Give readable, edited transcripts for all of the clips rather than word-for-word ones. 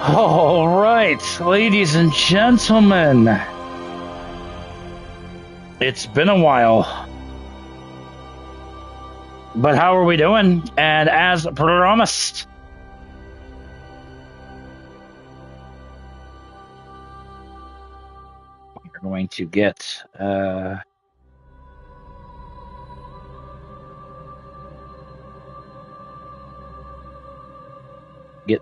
All right, ladies and gentlemen, it's been a while, but how are we doing? And as promised, we're going to get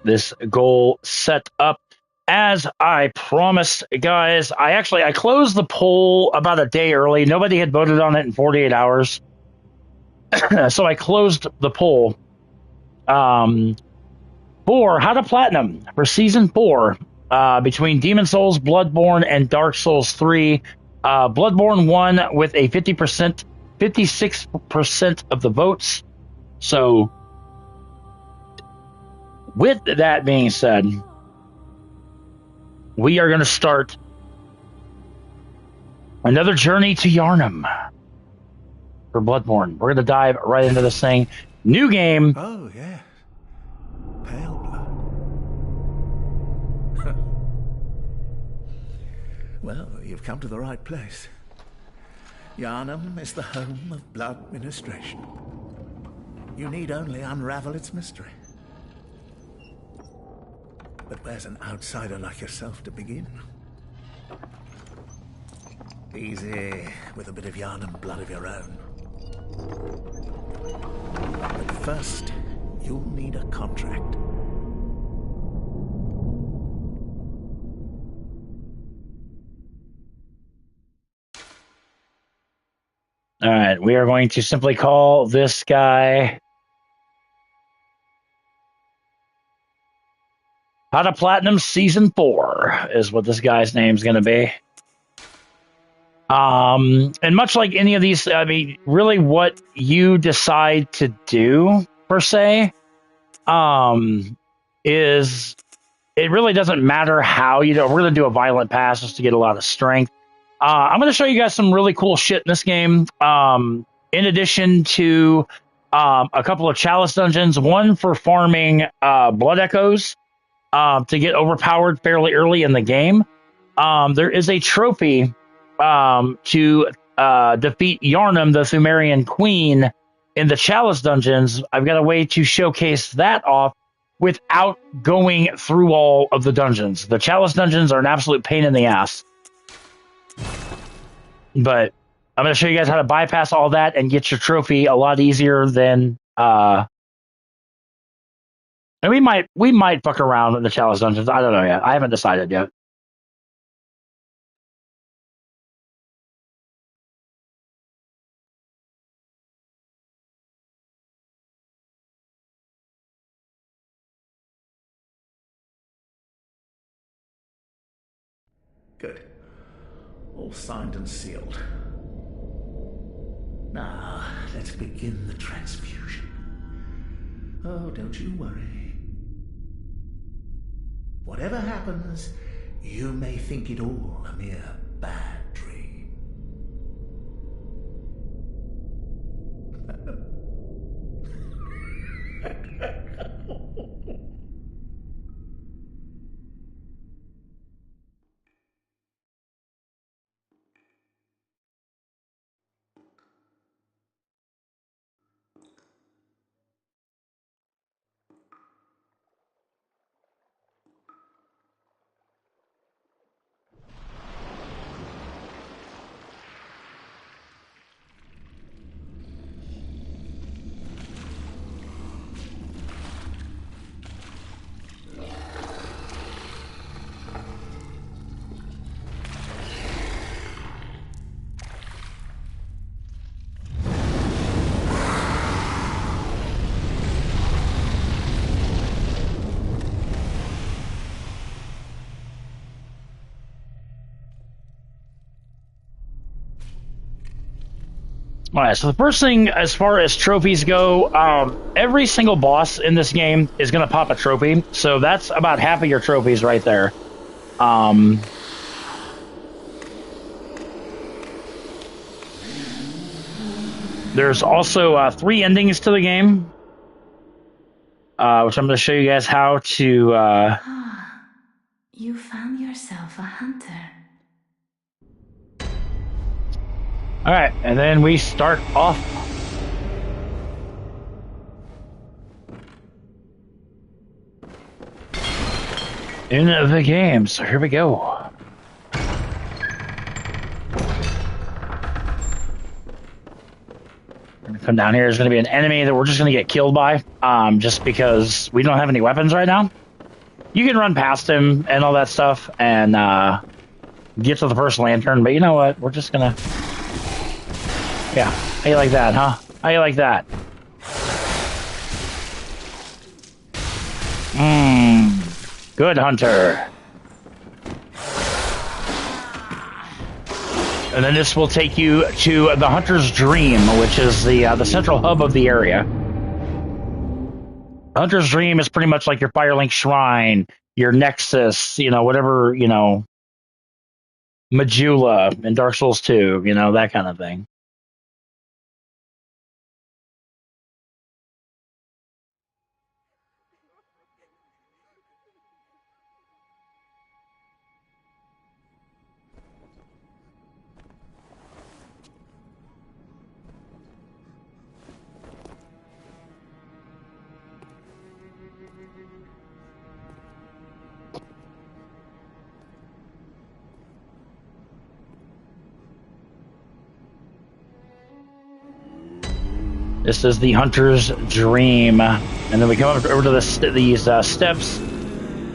this goal set up. As I promised, guys, I closed the poll about a day early. Nobody had voted on it in 48 hours. So I closed the poll for how to platinum for season 4 between Demon Souls, Bloodborne, and Dark Souls 3. Bloodborne won with a 56% of the votes. So with that being said, we are going to start another journey to Yharnam for Bloodborne. We're going to dive right into this thing. New game. Oh, yeah. Pale blood. Well, you've come to the right place. Yharnam is the home of blood ministration. You need only unravel its mystery. But where's an outsider like yourself to begin? Easy, with a bit of Yharnam blood of your own. But first, you'll need a contract. All right, we are going to simply call this guy How to Platinum Season 4 is what this guy's name's going to be. And much like any of these, I mean, really what you decide to do, per se, is it really doesn't matter how you do it. We're going to do a violent pass just to get a lot of strength. I'm going to show you guys some really cool shit in this game. In addition to a couple of chalice dungeons, one for farming blood echoes to get overpowered fairly early in the game. There is a trophy to defeat Yharnam, the Pthumerian queen, in the chalice dungeons. I've got a way to showcase that off without going through all of the dungeons. The chalice dungeons are an absolute pain in the ass. But I'm going to show you guys how to bypass all that and get your trophy a lot easier than... and we might fuck around in the chalice dungeons. I don't know yet. I haven't decided yet. Good. All signed and sealed. Now, let's begin the transfusion. Oh, don't you worry. Whatever happens, you may think it all a mere bad dream. All right, so the first thing as far as trophies go, every single boss in this game is going to pop a trophy. So that's about half of your trophies right there. There's also 3 endings to the game, which I'm going to show you guys how to You found yourself a hunter. Alright, and then we start off. In the game, so here we go. We're gonna come down here. There's gonna be an enemy that we're just gonna get killed by, just because we don't have any weapons right now. You can run past him and all that stuff and get to the first lantern, but you know what? We're just gonna... Yeah, how you like that, huh? How you like that? Good hunter. And then this will take you to the Hunter's Dream, which is the central hub of the area. Hunter's Dream is pretty much like your Firelink Shrine, your Nexus, you know, whatever, you know, Majula in Dark Souls 2, you know, that kind of thing. This is the Hunter's Dream. And then we come over to these steps.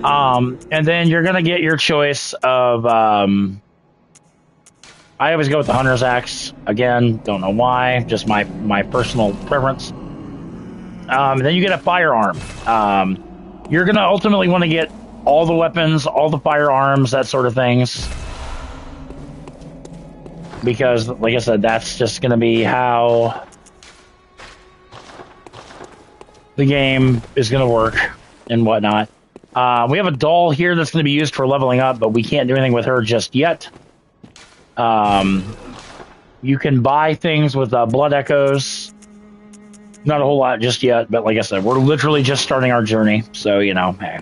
And then you're going to get your choice of... I always go with the Hunter's Axe. Again, don't know why. Just my personal preference. Then you get a firearm. You're going to ultimately want to get all the weapons, all the firearms, that sort of things. Because, like I said, that's just going to be how... the game is going to work and whatnot. We have a doll here that's going to be used for leveling up, but we can't do anything with her just yet. You can buy things with blood echoes. Not a whole lot just yet, but like I said, we're literally just starting our journey, so, you know, hey.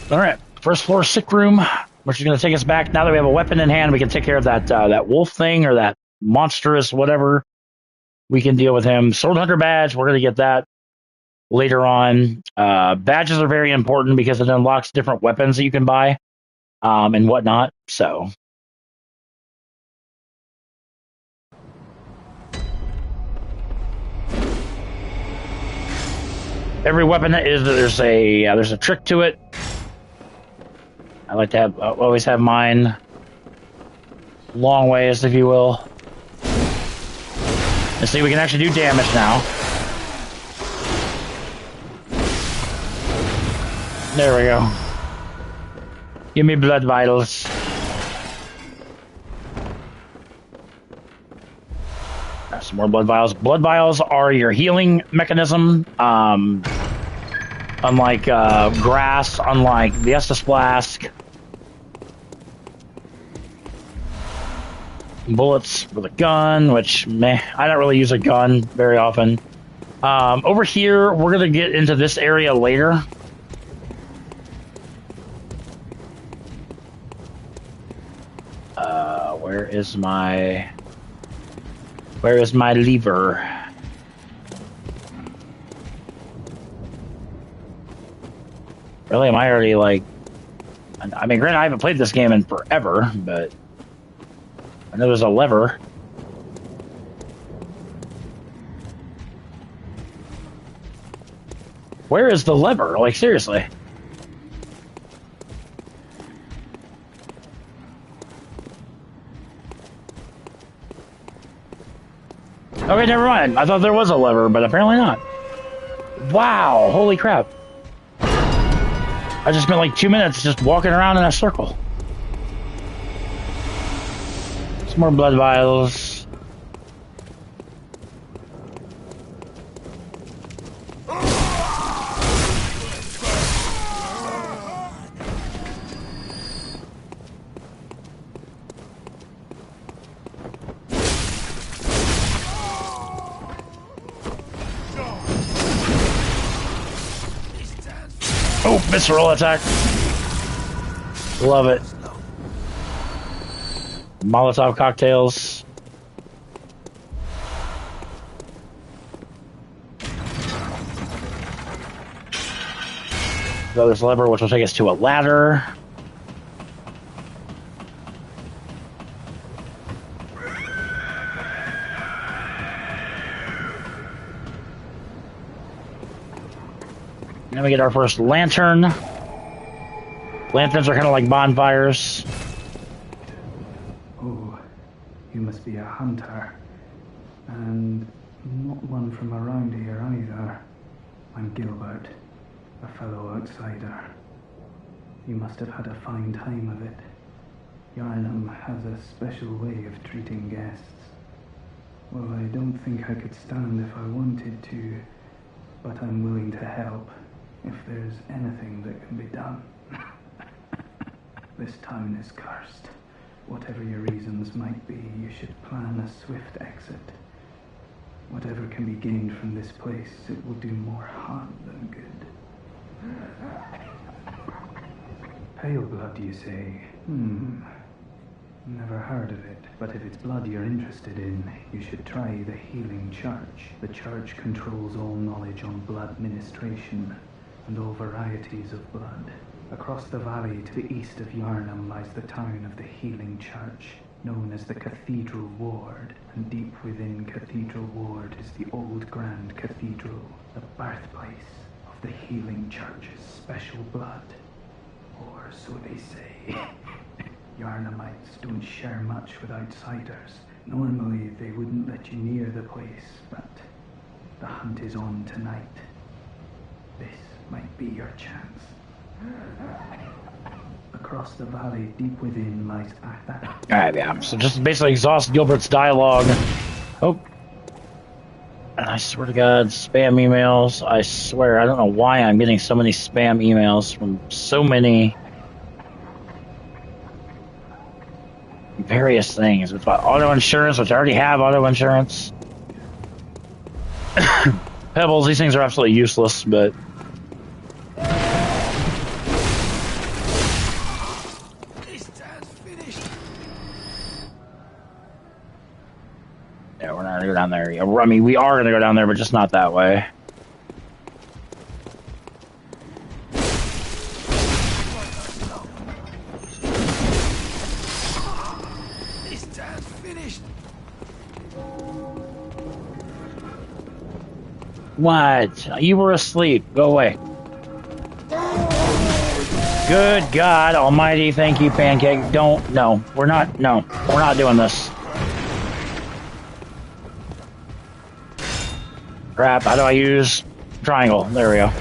Alright, first floor sick room, which is going to take us back. Now that we have a weapon in hand, we can take care of that wolf thing, or that monstrous whatever. We can deal with him. Sword Hunter badge, we're going to get that later on. Badges are very important because it unlocks different weapons that you can buy and whatnot. So, every weapon there's a trick to it. I like to always have mine long ways, if you will. And see, we can actually do damage now. There we go. Give me blood vitals. Some more blood vials. Blood vials are your healing mechanism. Unlike grass, unlike the Estus Flask. Bullets with a gun, which I don't really use a gun very often. Over here, we're gonna get into this area later. Where is my lever? Really, am I already like? I mean, granted, I haven't played this game in forever, but. I know there's a lever. Where is the lever? Like, seriously. Okay, never mind. I thought there was a lever, but apparently not. Wow, holy crap. I just spent like 2 minutes just walking around in a circle. More blood vials. Oh, visceral attack. Love it. Molotov cocktails. So there's a lever which will take us to a ladder. Then we get our first lantern. Lanterns are kind of like bonfires. Oh, you must be a hunter. And not one from around here either. I'm Gilbert, a fellow outsider. You must have had a fine time of it. Yarnum has a special way of treating guests. Well, I don't think I could stand if I wanted to, but I'm willing to help if there's anything that can be done. This town is cursed. Whatever your reasons might be, you should plan a swift exit. Whatever can be gained from this place, it will do more harm than good. Pale blood, you say? Never heard of it, but if it's blood you're interested in, you should try the Healing Church. The church controls all knowledge on blood ministration and all varieties of blood. Across the valley to the east of Yarnum lies the town of the Healing Church, known as the Cathedral Ward, and deep within Cathedral Ward is the old Grand Cathedral, the birthplace of the Healing Church's special blood. Or so they say. Yarnumites don't share much with outsiders. Normally they wouldn't let you near the place, but the hunt is on tonight. This might be your chance. Across the valley, deep within, lies Atha. Alright, yeah. So just basically exhaust Gilbert's dialogue. Oh. And I swear to God, spam emails. I swear, I don't know why I'm getting so many spam emails from so many various things. It's about auto insurance, which I already have auto insurance. Pebbles, these things are absolutely useless, but yeah, we're not gonna go down there. I mean, we are gonna go down there, but just not that way. What? You were asleep. Go away. Good God Almighty, thank you, Pancake. Don't. No, we're not. No, we're not doing this. Crap, how do I use triangle? There we go.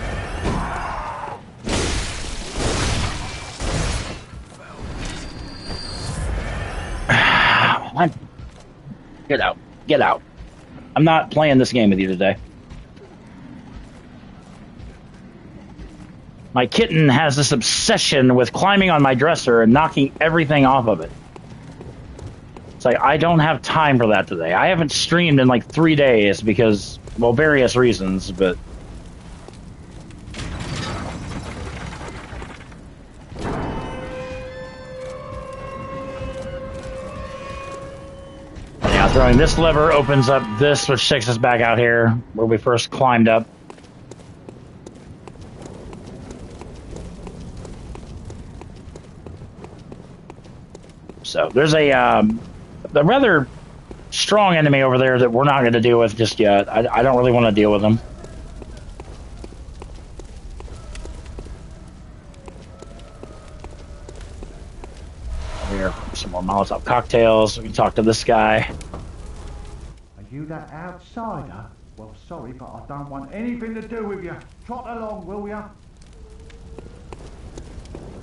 Get out. Get out. I'm not playing this game with you today. My kitten has this obsession with climbing on my dresser and knocking everything off of it. It's like, I don't have time for that today. I haven't streamed in like 3 days because, well, various reasons, but... yeah, throwing this lever opens up this, which takes us back out here, where we first climbed up. So there's a rather strong enemy over there that we're not going to deal with just yet. I don't really want to deal with them. Over here, some more Molotov cocktails. We can talk to this guy. Are you that outsider? Well, sorry, but I don't want anything to do with you. Trot along, will ya?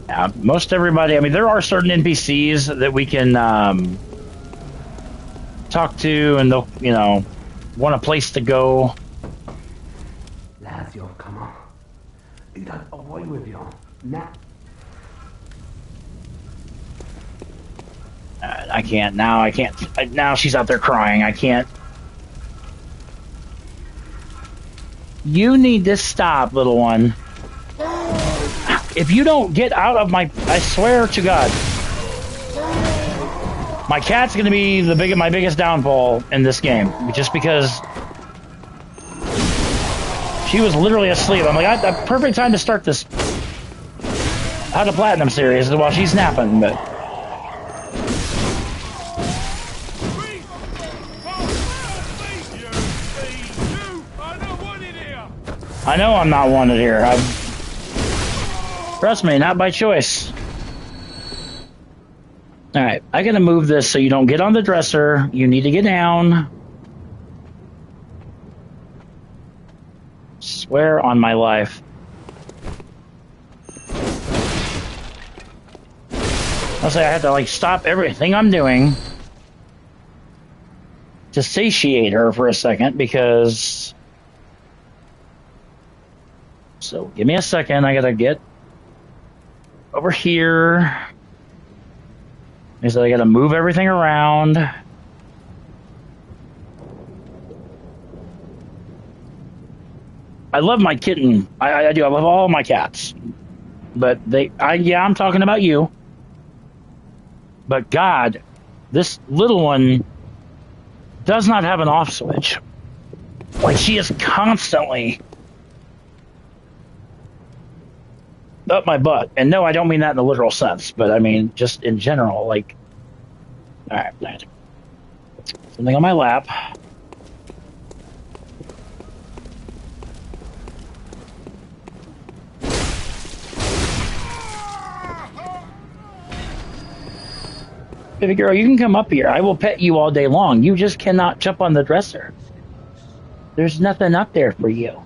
Yeah, most everybody, I mean, there are certain NPCs that we can talk to, and they'll, you know, want a place to go. Lads, you've come on. You got away with you. Nah. I can't, now I can't, now she's out there crying, I can't. You need to stop, little one. if you don't get out of my, I swear to God, my cat's going to be my biggest downfall in this game, just because she was literally asleep. I'm like, the perfect time to start this How to Platinum series is while she's napping, but I know I'm not wanted here. Trust me, not by choice. All right, I gotta move this so you don't get on the dresser. You need to get down. Swear on my life. I'll say I have to like stop everything I'm doing to satiate her for a second because. So give me a second. I gotta get over here. So I gotta move everything around. I love my kitten. I do. I love all my cats. But I'm talking about you. But God, this little one does not have an off switch. Like, she is constantly up my butt. And no, I don't mean that in the literal sense, but I mean just in general. Like, all right, something on my lap. Baby girl, you can come up here. I will pet you all day long. You just cannot jump on the dresser. There's nothing up there for you.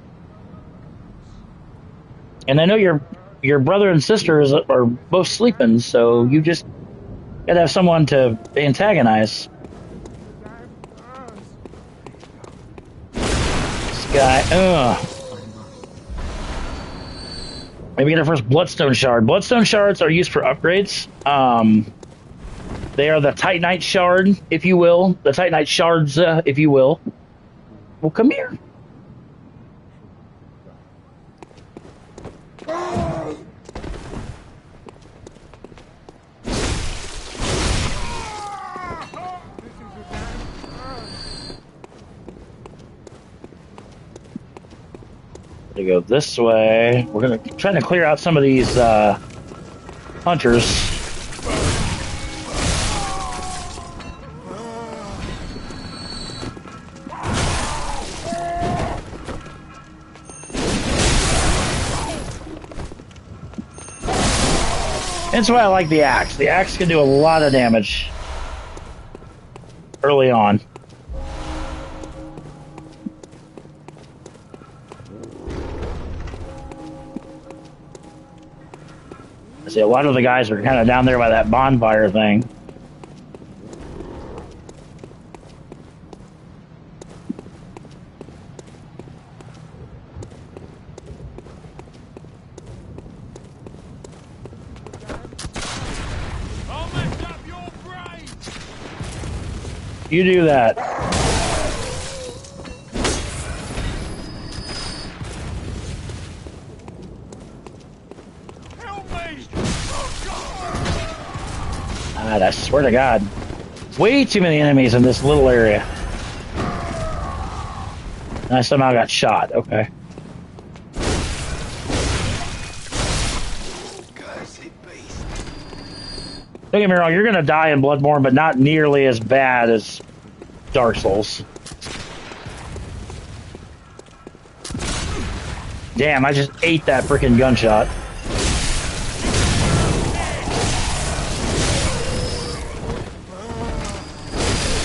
And I know your brother and sisters are both sleeping, so you just gotta have someone to antagonize. This guy, Maybe get our first Bloodstone Shard. Bloodstone Shards are used for upgrades. They are the Titanite Shard, if you will. The Titanite Shards, if you will. Well, come here. We go this way. We're gonna try to clear out some of these hunters. That's why I like the axe. The axe can do a lot of damage early on. I see a lot of the guys are kind of down there by that bonfire thing. You do that. Help me! God, I swear to God. Way too many enemies in this little area. And I somehow got shot. Okay. Don't get me wrong, you're gonna die in Bloodborne, but not nearly as bad as Dark Souls. Damn, I just ate that freaking gunshot.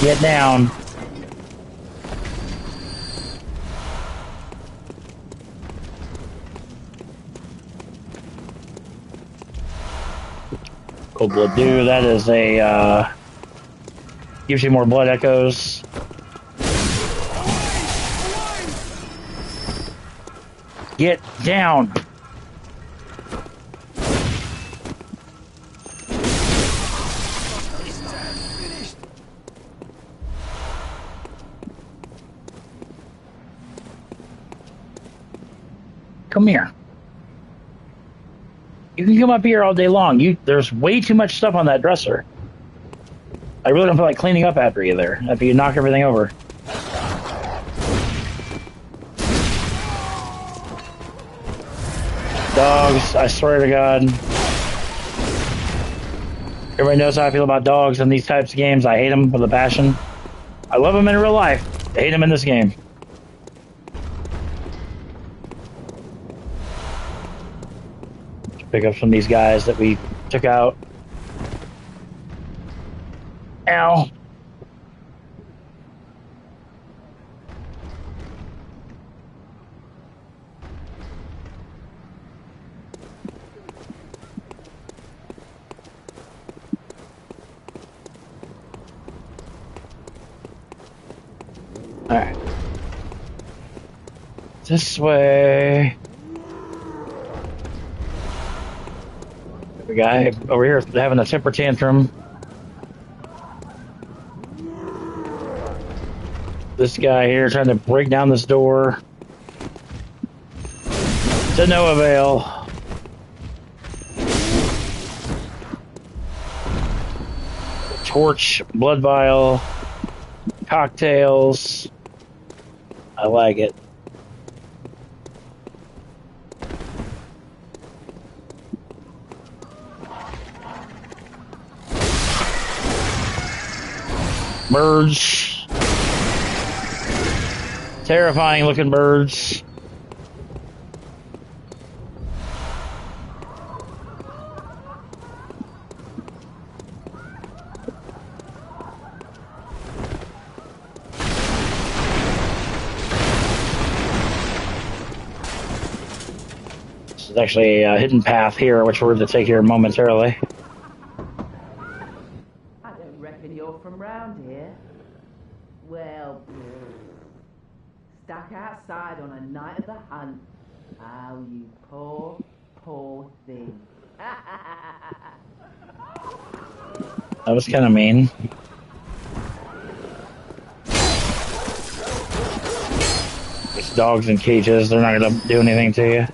Get down. Cold Blood Dew, that is a, gives you more blood echoes. Get down. Come here. You can come up here all day long. There's way too much stuff on that dresser. I really don't feel like cleaning up after you there, after you knock everything over. Dogs, I swear to God. Everybody knows how I feel about dogs in these types of games. I hate them with a passion. I love them in real life. I hate them in this game. Pick up some of these guys that we took out. Ow. Alright. This way. The guy over here having a temper tantrum. This guy here trying to break down this door. To no avail. Torch, blood vial, cocktails. I like it. Birds. Terrifying looking birds. This is actually a hidden path here, which we're going to take here momentarily. I don't reckon you're from round here. Well, stuck outside on a night of the hunt. Oh, you poor, poor thing. That was kind of mean. These dogs in cages, they're not going to do anything to you.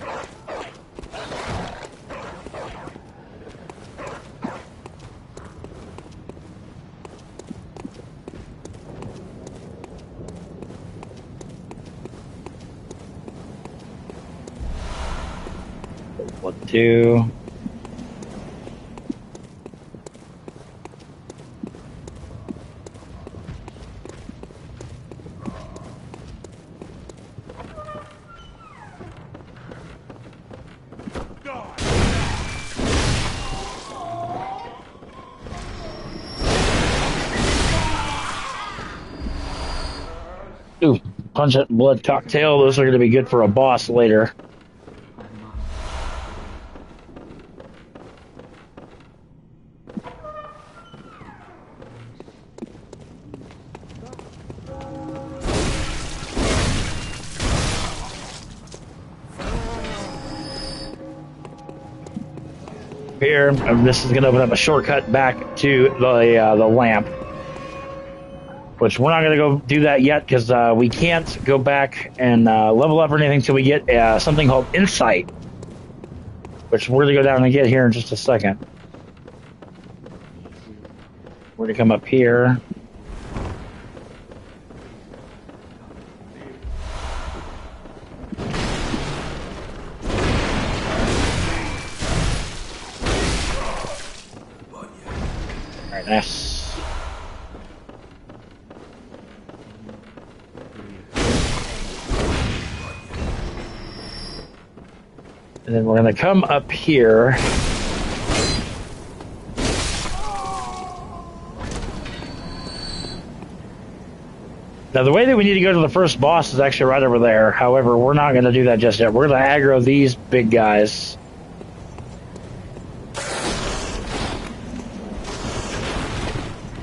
What do? Ooh, pungent blood cocktail. Those are going to be good for a boss later. Here, this is going to open up a shortcut back to the lamp. Which we're not going to go do that yet because we can't go back and level up or anything until we get something called Insight, which we're going to go down and get here in just a second. We're going to come up here. All right, nice. And then we're going to come up here. Now, the way that we need to go to the first boss is actually right over there. However, we're not going to do that just yet. We're going to aggro these big guys.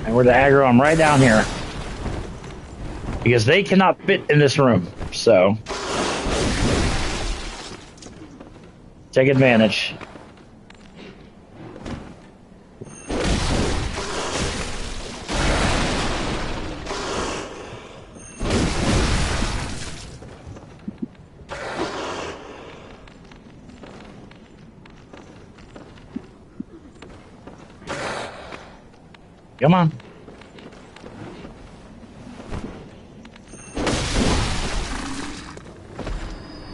And we're going to aggro them right down here. Because they cannot fit in this room. So take advantage. Come on.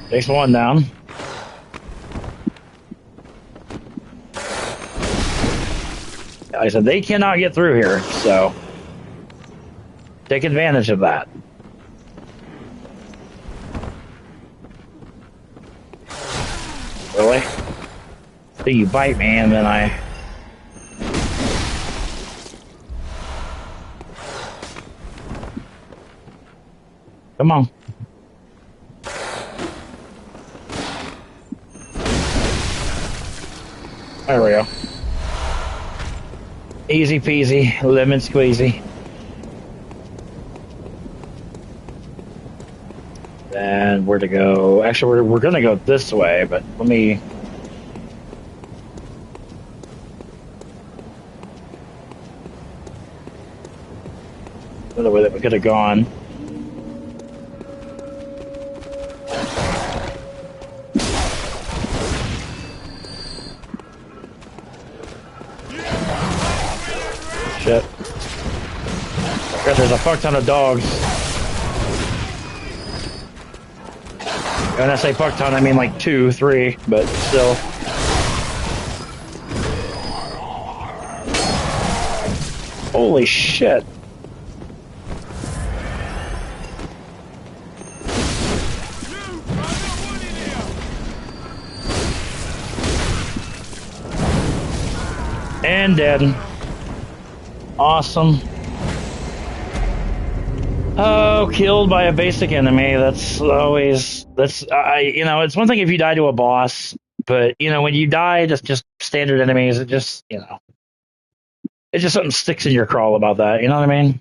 Takes one down. Like I said, they cannot get through here, so take advantage of that. Really? So you bite me and then I... Come on. There we go. Easy peasy, lemon squeezy. And where to go? Actually, we're gonna go this way, but let me... Another way that we could have gone. Shit. God, there's a fuck ton of dogs. When I say fuck ton, I mean like 2, 3, but still. Holy shit. And dead. Awesome. Oh, killed by a basic enemy. That's always, you know, it's one thing if you die to a boss, but, you know, when you die to just standard enemies, it just, you know, it's just something sticks in your crawl about that. You know what I mean?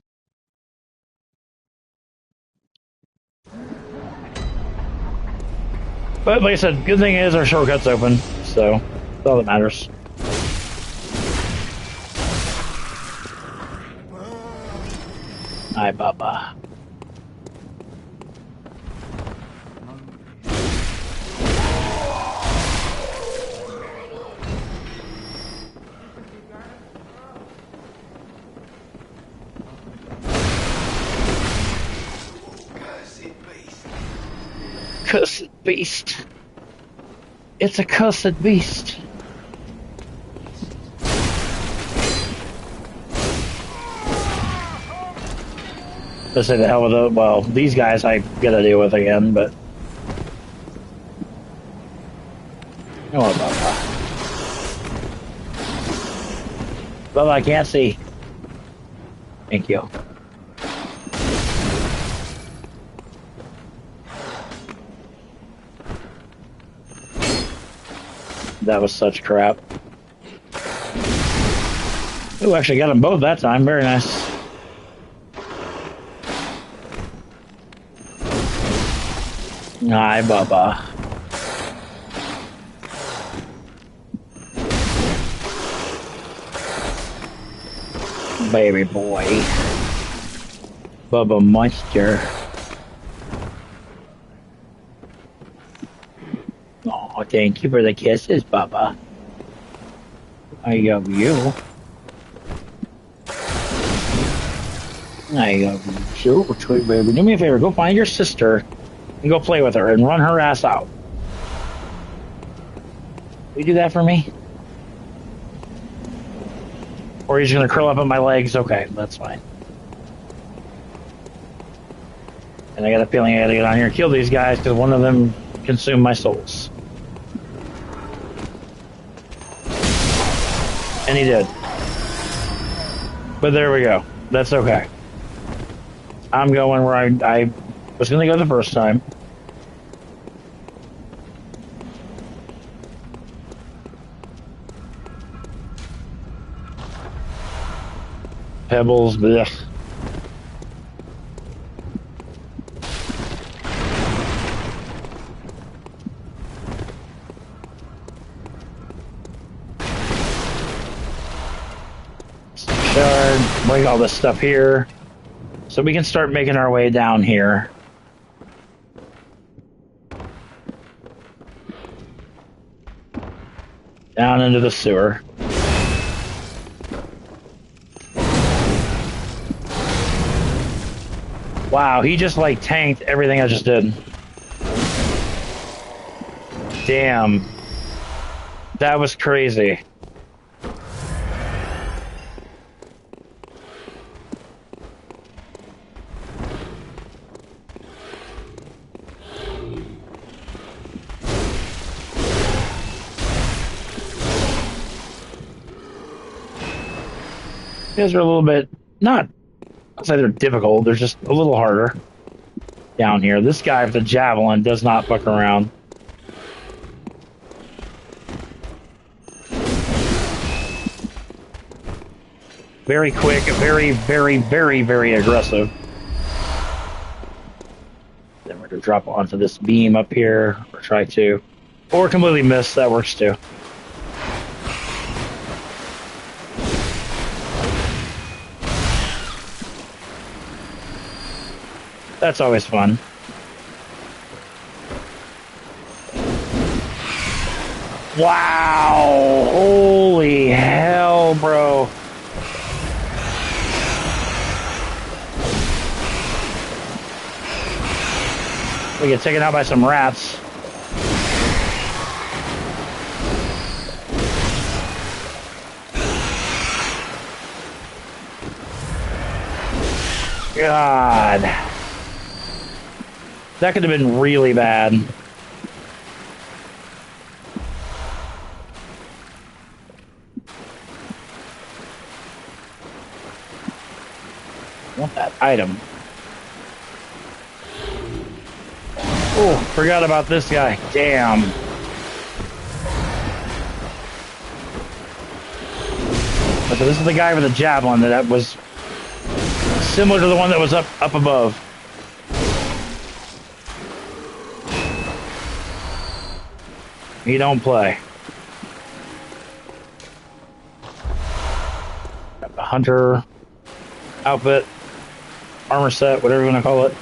But like I said, good thing is our shortcut's open, so that's all that matters. Hi, Baba. Cursed beast. It's a cursed beast. Let's say the hell with it. Well, these guys I gotta deal with again, but. Oh, Baba. Baba, I can't see. Thank you. That was such crap. Ooh, actually got them both that time. Very nice. Hi, Baba. Baby boy. Bubba Monster. Oh, thank you for the kisses, Bubba. I love you. I love you too, sweet baby. Do me a favor, go find your sister and go play with her and run her ass out. Will you do that for me? Or are you just gonna curl up on my legs? Okay, that's fine. And I got a feeling I gotta get on here and kill these guys because one of them consumed my souls. And he did. But there we go. That's okay. I'm going where I was going to go the first time. Pebbles, blech. Bring all this stuff here so we can start making our way down here. Down into the sewer. Wow, he just like tanked everything I just did. Damn. That was crazy. These are a little bit, not, I'd say they're difficult, they're just a little harder down here. This guy with the javelin does not fuck around. Very quick, very, very, very, very aggressive. Then we're going to drop onto this beam up here, or try to. Or completely miss, that works too. That's always fun. Wow! Holy hell, bro. We get taken out by some rats. God. That could have been really bad. I want that item. Oh, forgot about this guy. Damn. So this is the guy with the javelin that was similar to the one that was up above. He don't play. Got the hunter outfit, armor set, whatever you want to call it.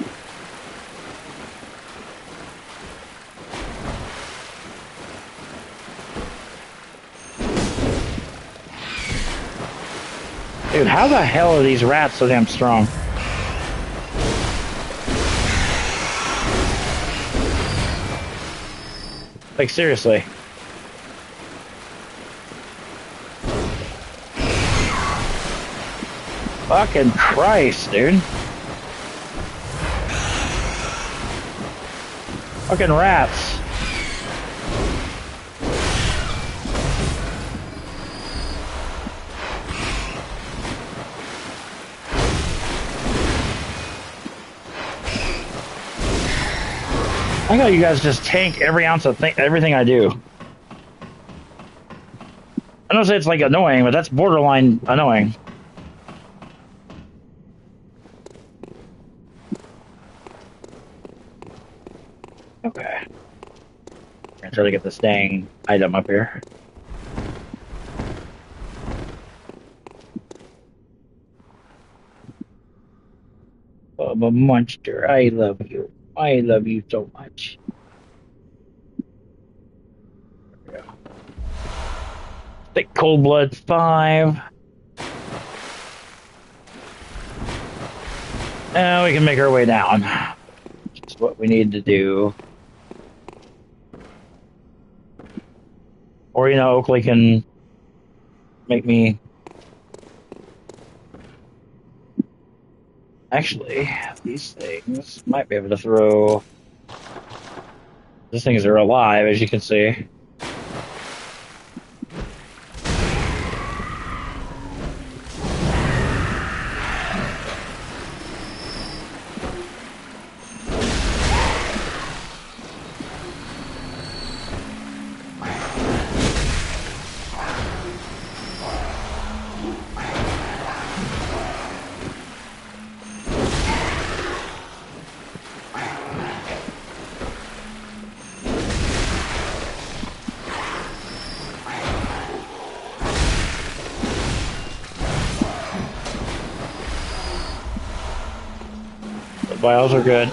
Dude, how the hell are these rats so damn strong? Like, seriously. Fucking Christ, dude. Fucking rats. I know you guys just tank every ounce of everything I do. I don't say it's like annoying, but that's borderline annoying. Okay. I'm gonna try to get this dang item up here. Bubba Monster, I love you. I love you so much. There we go. Thick Cold Blood 5. Now we can make our way down. That's what we need to do. Or, you know, Oakley can make me... Actually, these things might be able to throw... These things are alive, as you can see. Vials are good.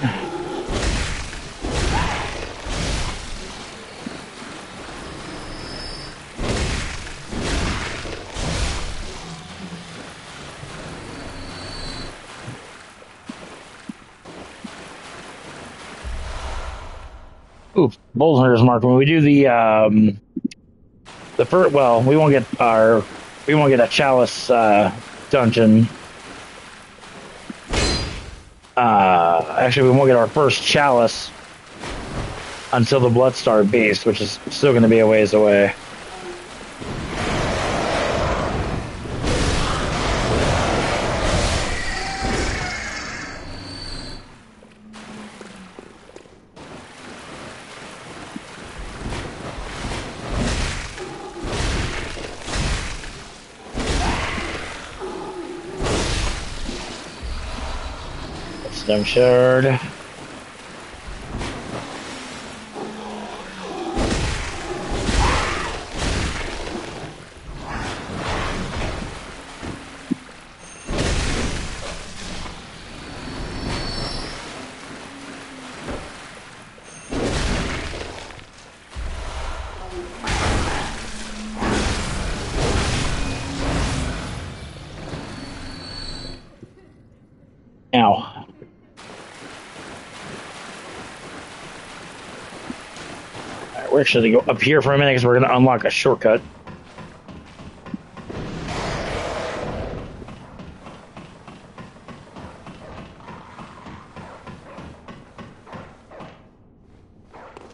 Ooh, Bull Hunter's Mark. When we do the first, well, we won't get a chalice dungeon. Actually, we won't get our first chalice until the Bloodstar Beast, which is still going to be a ways away. Stone Shard. Now, we're actually going to go up here for a minute because we're going to unlock a shortcut.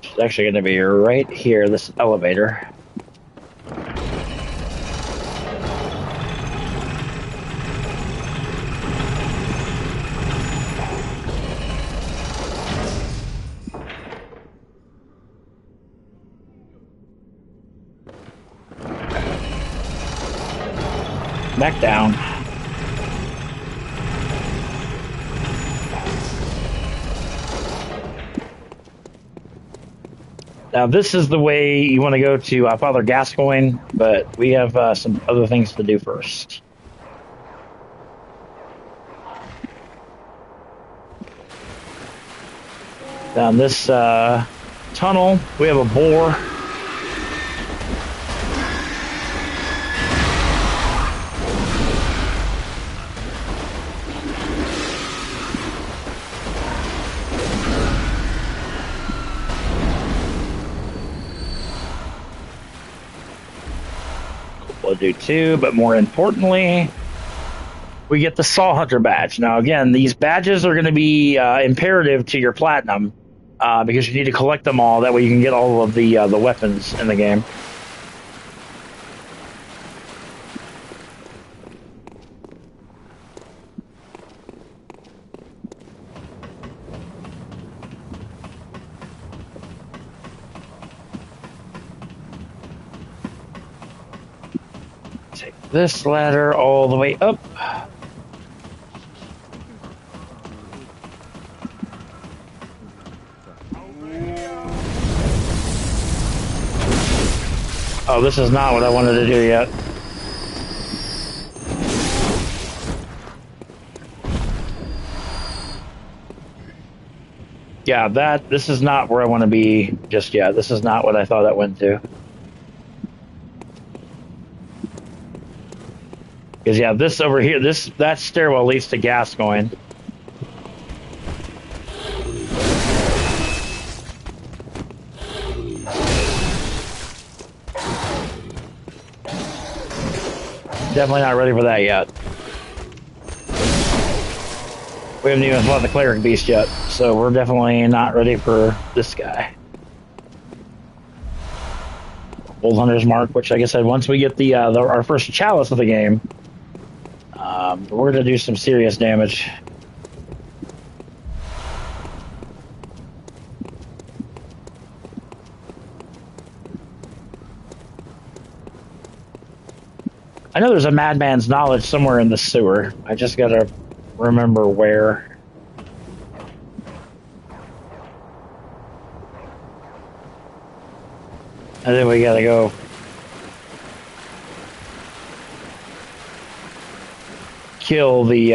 It's actually going to be right here, this elevator. Back down. Now this is the way you want to go to Father Gascoigne, but we have some other things to do first. Down this tunnel, we have a boar. We'll do two, but more importantly, we get the Saw Hunter badge. Now, again, these badges are going to be imperative to your platinum because you need to collect them all. That way, you can get all of the weapons in the game. Take this ladder all the way up. Oh, this is not what I wanted to do yet. Yeah, this is not where I want to be just yet. This is not what I thought I went to. Because yeah, this over here, that stairwell leads to Gascoigne. Definitely not ready for that yet. We haven't even fought the Cleric Beast yet, so we're definitely not ready for this guy. Bull Hunter's Mark, which like I said, once we get our first chalice of the game, we're going to do some serious damage. I know there's a madman's knowledge somewhere in the sewer. I just gotta remember where. And then we gotta go kill the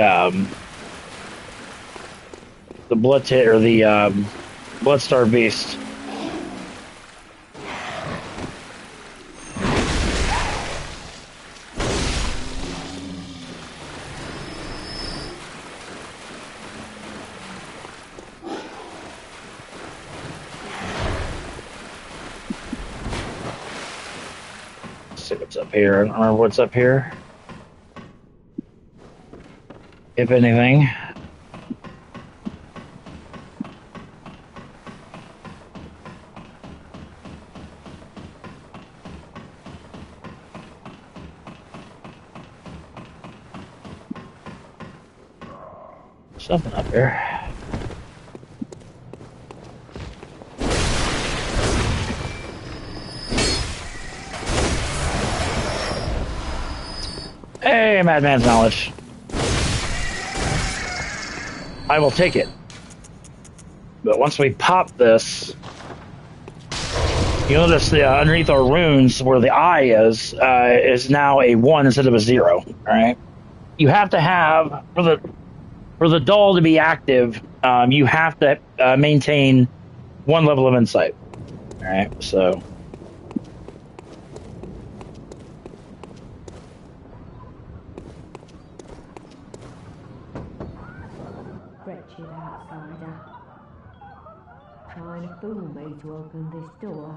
Bloodstar Beast. what's up here. I don't remember what's up here. If anything. Something up here. Hey, Madman's Knowledge. I will take it. But once we pop this, you notice the underneath our runes where the eye is now a 1 instead of a 0. All right. You have to have for the doll to be active. You have to maintain 1 level of insight. All right. So. Wretched outsider. Trying to fool me to open this door.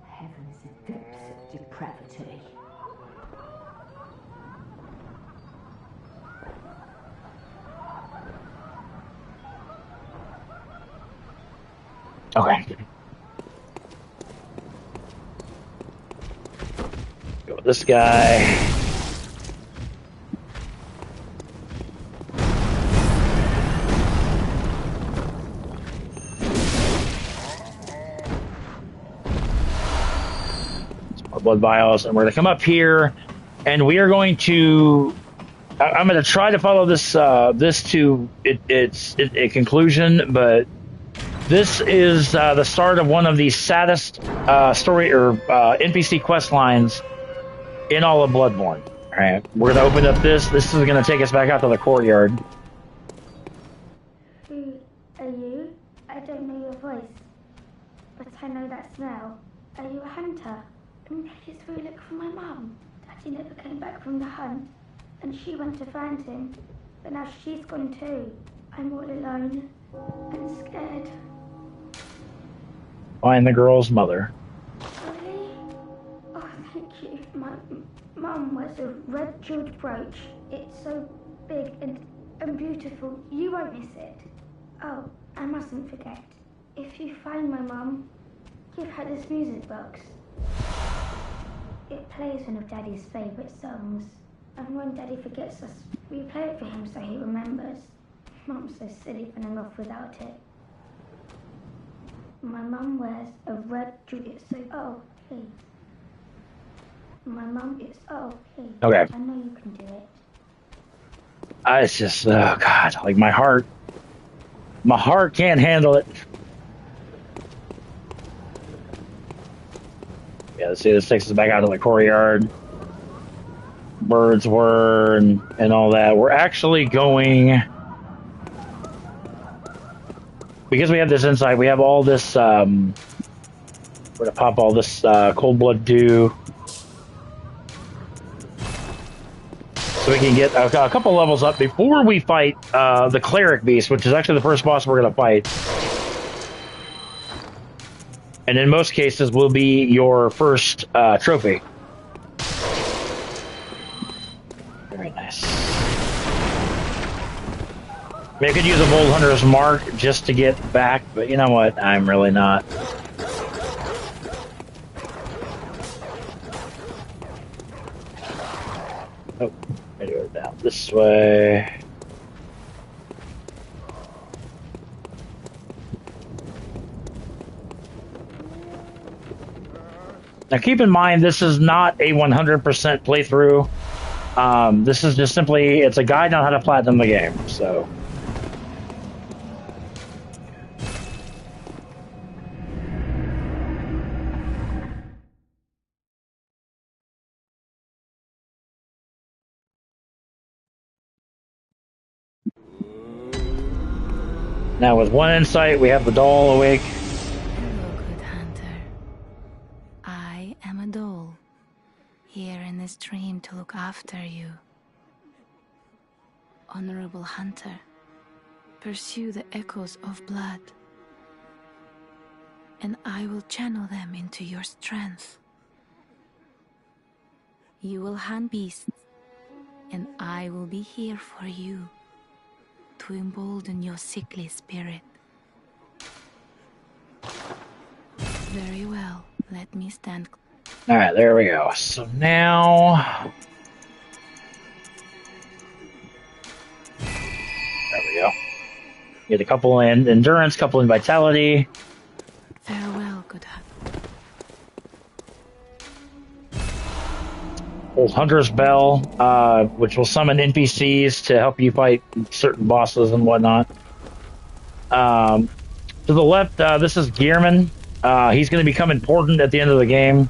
Heavens, the depths of depravity. Okay. Go with this guy. Blood vials, and we're going to come up here, and we are going to. I'm going to try to follow this to its conclusion, but this is the start of one of the saddest story or NPC quest lines in all of Bloodborne. All right, we're going to open up this. This is going to take us back out to the courtyard. Who are you? I don't know your voice, but I know that smell. Are you a hunter? I'm headed through look for my mum. Daddy never came back from the hunt, and she went to find him, but now she's gone too. I'm all alone and scared. Find the girl's mother. Really? Oh, thank you. My mum wears a red jeweled brooch. It's so big and beautiful. You won't miss it. Oh, I mustn't forget. If you find my mum, give her this music box. It plays one of Daddy's favourite songs, and when Daddy forgets us, we play it for him so he remembers. Mum's so silly running off without it. My mum wears a red jewel. It's so... Oh, please. My mum is... Oh, please. Okay. I know you can do it. It's just... Oh, God. Like, my heart can't handle it. Yeah, let's see, this takes us back out to the courtyard. Birds were and all that. We're actually going... Because we have this insight, we have all this... we're going to pop all this cold blood dew. So we can get a couple levels up before we fight the cleric beast, which is actually the first boss we're going to fight. And in most cases will be your first trophy. Very nice. I mean, I could use a Bold Hunter's Mark just to get back, but you know what? I'm really not. Oh, I do it down this way. Now keep in mind, this is not a 100% playthrough. This is just simply, it's a guide on how to platinum the game, so. Now with one insight, we have the doll awake. Hello, good hunter. I am a doll, here in this dream to look after you. Honorable hunter, pursue the echoes of blood, and I will channel them into your strength. You will hunt beasts, and I will be here for you to embolden your sickly spirit. Very well. Let me stand. All right, there we go. So now, there we go. Get a couple in endurance, couple in vitality. Farewell, good hunter. Old Hunter's Bell, which will summon NPCs to help you fight certain bosses and whatnot. To the left, this is Gearman. He's going to become important at the end of the game.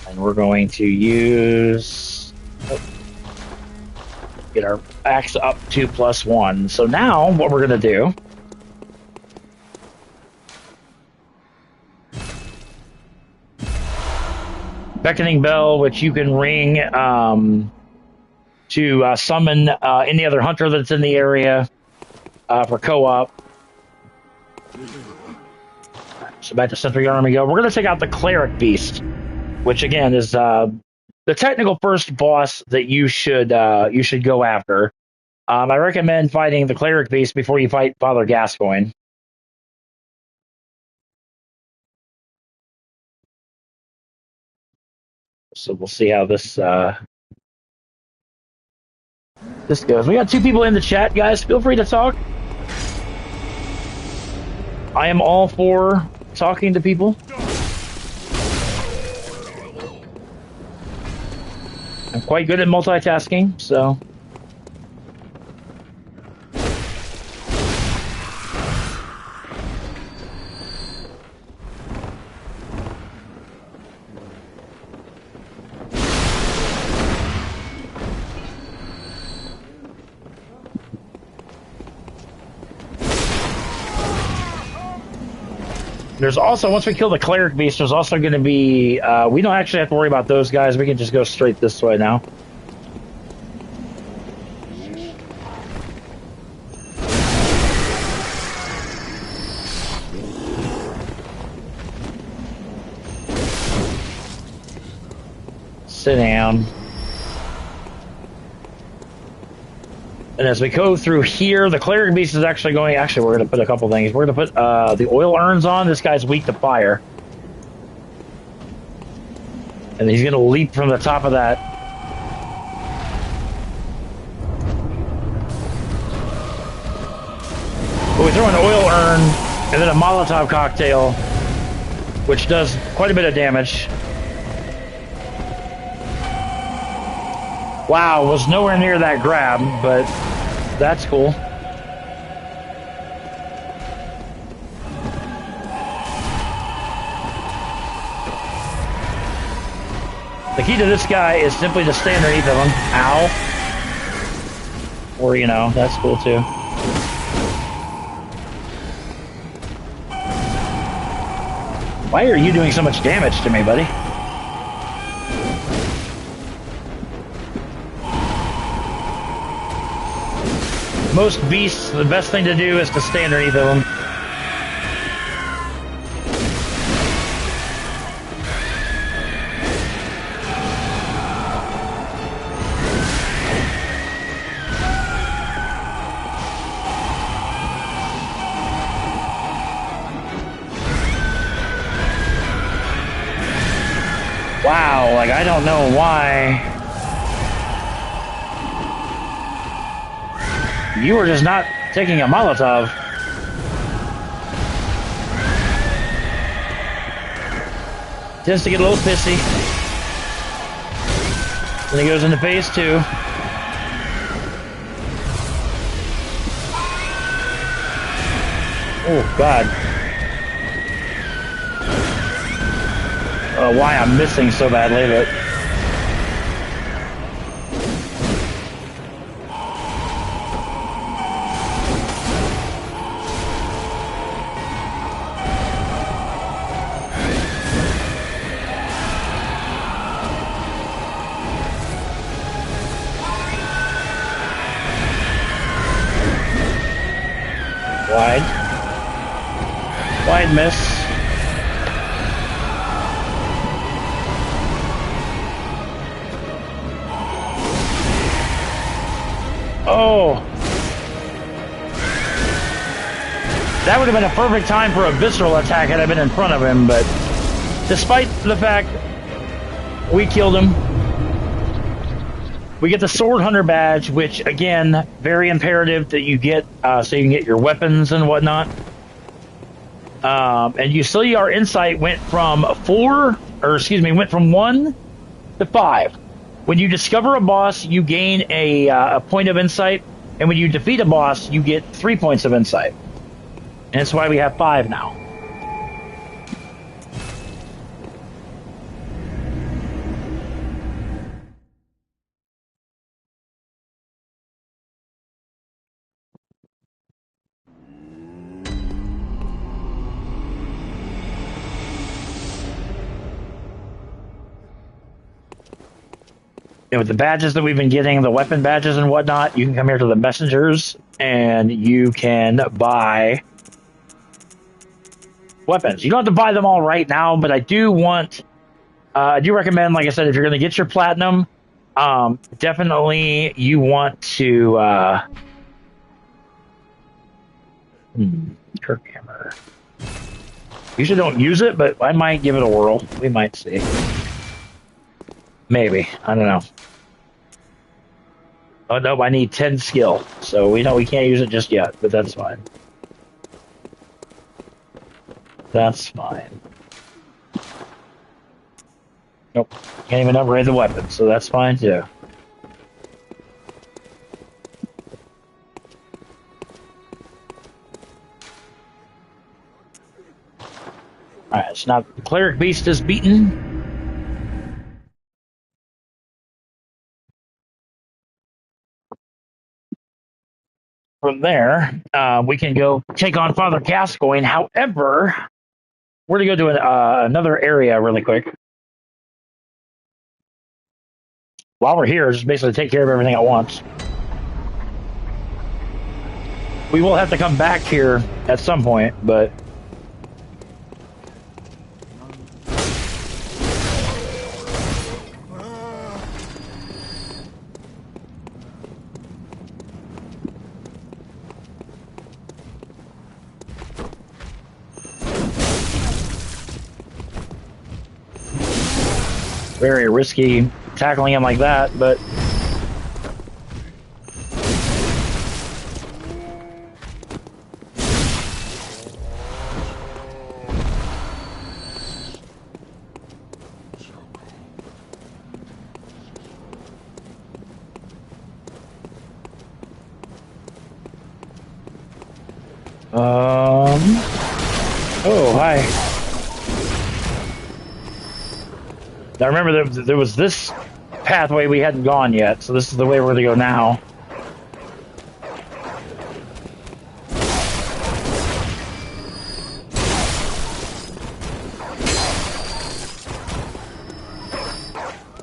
And we're going to use... get our axe up to +1. So now, what we're going to do... Beckoning Bell, which you can ring to summon any other hunter that's in the area for co-op. So back to Central Yarn we go. We're going to take out the Cleric Beast, which again is the technical first boss that you should go after. I recommend fighting the Cleric Beast before you fight Father Gascoigne. So we'll see how this goes. We got 2 people in the chat, guys. Feel free to talk. I am all for talking to people. I'm quite good at multitasking, so... There's also, once we kill the Cleric Beast, there's also going to be... we don't actually have to worry about those guys. We can just go straight this way now. Sit down. And as we go through here, the Cleric Beast is actually going... Actually, we're going to put a couple things. We're going to put the oil urns on. This guy's weak to fire. And he's going to leap from the top of that. But we throw an oil urn and then a Molotov cocktail, which does quite a bit of damage. Wow, was nowhere near that grab, but that's cool. The key to this guy is simply to stay underneath of him. Ow. Or, you know, that's cool too. Why are you doing so much damage to me, buddy? Most beasts, the best thing to do is to stay underneath of them. Wow, like I don't know why. You were just not taking a Molotov. Tends to get a little pissy. Then he goes into phase 2. Oh, God. I don't know why I'm missing so badly, but... Wide miss. Oh. That would have been a perfect time for a visceral attack had I been in front of him, but despite the fact we killed him, we get the Sword Hunter badge, which, again, very imperative that you get so you can get your weapons and whatnot. And you see our insight went from 1 to 5. When you discover a boss, you gain a point of insight, and when you defeat a boss, you get 3 points of insight. And that's why we have 5 now. And with the badges that we've been getting, the weapon badges and whatnot, you can come here to the messengers and you can buy weapons. You don't have to buy them all right now, but I do recommend, like I said, if you're going to get your platinum, definitely you want to Kirk Hammer. Usually don't use it, but I might give it a whirl. We might see. Maybe. I don't know. Oh, no, I need 10 skill. So we know we can't use it just yet, but that's fine. That's fine. Nope. Can't even upgrade the weapon, so that's fine too. Alright, so now the Cleric Beast is beaten. From there, we can go take on Father Gascoigne. However, we're going to go to another area really quick. While we're here, just basically take care of everything at once. We will have to come back here at some point, but... very risky tackling him like that, but oh, hi. Now remember, there was this pathway we hadn't gone yet, so this is the way we're going to go now.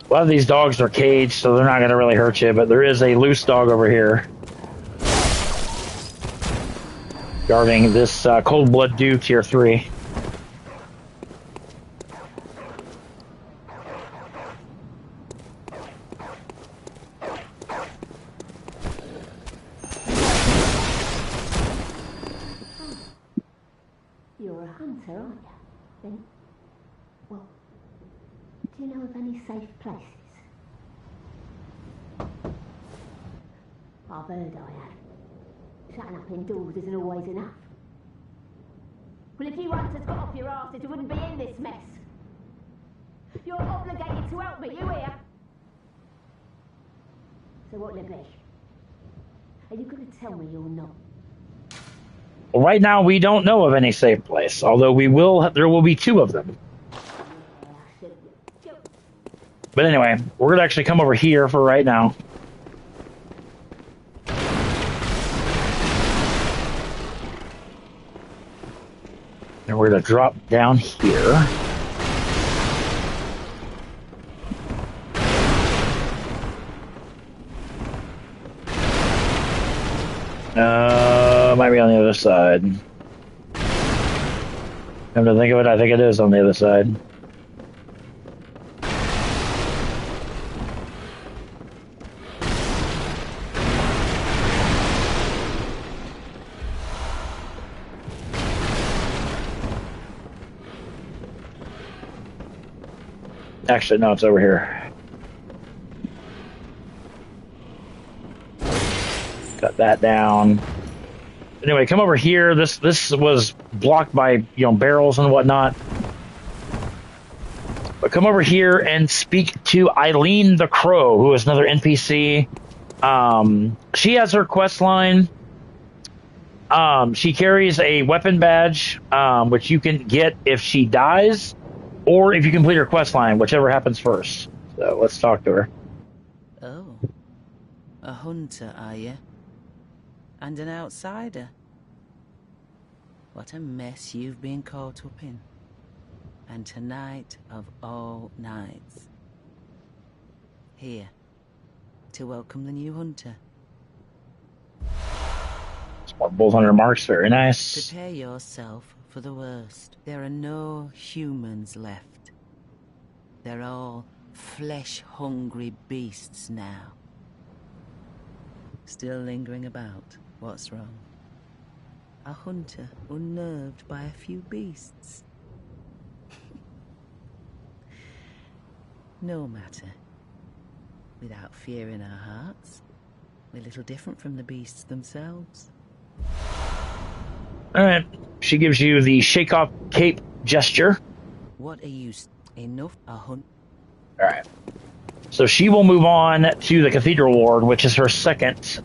A lot of these dogs are caged, so they're not going to really hurt you, but there is a loose dog over here guarding this Cold Blood Dew Tier 3. You're a hunter, aren't you? Then, well, do you know of any safe places? I've heard I have. Shutting up indoors isn't always enough. Well, if you hunters got off your asses, you wouldn't be in this mess. You're obligated to help me, you hear? So what'll it be? Are you going to tell me you're not? Well, right now we don't know of any safe place, although there will be 2 of them. But anyway, we're going to actually come over here for right now. And we're going to drop down here. Might be on the other side. Come to think of it, I think it is on the other side. Actually, no, it's over here. Cut that down. Anyway, come over here. This was blocked by barrels and whatnot. But come over here and speak to Eileen the Crow, who is another NPC. She has her quest line. She carries a weapon badge, which you can get if she dies, or if you complete her quest line, whichever happens first. So let's talk to her. Oh, a hunter, are you? And an outsider? What a mess you've been caught up in. And tonight of all nights. Here, to welcome the new hunter. Both on her marks, very nice. Prepare yourself for the worst. There are no humans left. They're all flesh-hungry beasts now. Still lingering about. What's wrong? A hunter unnerved by a few beasts. No matter. Without fear in our hearts, we're little different from the beasts themselves. Alright. She gives you the shake off cape gesture. What are you... Enough a hunt... Alright. So she will move on to the Cathedral Ward, which is her second.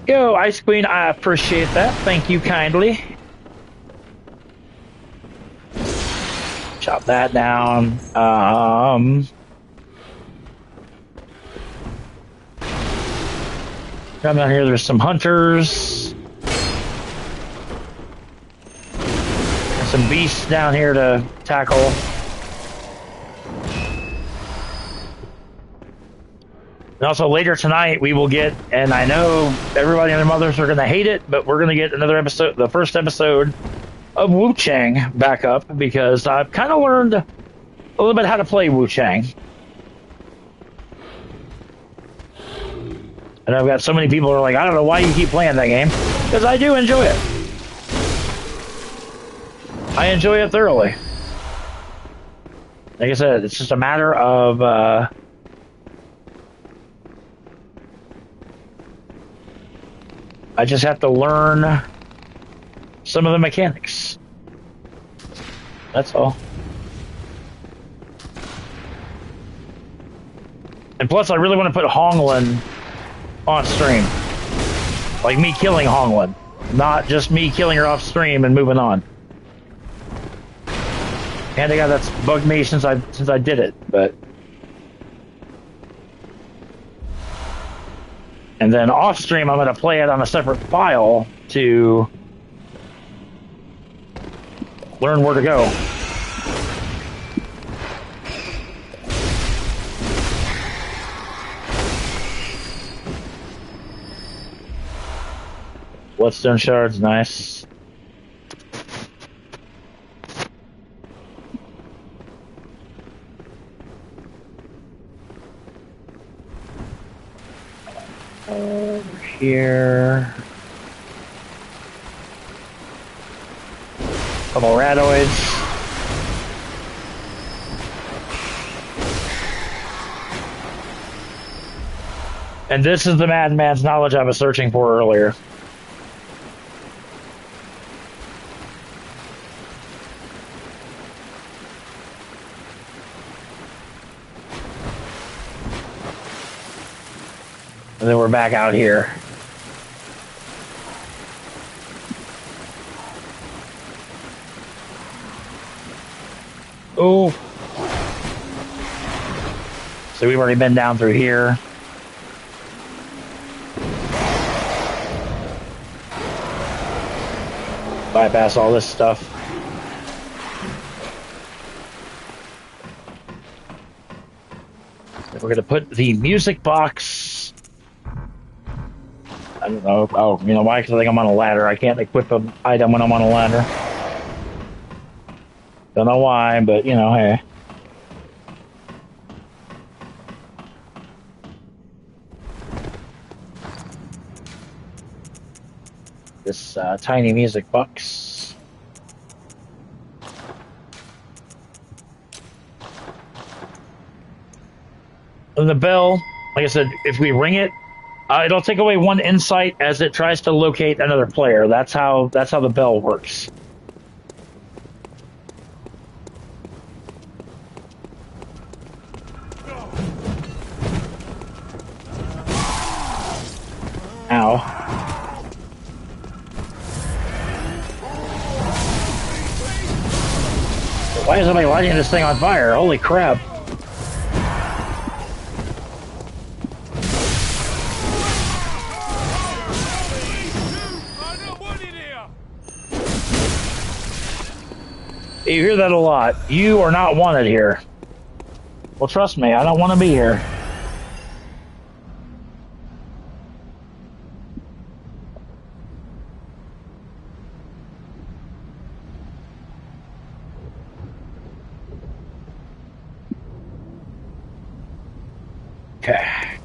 Yo, Ice Queen, I appreciate that. Thank you kindly. Chop that down. Come down here, there's some hunters. And some beasts down here to tackle. And also later tonight we will get, and I know everybody and their mothers are going to hate it, but we're going to get another episode, the first episode of Wu Chang back up, because I've kind of learned a little bit how to play Wu Chang. And I've got so many people who are like, I don't know why you keep playing that game, because I do enjoy it. I enjoy it thoroughly. Like I said, it's just a matter of I just have to learn some of the mechanics. That's all. And plus, I really want to put Honglin on stream. Like me killing Honglin. Not just me killing her off stream and moving on. And God, that's bugged me since I did it, but... And then off stream, I'm going to play it on a separate file to learn where to go. Bloodstone shards, nice. Over here. Couple radoids. And this is the madman's knowledge I was searching for earlier. And then we're back out here. Oh. So we've already been down through here. Bypass all this stuff. We're going to put the music box. I don't know. Oh, you know why? Because I think I'm on a ladder. I can't equip an item when I'm on a ladder. Don't know why, but you know, hey. This tiny music box. the bell, like I said, if we ring it, it'll take away 1 insight as it tries to locate another player. That's how the bell works. Ow. Why is somebody lighting this thing on fire? Holy crap. You hear that a lot. You are not wanted here. Well, trust me, I don't want to be here. Okay.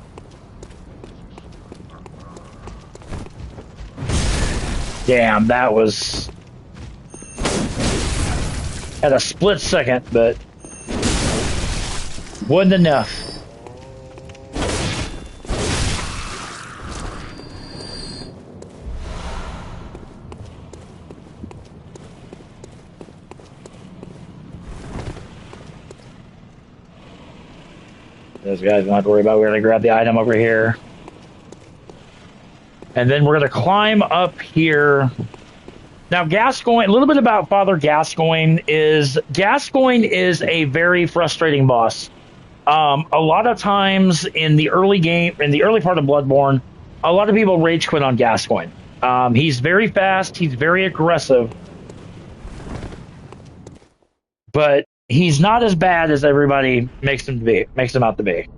Damn, that was... At a split second, but... wasn't enough. Those guys don't have to worry about. We're going to grab the item over here. And then we're going to climb up here. Now, Gascoigne, a little bit about Father Gascoigne is a very frustrating boss. A lot of times in the early part of Bloodborne, a lot of people rage quit on Gascoigne. He's very fast, he's very aggressive, but he's not as bad as everybody makes him out to be.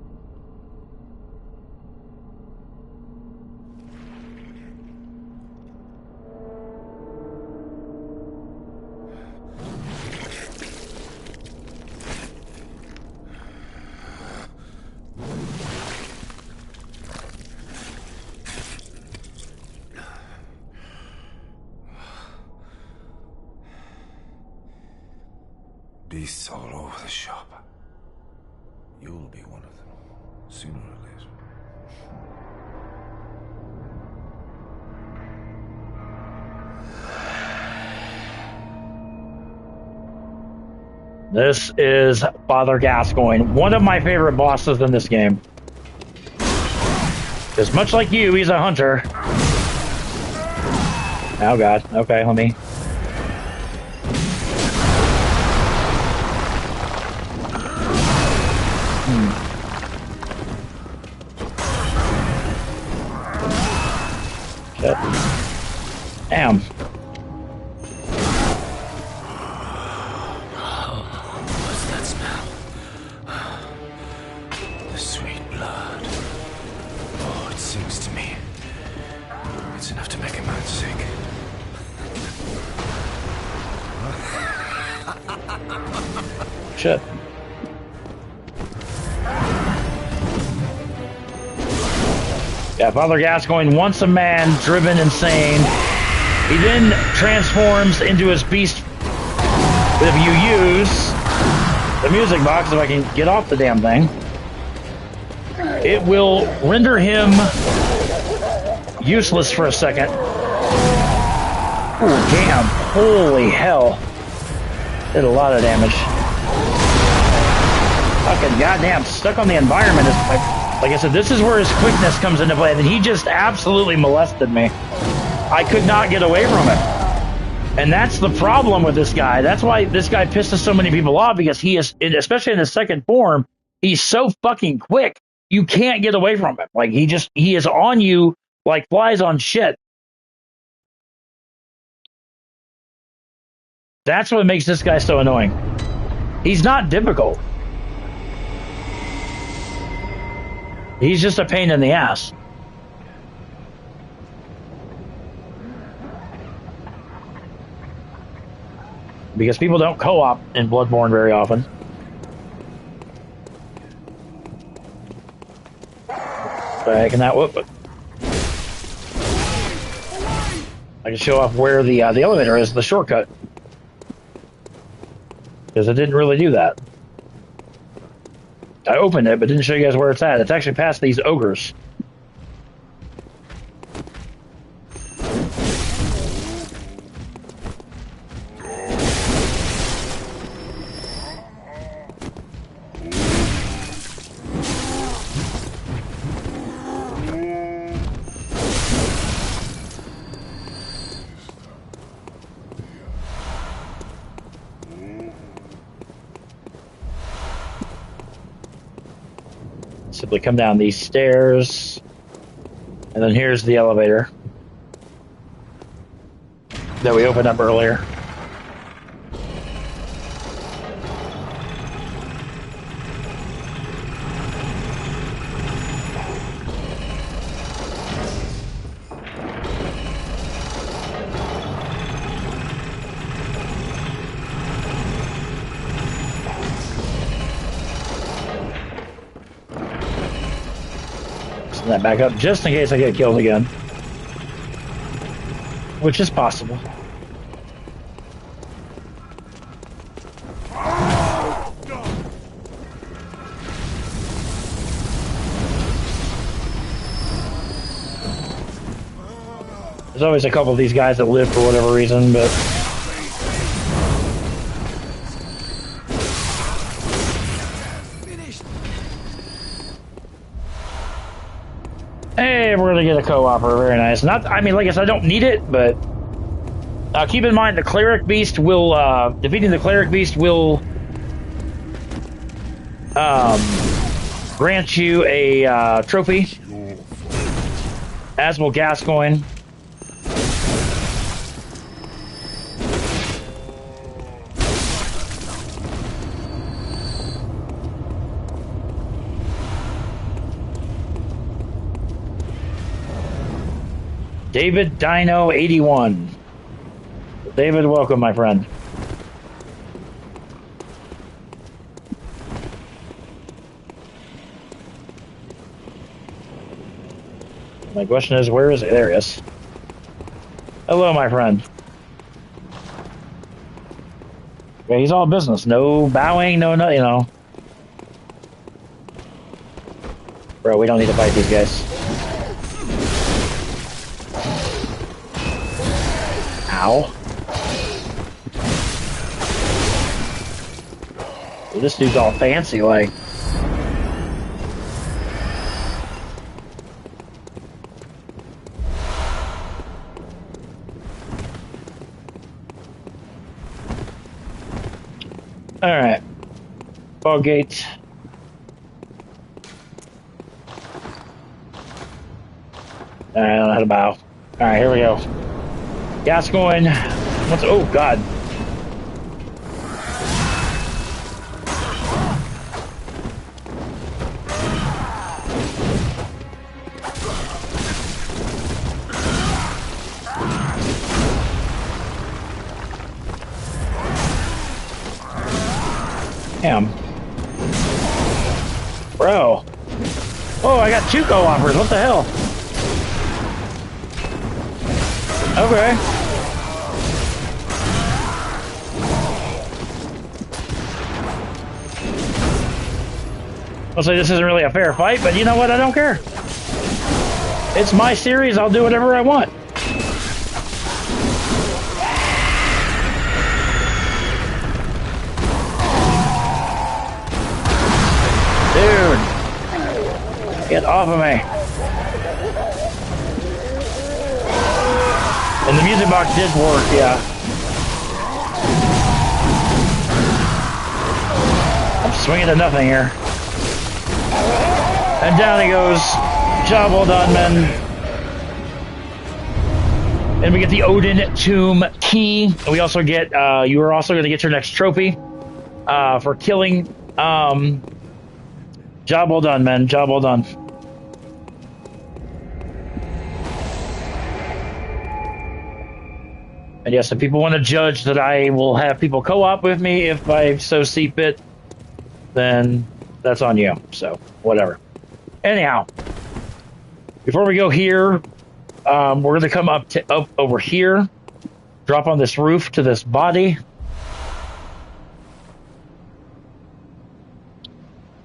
Beasts all over the shop. You'll be one of them, sooner or later. This is Father Gascoigne, one of my favorite bosses in this game. Because much like you, he's a hunter. Oh god, okay, let me... Shit. Damn. What's that smell? The sweet blood. Oh, it sings to me. It's enough to make a man sick. Shit. Yeah, Father Gascoigne, once a man driven insane, he then transforms into his beast. If you use the music box, if I can get off the damn thing, it will render him useless for a second. Oh, damn. Holy hell. Did a lot of damage. Fucking goddamn stuck on the environment is like I said, this is where his quickness comes into play, and he just absolutely molested me. I could not get away from it. And that's the problem with this guy. That's why this guy pisses so many people off, because he is, especially in his second form, he's so fucking quick. You can't get away from him. Like, he is on you like flies on shit. That's what makes this guy so annoying. He's not difficult. He's just a pain in the ass. Because people don't co-op in Bloodborne very often. Back in that whoop. I can show off where the elevator is, the shortcut. Because it didn't really do that. I opened it, but didn't show you guys where it's at. It's actually past these ogres. Simply come down these stairs, and then here's the elevator that we opened up earlier. That back up just in case I get killed again, which is possible. There's always a couple of these guys that live for whatever reason, but hey, we're gonna get a co-opper. Very nice. Not, I mean, like I said, I don't need it, but keep in mind the cleric beast will defeating the cleric beast will grant you a trophy, as will Gascoigne. David Dino 81. David, welcome, my friend. My question is, where is it? There it is. Hello, my friend. Yeah, he's all business. No bowing, no, you know. Bro, we don't need to fight these guys. Ow. Well, this dude's all fancy, like. Alright. Fog gate. Alright, I don't know how to bow. Alright, here we go. Gascoigne. What's, oh god. Damn. Bro. Oh, I got two co-offers. What the hell? Okay. I'll say this isn't really a fair fight, but you know what? I don't care. It's my series. I'll do whatever I want. Dude. Get off of me. And the music box did work, yeah. I'm swinging to nothing here. And down he goes. Job well done, men. And we get the Odin Tomb key. And we also get, you are also going to get your next trophy for killing. Job well done, men. Job well done. And yes, if people want to judge that I will have people co-op with me if I so see fit, then that's on you. So, whatever. Anyhow, before we go here, we're going to come up over here, drop on this roof to this body.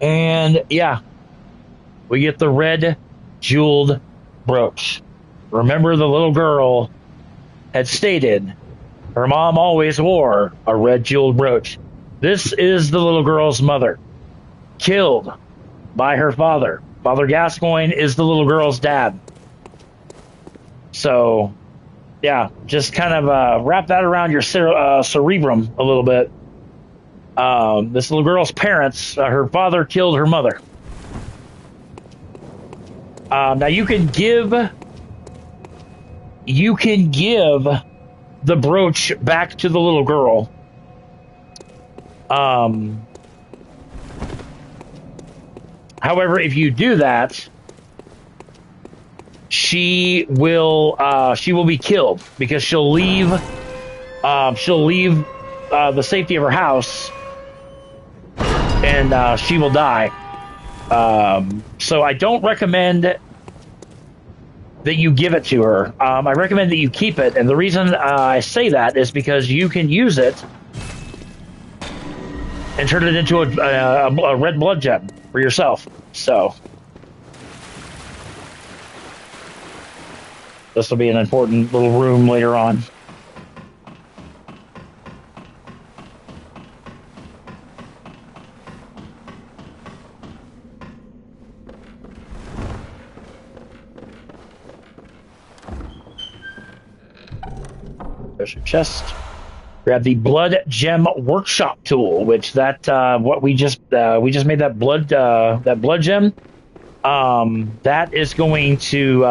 And yeah, we get the red jeweled brooch. Remember, the little girl had stated her mom always wore a red jeweled brooch. This is the little girl's mother, killed by her father. Father Gascoigne is the little girl's dad. So, yeah, just kind of wrap that around your cerebrum a little bit. This little girl's parents, her father killed her mother. Now you can give the brooch back to the little girl. However, if you do that, she will be killed because she'll leave the safety of her house, and she will die. So I don't recommend that you give it to her. I recommend that you keep it, and the reason I say that is because you can use it and turn it into a red blood gem for yourself. So this will be an important little room later on. There's your chest. Grab the blood gem workshop tool, which what we just made that blood gem. That is going to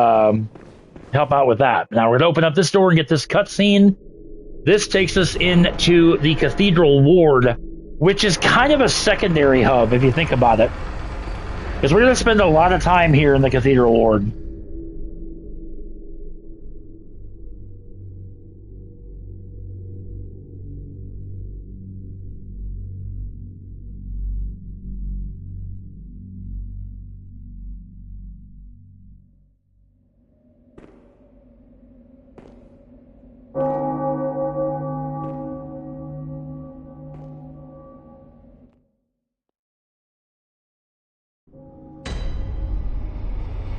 help out with that. Now we're gonna open up this door and get this cutscene. This takes us into the Cathedral Ward, which is kind of a secondary hub if you think about it, because we're gonna spend a lot of time here in the Cathedral Ward.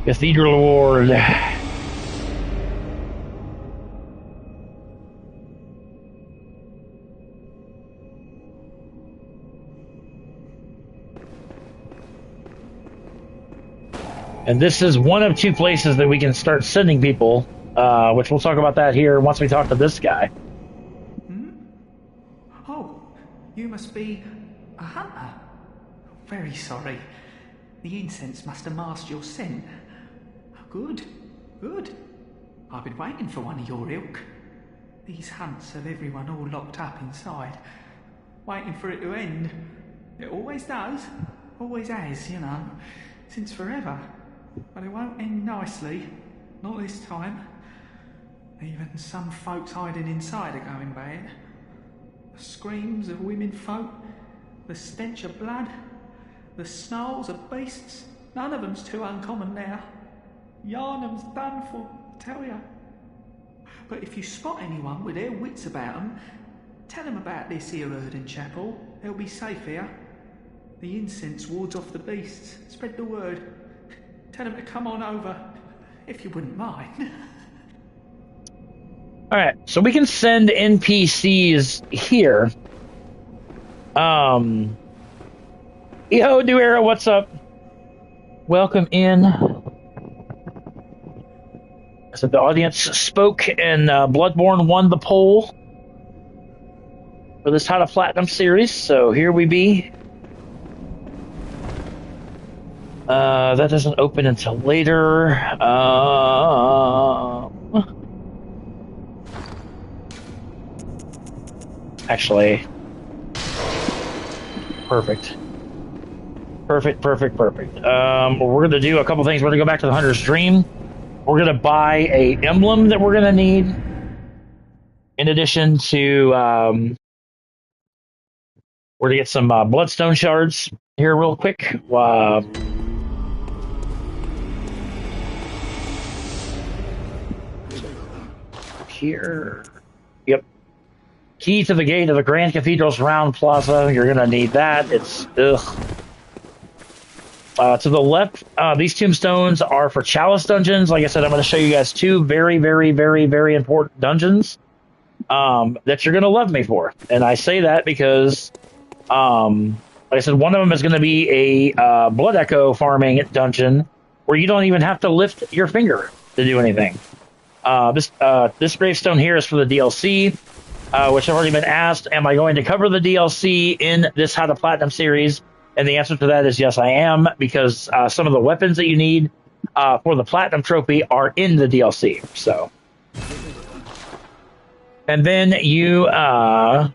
Cathedral Ward. And this is one of two places that we can start sending people, which we'll talk about that here once we talk to this guy. Oh, you must be a hunter. Very sorry. The incense must have masked your scent. Good, good. I've been waiting for one of your ilk. These hunts have everyone all locked up inside, waiting for it to end. It always does, always has, you know, since forever. But it won't end nicely, not this time. Even some folks hiding inside are going bad. The screams of women folk, the stench of blood, the snarls of beasts, none of them's too uncommon now. Yarnum's done for, I tell ya. But if you spot anyone with their wits about 'em, tell 'em about this here Erden Chapel. They'll be safe here. The incense wards off the beasts. Spread the word. Tell 'em to come on over, if you wouldn't mind. Alright, so we can send NPCs here. Yo, New Era, what's up? Welcome in. So the audience spoke, and Bloodborne won the poll for this How to Platinum series, so here we be. That doesn't open until later. Actually, perfect. Perfect. We're going to do a couple things. We're going to go back to the Hunter's Dream. We're going to buy a emblem that we're going to need. In addition to, we're going to get some bloodstone shards here real quick. Here. Yep. Key to the gate of the Grand Cathedral's round plaza. You're going to need that. It's, ugh. To the left, these tombstones are for chalice dungeons. Like I said, I'm going to show you guys two very, very, very, very important dungeons that you're going to love me for. And I say that because, like I said, one of them is going to be a blood echo farming dungeon where you don't even have to lift your finger to do anything. This gravestone here is for the DLC, which I've already been asked, am I going to cover the DLC in this How to Platinum series? And the answer to that is yes, I am, because some of the weapons that you need for the Platinum trophy are in the DLC. So, and then you have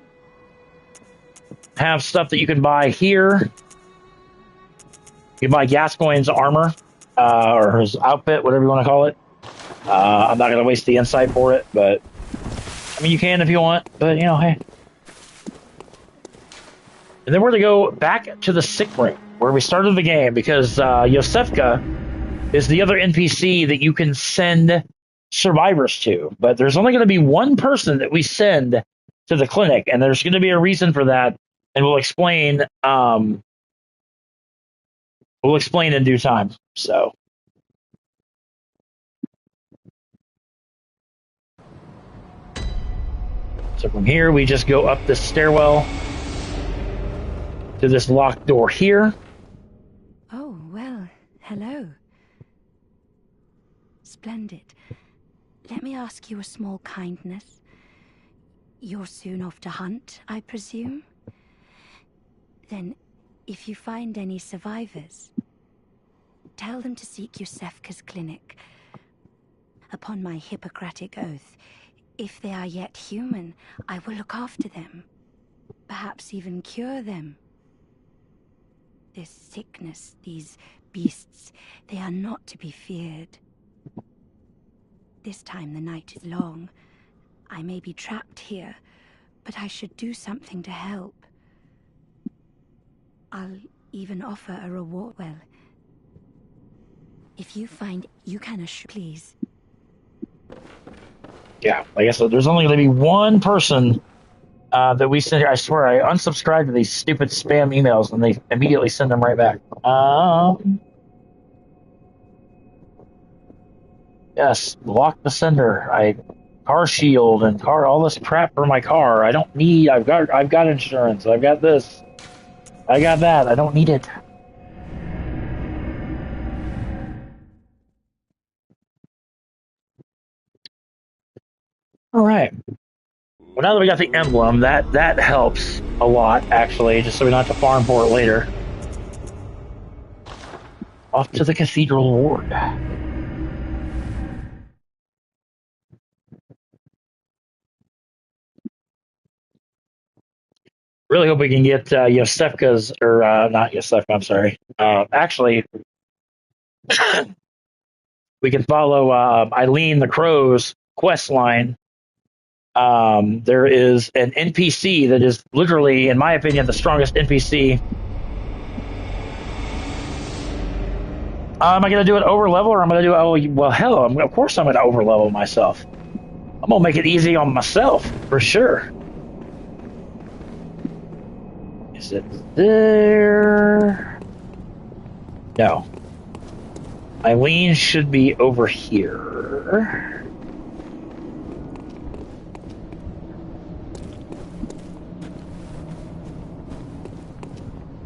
stuff that you can buy here. You buy Gascoigne's armor, or his outfit, whatever you want to call it. I'm not going to waste the insight for it, but I mean, you can if you want, but you know, hey. And then we're going to go back to the sick room where we started the game, because Yosefka is the other NPC that you can send survivors to. But there's only going to be one person that we send to the clinic, and there's going to be a reason for that, and we'll explain. We'll explain in due time. So. So from here, we just go up this stairwell to this locked door here. Oh, well, hello. Splendid. Let me ask you a small kindness. You're soon off to hunt, I presume? Then, if you find any survivors, tell them to seek Yosefka's clinic. Upon my Hippocratic oath, if they are yet human, I will look after them. Perhaps even cure them. This sickness, these beasts, they are not to be feared. This time the night is long. I may be trapped here, but I should do something to help. I'll even offer a reward. Well, if you find you can assure, please. Yeah, like I said, there's only going to be one person that we send here. I swear, I unsubscribe to these stupid spam emails, and they immediately send them right back. Yes, block the sender. Car shield and all this crap for my car. I don't need. I've got insurance. I've got this. I got that. I don't need it. All right. Well, now that we got the emblem, that helps a lot, actually, just so we don't have to farm for it later. Off to the Cathedral Ward. Really hope we can get Yosefka's, or not Yosefka, I'm sorry. Actually, we can follow Eileen the Crow's quest line. There is an NPC that is literally, in my opinion, the strongest NPC. Am I going to do it over level, or am I going to do it? Oh, well, hell, of course I'm going to over level myself. I'm going to make it easy on myself, for sure. Is it there? No. Eileen should be over here.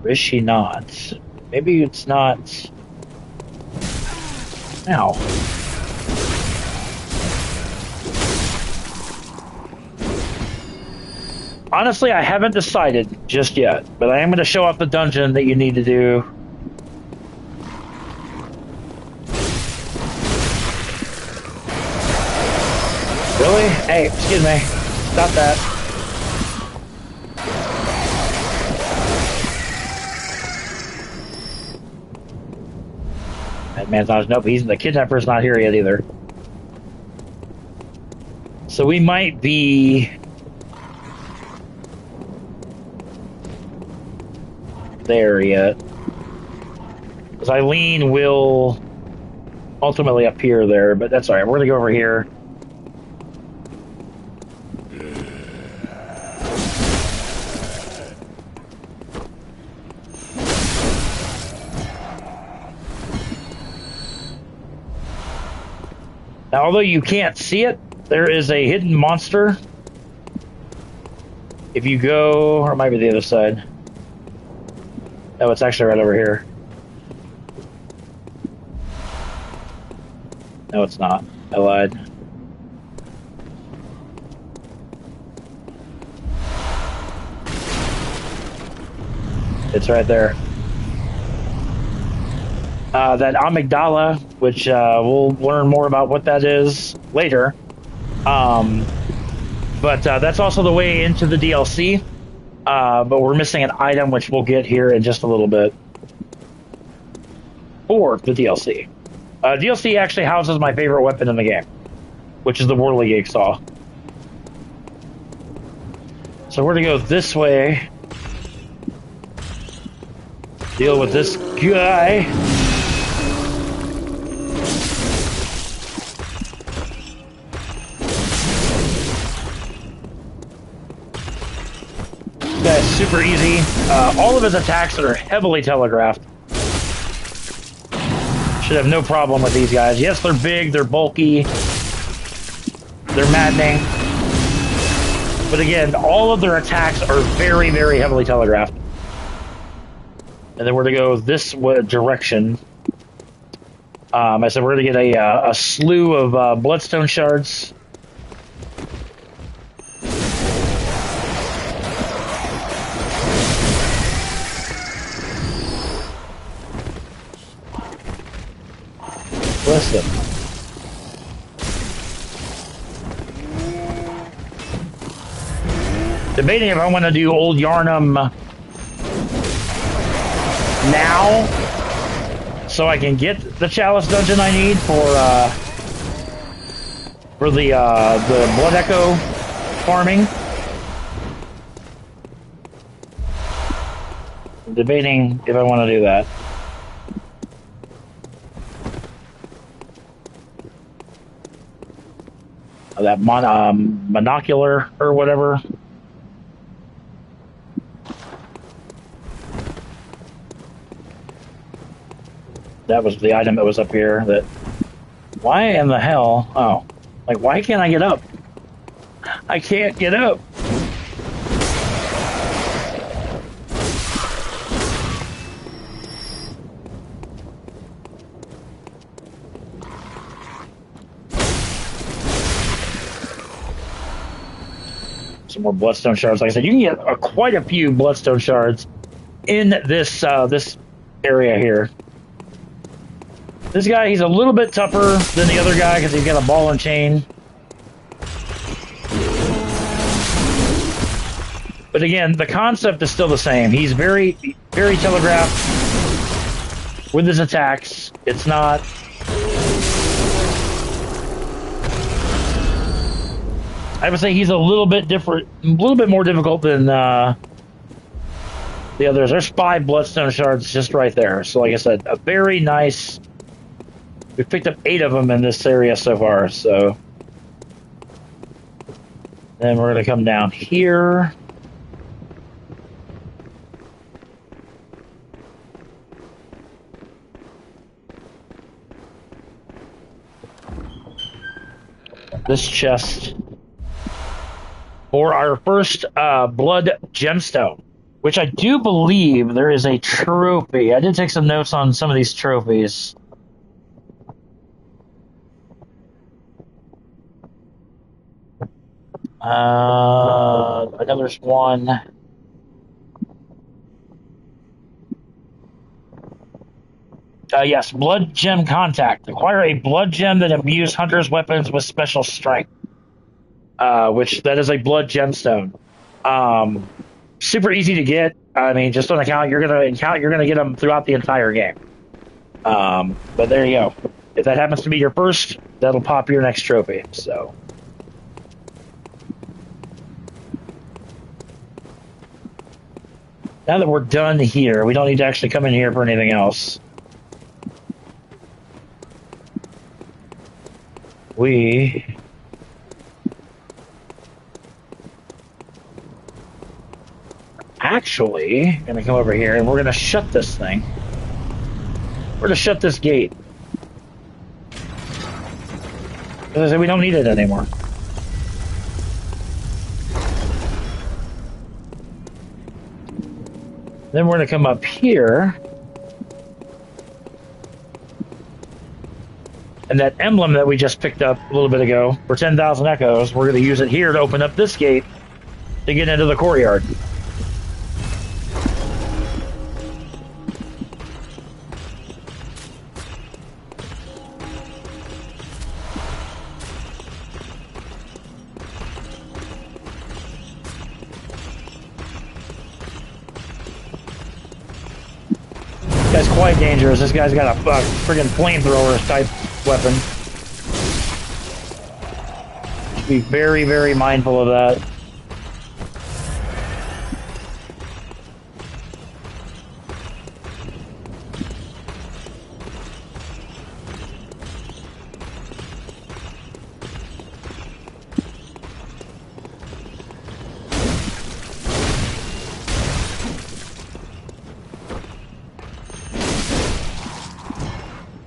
Or is she not? Maybe it's not. Ow. Honestly, I haven't decided just yet, but I am going to show off the dungeon that you need to do. Really? Hey, excuse me. Stop that. That man's not. Nope, the kidnapper's not here yet either. So we might be there yet. Because Eileen will ultimately appear there, but that's alright. We're going to go over here. Now, although you can't see it, there is a hidden monster. If you go, or it might be the other side. No, it's actually right over here. No, it's not. I lied. It's right there. That amygdala, which we'll learn more about what that is later. But that's also the way into the DLC. But we're missing an item, which we'll get here in just a little bit. For the DLC. DLC actually houses my favorite weapon in the game, which is the Whirligig Saw. So we're going to go this way. Deal with this guy. That's super easy. All of his attacks are heavily telegraphed. Should have no problem with these guys. Yes, they're big, they're bulky, they're maddening. But again, all of their attacks are very, very heavily telegraphed. And then we're going to go this direction. I said we're going to get a slew of bloodstone shards. Listen. Debating if I want to do Old Yarnum now, so I can get the Chalice dungeon I need for the Blood Echo farming. I'm debating if I want to do that. That monocular or whatever. That was the item that was up here. That. Why in the hell? Oh, like why can't I get up? I can't get up. Some more bloodstone shards. Like I said, you can get quite a few bloodstone shards in this this area here. This guy, he's a little bit tougher than the other guy because he's got a ball and chain. But again, the concept is still the same. He's very, very telegraphed with his attacks. It's not. I would say he's a little bit different, a little bit more difficult than the others. There's 5 bloodstone shards just right there. So, like I said, a very nice. We've picked up 8 of them in this area so far. So, then we're going to come down here. This chest. For our first blood gemstone, which I do believe there is a trophy. I did take some notes on some of these trophies. I know there's one. Yes, blood gem contact. Acquire a blood gem that imbues hunters' weapons with special strength. Which that is a blood gemstone. Super easy to get. I mean, just on account you're gonna get them throughout the entire game. But there you go. If that happens to be your first, that'll pop your next trophy. So. Now that we're done here, we don't need to actually come in here for anything else. We actually going to come over here and we're going to shut this thing. We're going to shut this gate. As I said, we don't need it anymore. Then we're going to come up here. And that emblem that we just picked up a little bit ago for 10,000 echoes, we're going to use it here to open up this gate to get into the courtyard. This guy's quite dangerous. This guy's got a friggin' flamethrower type weapon. Should be very, very mindful of that.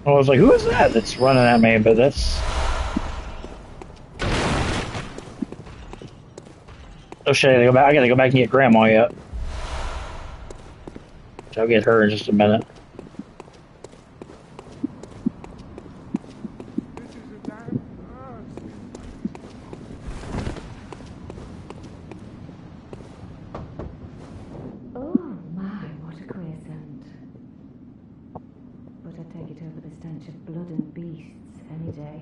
I was like, who is that that's running at me? But that's... Oh shit, I gotta go back and get Grandma yet. So I'll get her in just a minute. Oh my, what a queer scent. But I'd take it over the stench of blood and beasts any day.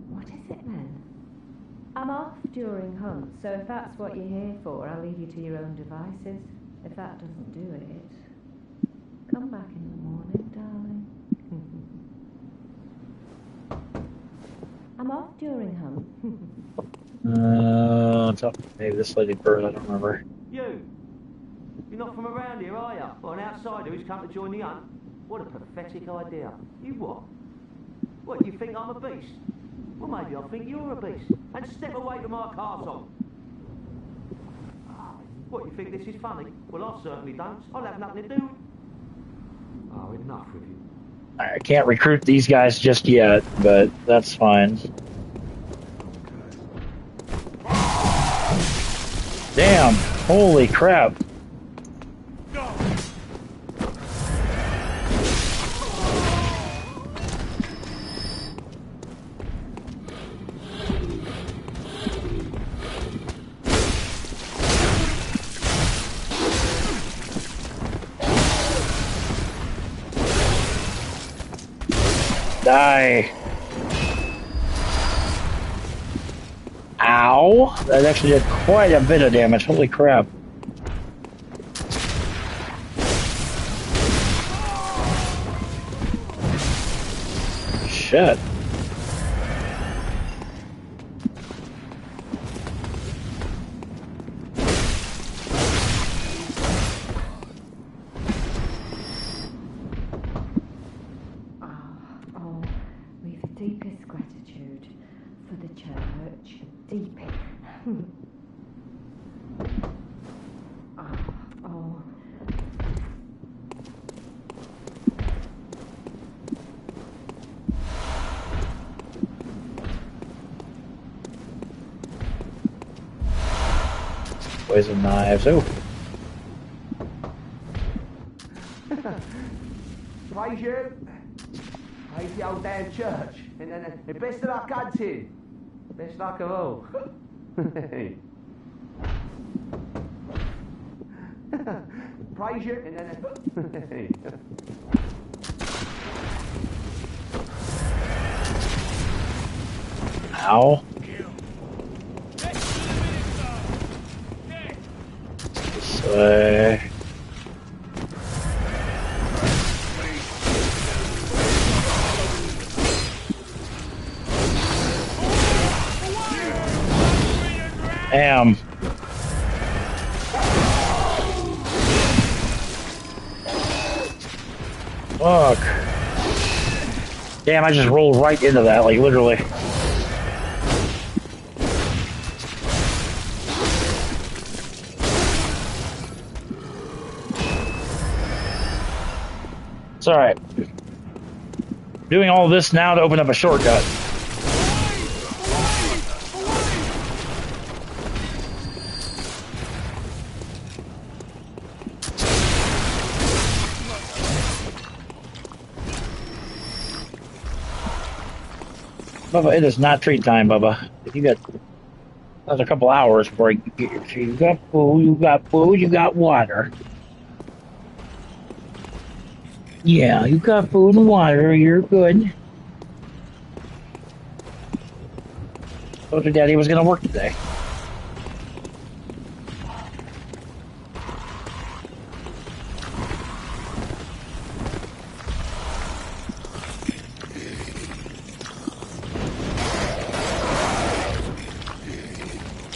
What is it then? I'm off during hunts, so if that's what you're here for, I'll leave you to your own devices. If that doesn't do it, come back in the morning, darling. I'm off during hunt. Maybe this lady bird, I don't remember. You! You're not from around here, are you? Or an outsider who's come to join the hunt? What a pathetic idea. You what? What, you think I'm a beast? Well, maybe I think you're a beast. And step away from my castle. What, you think this is funny? Well, I certainly don't. I'll have nothing to do. Oh, enough with you. I can't recruit these guys just yet, but that's fine. Damn! Holy crap! Die! Ow! That actually did quite a bit of damage. Holy crap. Shit. We've the deepest gratitude for the church. Deepest. Poison knives. Oh. Praise you. Praise the old damn church. And best of luck hunting. Best luck of all. Praise you. Ow. So... Damn. Fuck. Damn, I just rolled right into that, like literally. It's alright. doing all this now to open up a shortcut. Bubba, it is not treat time, Bubba. You got another couple hours before you get your treat. You got food, you got water. Yeah, you got food and water, you're good. Told your daddy was gonna work today.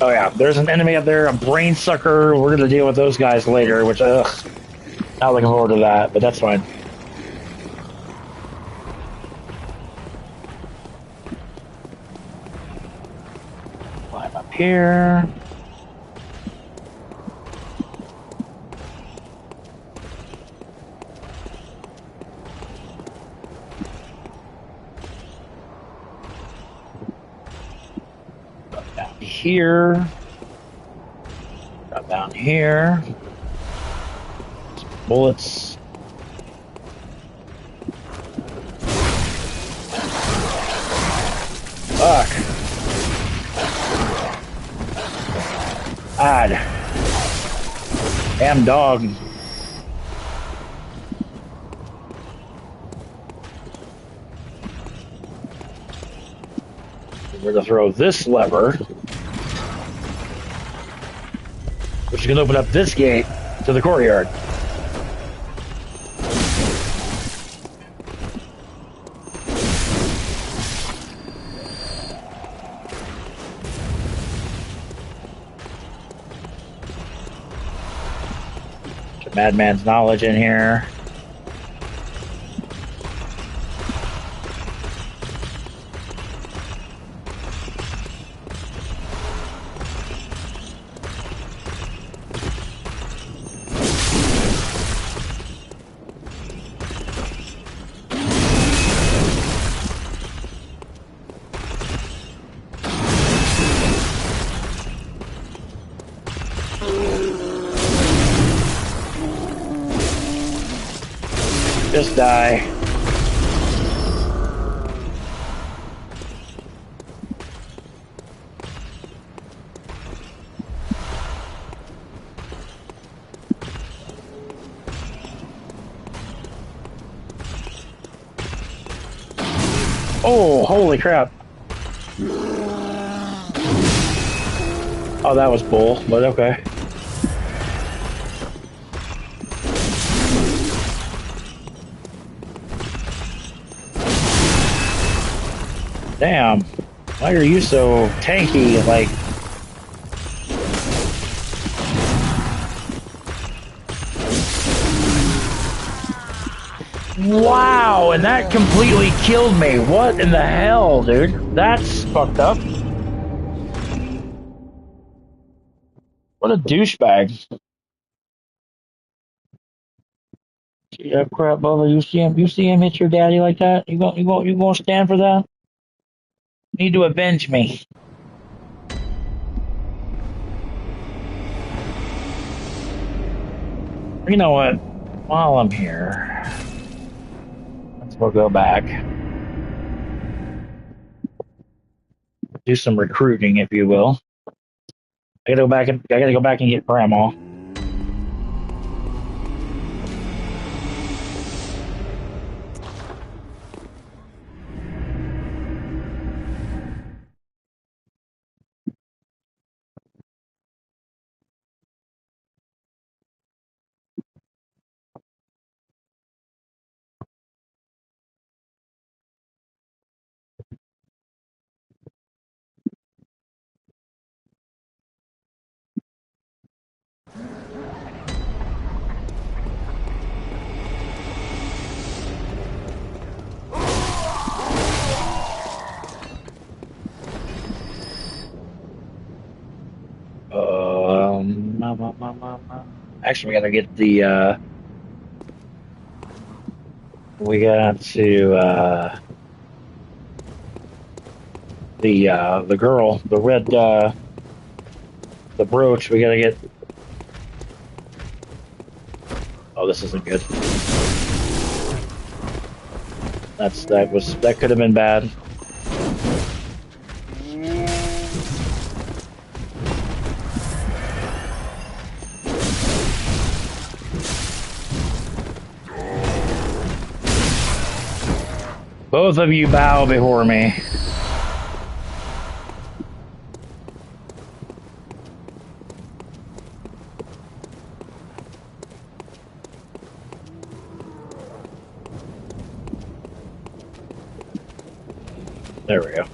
Oh yeah, there's an enemy up there, a brain sucker. We're gonna deal with those guys later, which not looking forward to that, but that's fine. Climb up here. Here, drop down here. Bullets. Fuck. God. Damn dog. We're gonna throw this lever, which is gonna open up this gate to the courtyard. Madman's knowledge in here. Just die. Oh, holy crap. Oh, that was bull, but okay. Damn, why are you so tanky? Like, wow, and that completely killed me. What in the hell, dude? That's fucked up. What a douchebag. Yeah, crap, Bubba. You see him hit your daddy like that? You gonna stand for that? You need to avenge me. You know what? While I'm here, we'll go back. Do some recruiting, if you will. I gotta go back and get Grandma. Actually, we gotta get the, we got to, the girl, the red, the brooch. We gotta get. Oh, this isn't good. That could have been bad. Both of you bow before me. There we go.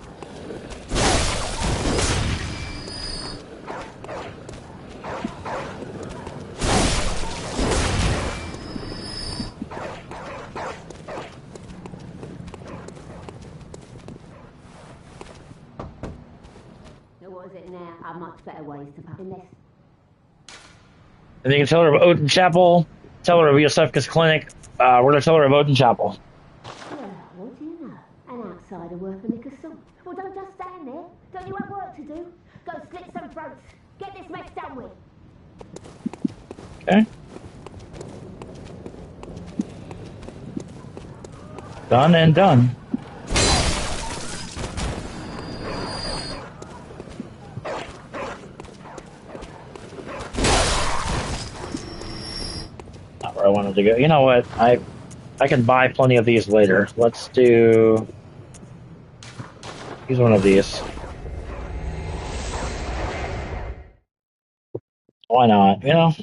So what is it now? Are much better ways to put in this. And you can tell her of Odin Chapel, tell her of Yosefka's clinic. We're gonna tell her of Odin Chapel. Well, what do you know? An outsider worth a lick of salt. Well, don't just stand there. Don't you have work to do? Go slit some throats. Get this mess done with. Okay. Done and done. Not where I wanted to go. You know what? I can buy plenty of these later. Let's use one of these. Why not? You know?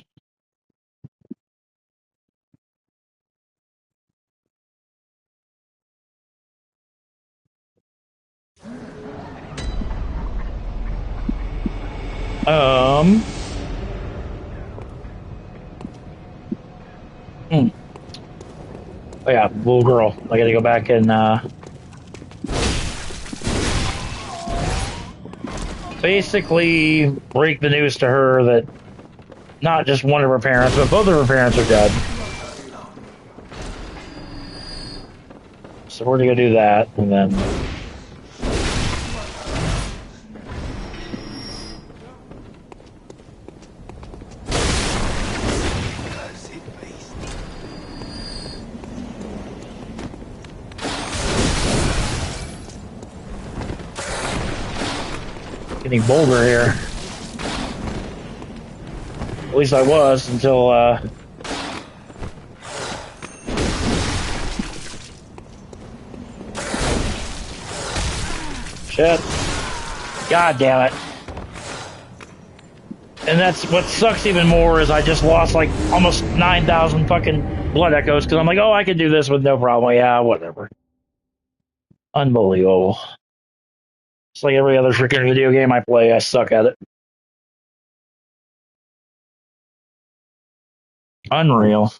Oh yeah, little girl. I gotta go back and basically break the news to her that not just one of her parents, but both of her parents are dead. So we're gonna go do that, and then getting bolder here. At least I was until shit. God damn it. And that's what sucks even more is I just lost like almost 9,000 fucking blood echoes because I'm like, oh, I can do this with no problem. Yeah, whatever. Unbelievable. It's like every other freaking video game I play, I suck at it. Unreal.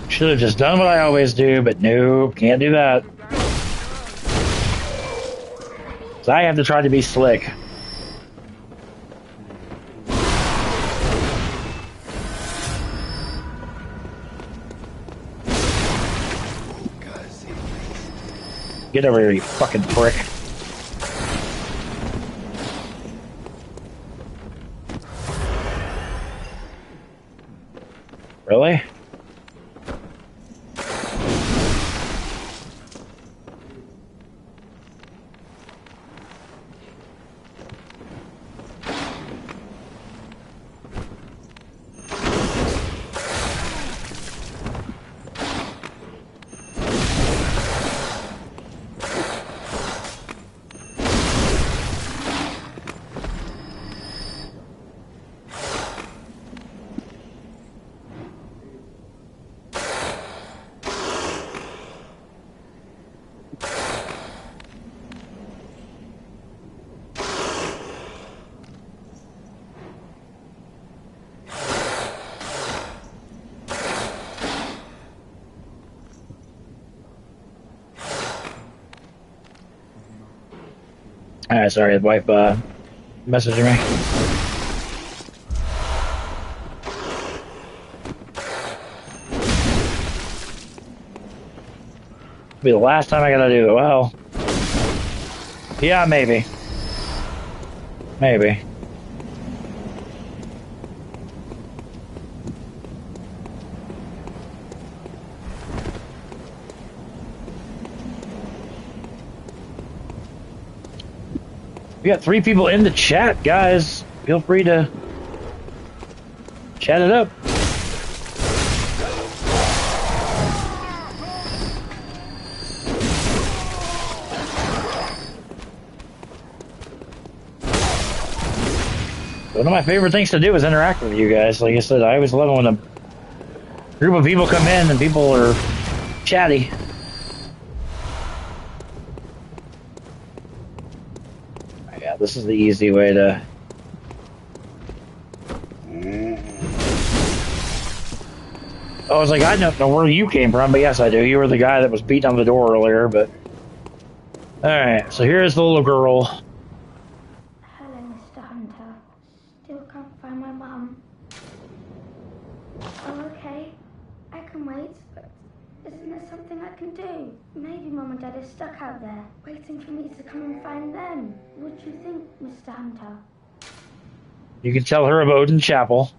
Should have just done what I always do, but nope, can't do that. So I have to try to be slick. Get over here, you fucking prick. Really? Sorry, the wife messaging me. Be the last time I gotta do it. Well, yeah, maybe. Maybe. We got 3 people in the chat, guys. Feel free to chat it up. One of my favorite things to do is interact with you guys. Like I said, I always love it when a group of people come in and people are chatty. Yeah, this is the easy way to... Oh, I was like, I don't know where you came from, but yes, I do. You were the guy that was beating on the door earlier, but... Alright, so here's the little girl. Hello, Mr. Hunter. Still can't find my mum. Oh, okay. I can wait, but isn't there something I can do? Maybe Mum and Dad are stuck out there, waiting for me to come and find them. What do you think, Mr. Hunter? You can tell her of Odin Chapel.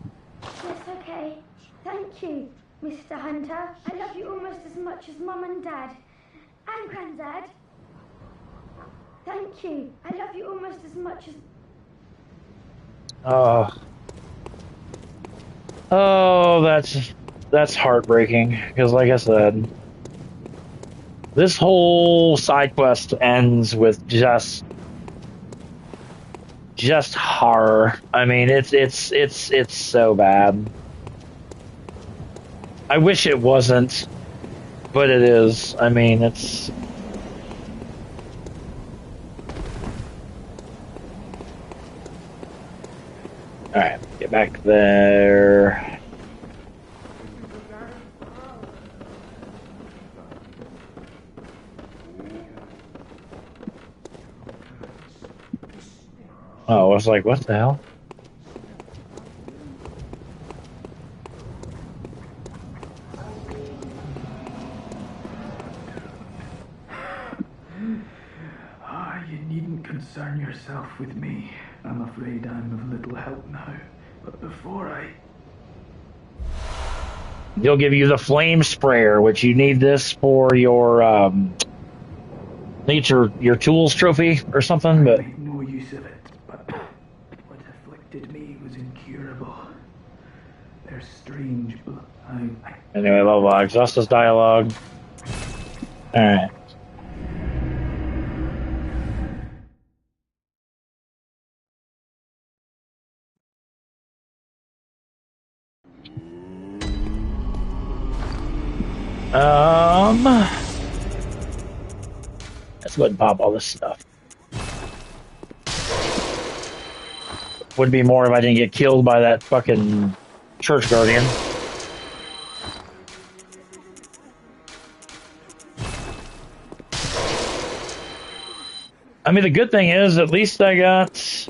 Yes, okay. Thank you, Mr. Hunter. I love you almost as much as Mum and Dad. And Granddad. Thank you. I love you almost as much as... Oh, that's heartbreaking. Because, like I said, this whole side quest ends with just horror. I mean, it's so bad. I wish it wasn't, but it is. I mean, it's... Alright, get back there. Oh, I was like, what the hell? You needn't concern yourself with me. I'm afraid I'm of little help now. But before He'll give you the flame sprayer, which you need this for your I think it's your tools trophy or something, but I made no use of it, but what afflicted me was incurable. There's strange blood. Anyway, blah, exhaust this dialogue. Alright. Let's go ahead and pop all this stuff. Would be more if I didn't get killed by that fucking church guardian. I mean, the good thing is, at least I got...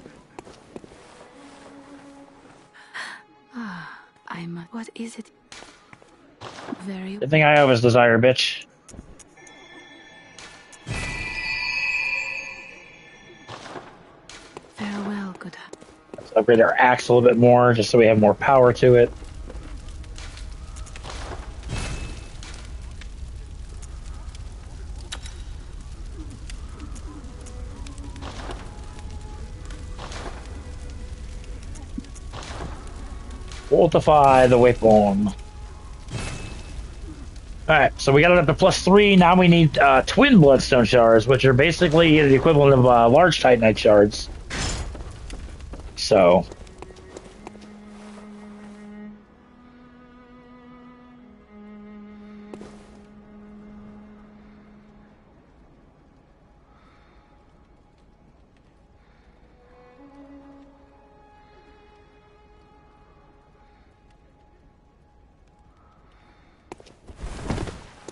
What is it? Very... The thing I have is desire, bitch. Farewell, good. Let's upgrade our axe a little bit more, just so we have more power to it. Fortify the weapon. Alright, so we got it up to +3. Now we need twin bloodstone shards, which are basically the equivalent of large titanite shards. So...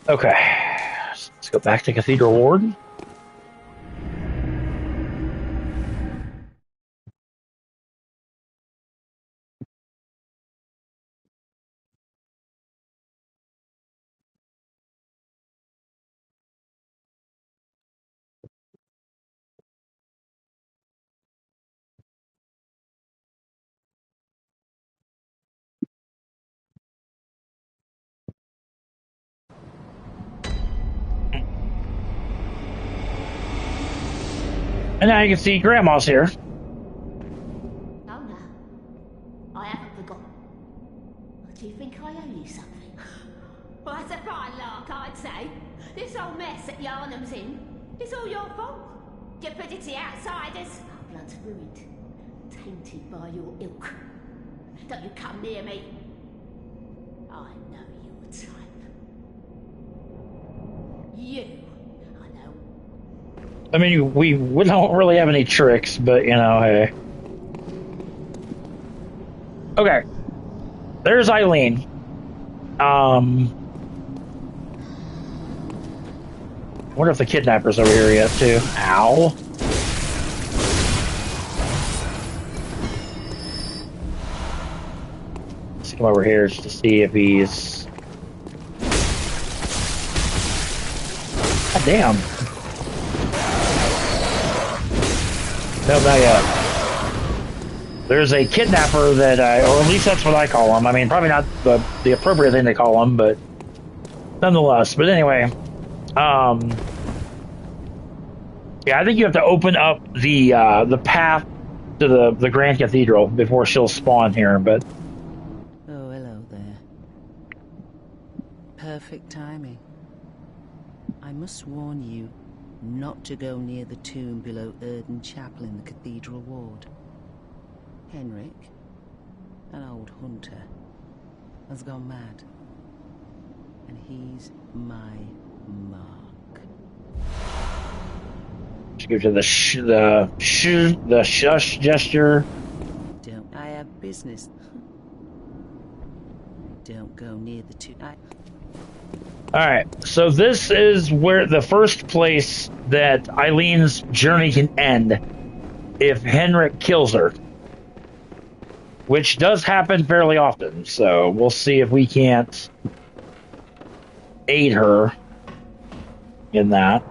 Okay, let's go back to Cathedral Ward. now you can see Grandma's here. Oh no, I haven't forgotten. Do you think I owe you something? Well, that's a fine lark, I'd say. This whole mess that Yarnum's in, it's all your fault. Stupidity outsiders. Our blood's ruined, tainted by your ilk. Don't you come near me. I know your type. You, I know. I mean, we don't really have any tricks, but, you know, hey. Okay. There's Eileen. I wonder if the kidnapper's over here yet, too. Ow. Let's come over here just to see if he's... God damn. No, not yet. There's a kidnapper that or at least that's what I call him. I mean, probably not the appropriate thing to call him, but nonetheless. But anyway, yeah, I think you have to open up the path to the Grand Cathedral before she'll spawn here. But oh, hello there. Perfect timing. I must warn you not to go near the tomb below Erden Chapel in the Cathedral Ward. Henrik, an old hunter, has gone mad, and he's my mark. she gives you the shush gesture. Don't I have business? Don't go near the tomb. Alright, so this is where the first place that Eileen's journey can end if Henrik kills her. Which does happen fairly often, so we'll see if we can't aid her in that.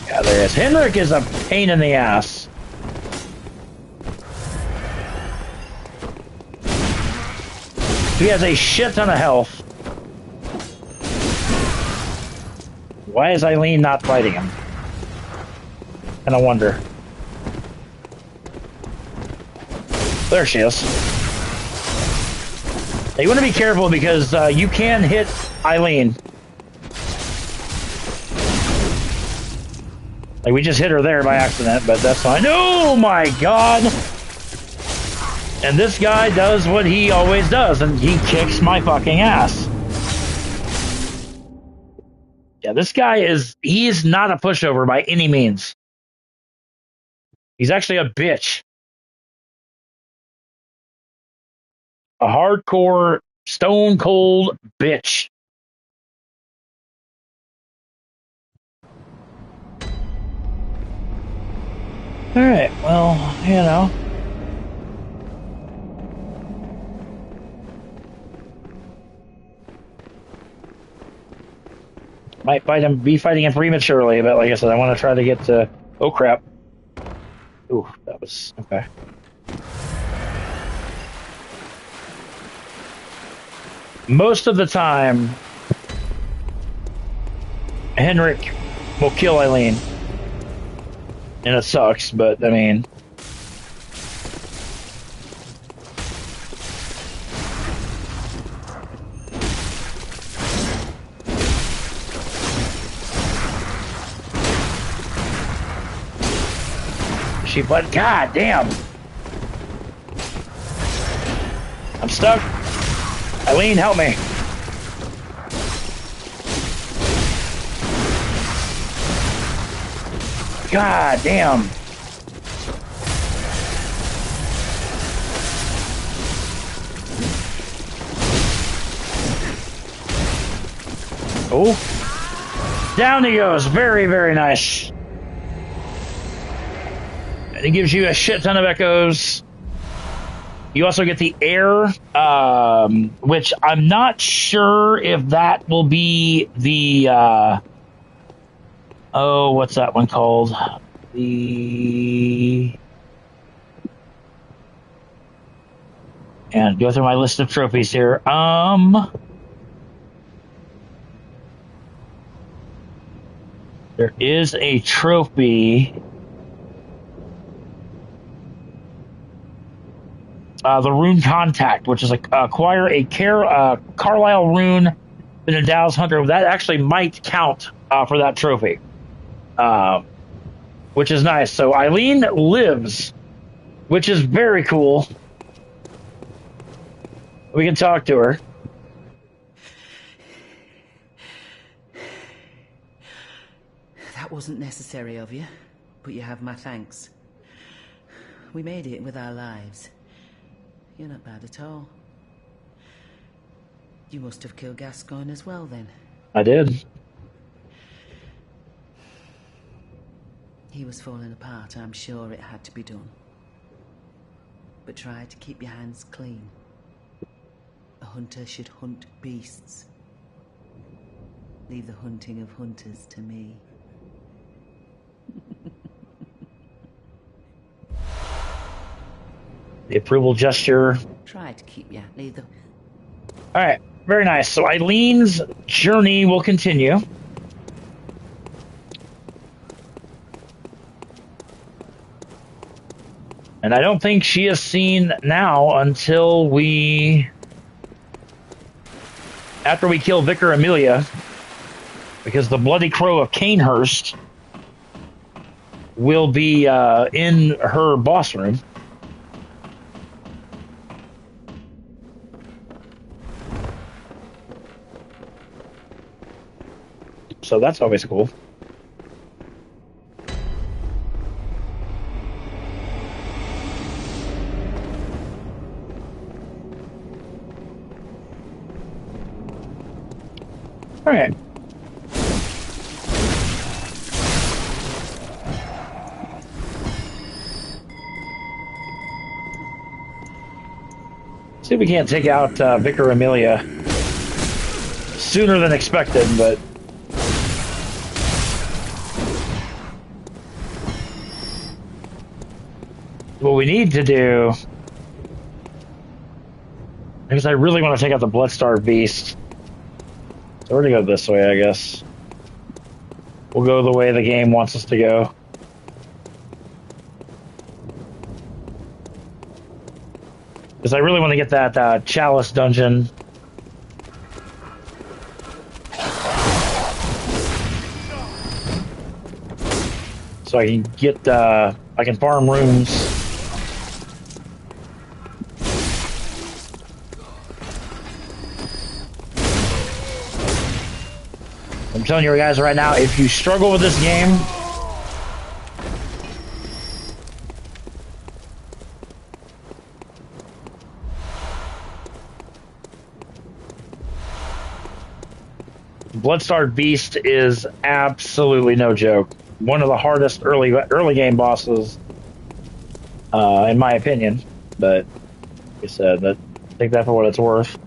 Yeah, there is. Henrik is a pain in the ass. He has a shit ton of health. Why is Eileen not fighting him? And I wonder. There she is. Now you want to be careful because you can hit Eileen. Like, we just hit her there by accident, but that's fine. Oh my god! And this guy does what he always does, and he kicks my fucking ass. Yeah, this guy he's not a pushover by any means. He's actually a bitch. A hardcore, stone cold bitch. Alright, well, you know. Might be fighting him prematurely, but like I said, I want to try to get to... Oh, crap. Ooh, that was... Okay. Most of the time, Henrik will kill Eileen. And it sucks, but, I mean... But god damn! I'm stuck. Eileen, help me. God damn. Oh. Down he goes. Very, very nice. And it gives you a shit ton of echoes. You also get the air, which I'm not sure if that will be the what's that one called? And go through my list of trophies here. There is a trophy. The Rune Contact, which is acquire a Carlisle rune that endows Hunter. That actually might count for that trophy, which is nice. So Eileen lives, which is very cool. We can talk to her. That wasn't necessary of you, but you have my thanks. We made it with our lives. You're not bad at all. You must have killed Gascoigne as well, then. I did. He was falling apart, I'm sure it had to be done. But try to keep your hands clean. A hunter should hunt beasts. Leave the hunting of hunters to me. The approval gesture. Try to keep your neither. All right, very nice. So Eileen's journey will continue. And I don't think she is seen now until after we kill Vicar Amelia, because the Bloody Crow of Canehurst will be in her boss room. So that's always cool. All right. See if we can't take out Vicar Amelia sooner than expected, but what we need to do, because I really want to take out the Bloodstarved Beast. So we're going to go this way, I guess. We'll go the way the game wants us to go. Because I really want to get that Chalice dungeon. So I can get, I can farm rooms. I'm telling you guys right now, if you struggle with this game, Bloodstarved Beast is absolutely no joke. One of the hardest early game bosses, in my opinion. But like I said, take that for what it's worth.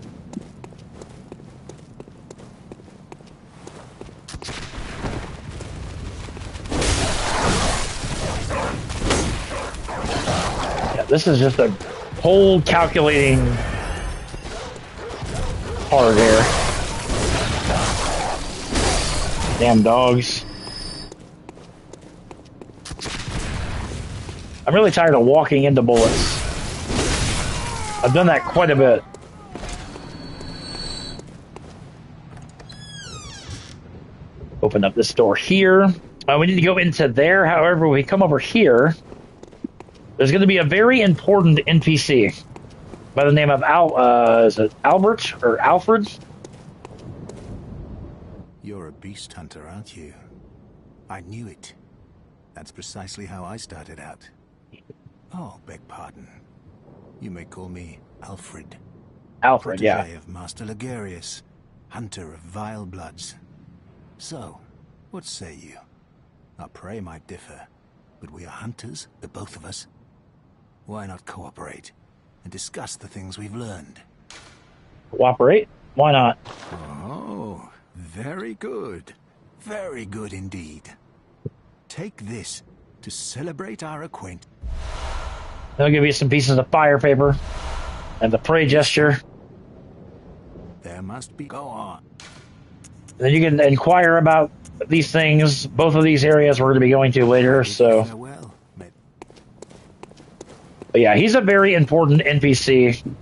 This is just a whole calculating part here. Damn dogs. I'm really tired of walking into bullets. I've done that quite a bit. Open up this door here. We need to go into there. However, when we come over here, there's going to be a very important NPC by the name of is it Albert or Alfred? You're a beast hunter, aren't you? I knew it. That's precisely how I started out. Oh, beg pardon. You may call me Alfred. Alfred, protégé yeah. of Master Ligurius, hunter of vile bloods. So, what say you? Our prey might differ, but we are hunters, the both of us. Why not cooperate? and discuss the things we've learned. Cooperate? Why not? Oh, very good. Very good indeed. Take this to celebrate our acquaintance. They'll give you some pieces of fire paper and the pray gesture. There must be... Go on. Then you can inquire about these things. Both of these areas we're going to be going to later, so... Farewell, mate. But yeah, he's a very important NPC.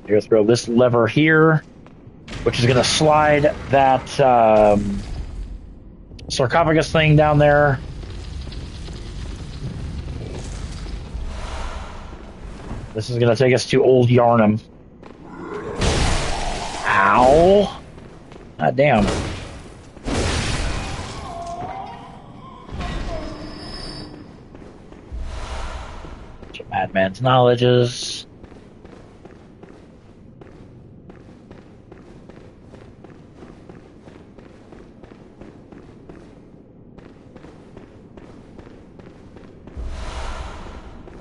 Here, throw this lever here, which is going to slide that sarcophagus thing down there. This is going to take us to Old Yarnum. Ow! God damn. Madman's knowledges.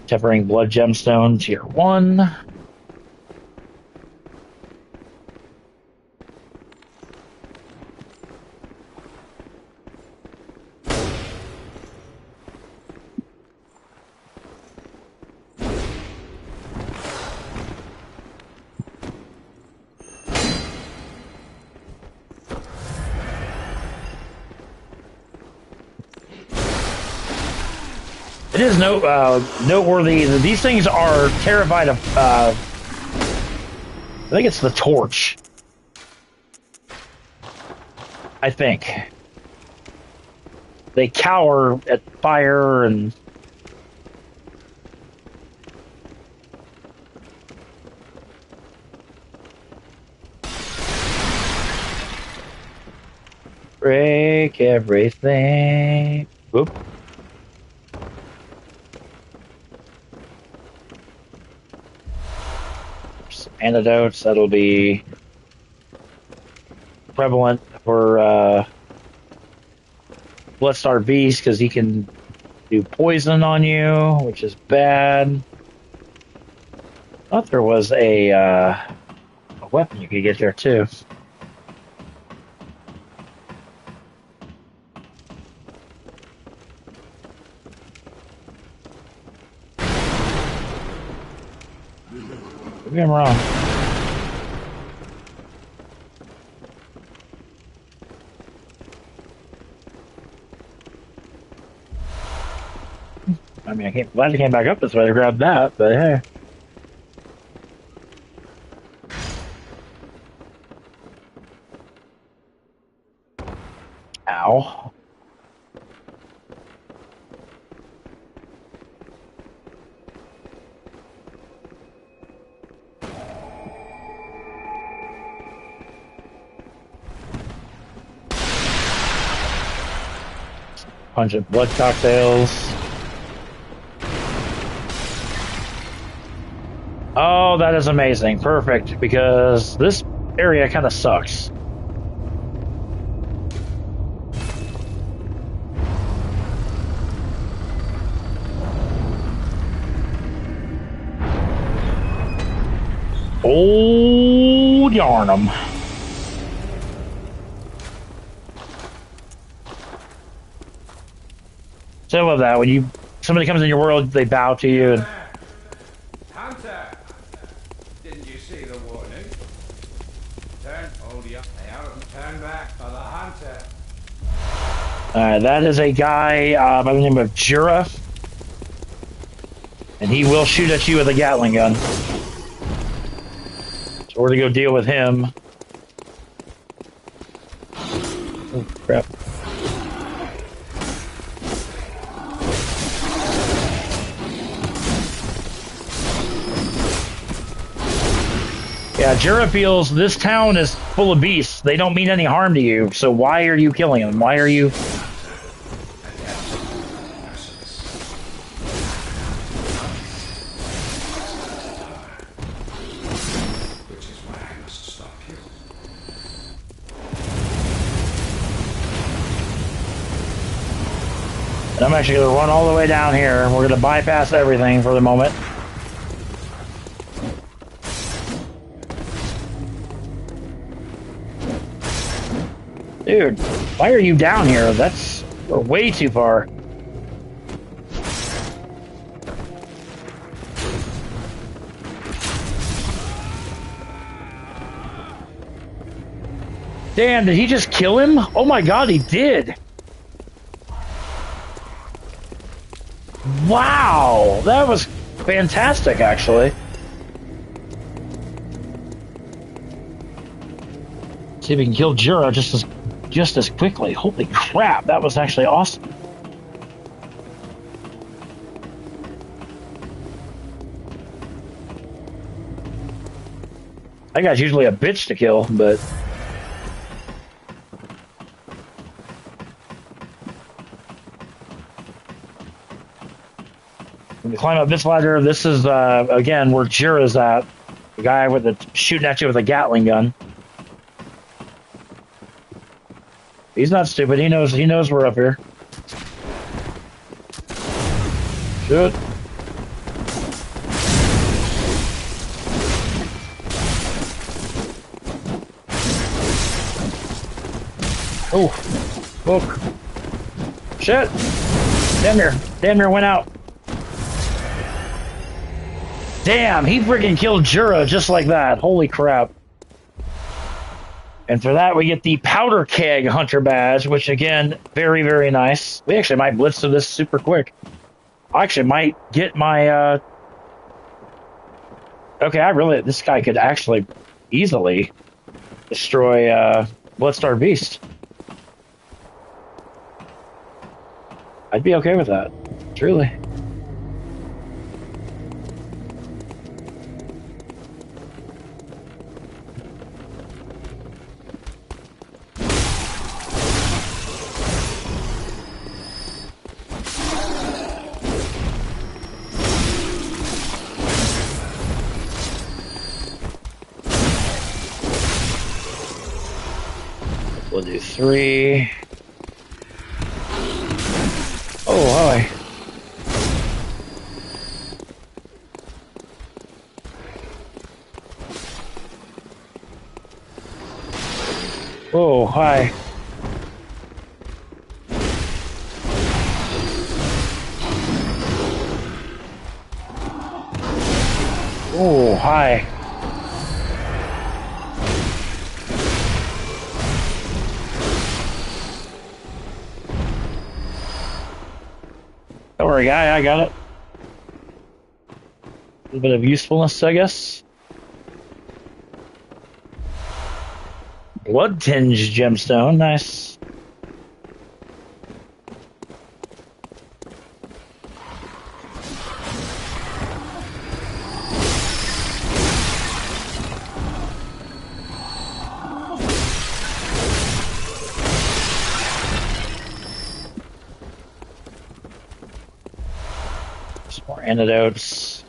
Tempering Blood Gemstone, Tier 1. It is noteworthy that these things are terrified of, I think it's the torch. I think. They cower at fire and... Break everything. Whoop. Antidotes, that'll be prevalent for Bloodstar Beast because he can do poison on you, which is bad. I thought there was a weapon you could get there too. Maybe I'm wrong. I mean, glad I came back up this way to grab that, but hey. Ow. Pungent blood cocktails. Oh, that is amazing. Perfect, because this area kind of sucks. Old Yarnum. So I love that. When somebody comes in your world, they bow to you. And Hunter! Didn't you see the warning? Turn, hold you out and turn back for the hunter. that is a guy by the name of Jura. And he will shoot at you with a Gatling gun. So we're going to go deal with him. Oh, crap. Yeah, Jura feels this town is full of beasts. They don't mean any harm to you, so why are you killing them? Why are you... I'm actually going to run all the way down here. We're going to bypass everything for the moment. Dude, why are you down here? That's way too far. Damn, did he just kill him? Oh my god, he did! Wow! That was fantastic, actually. See if we can kill Jura just as quickly. Holy crap, that was actually awesome. That guy's usually a bitch to kill, but... when you climb up this ladder, this is, again, where Jira's at. The guy with the shooting at you with a Gatling gun. He's not stupid. He knows we're up here. Shoot. Oh, book. Shit. Damn near went out. Damn, he freaking killed Jura just like that. Holy crap. And for that, we get the Powder Keg Hunter Badge, which, again, very, very nice. We actually might blitz through this super quick. I actually might get my, okay, this guy could actually easily destroy, Bloodstar Beast. I'd be okay with that. Truly. We'll do 3. Oh, hi. Oh, hi. Oh, hi. Don't worry, guy, I got it. A little bit of usefulness, I guess. Blood Tinge Gemstone, nice. More antidotes.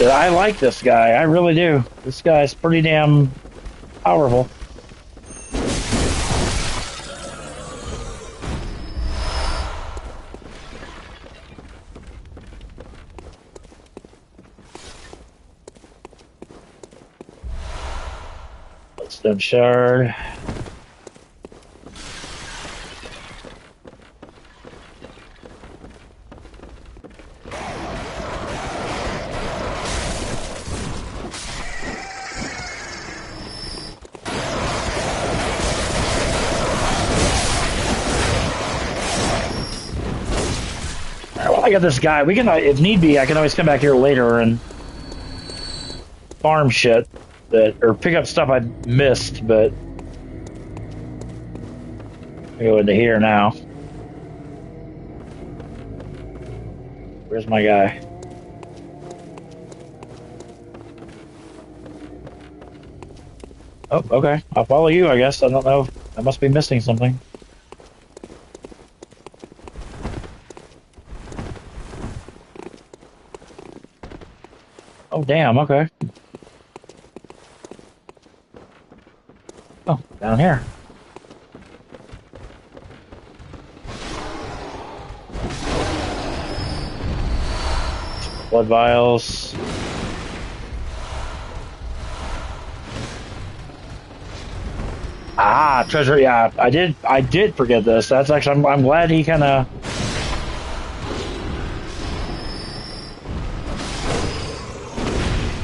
I like this guy. I really do. This guy's pretty damn powerful. Stone shard. I got this guy. We can, if need be, I can always come back here later and farm shit or pick up stuff I missed. But I go into here now. Where's my guy? Oh, okay. I'll follow you, I guess. I don't know. I must be missing something. Oh, damn, okay. Oh, down here. blood vials. Ah, treasure. Yeah, I did forget this. That's actually. I'm glad he kind of.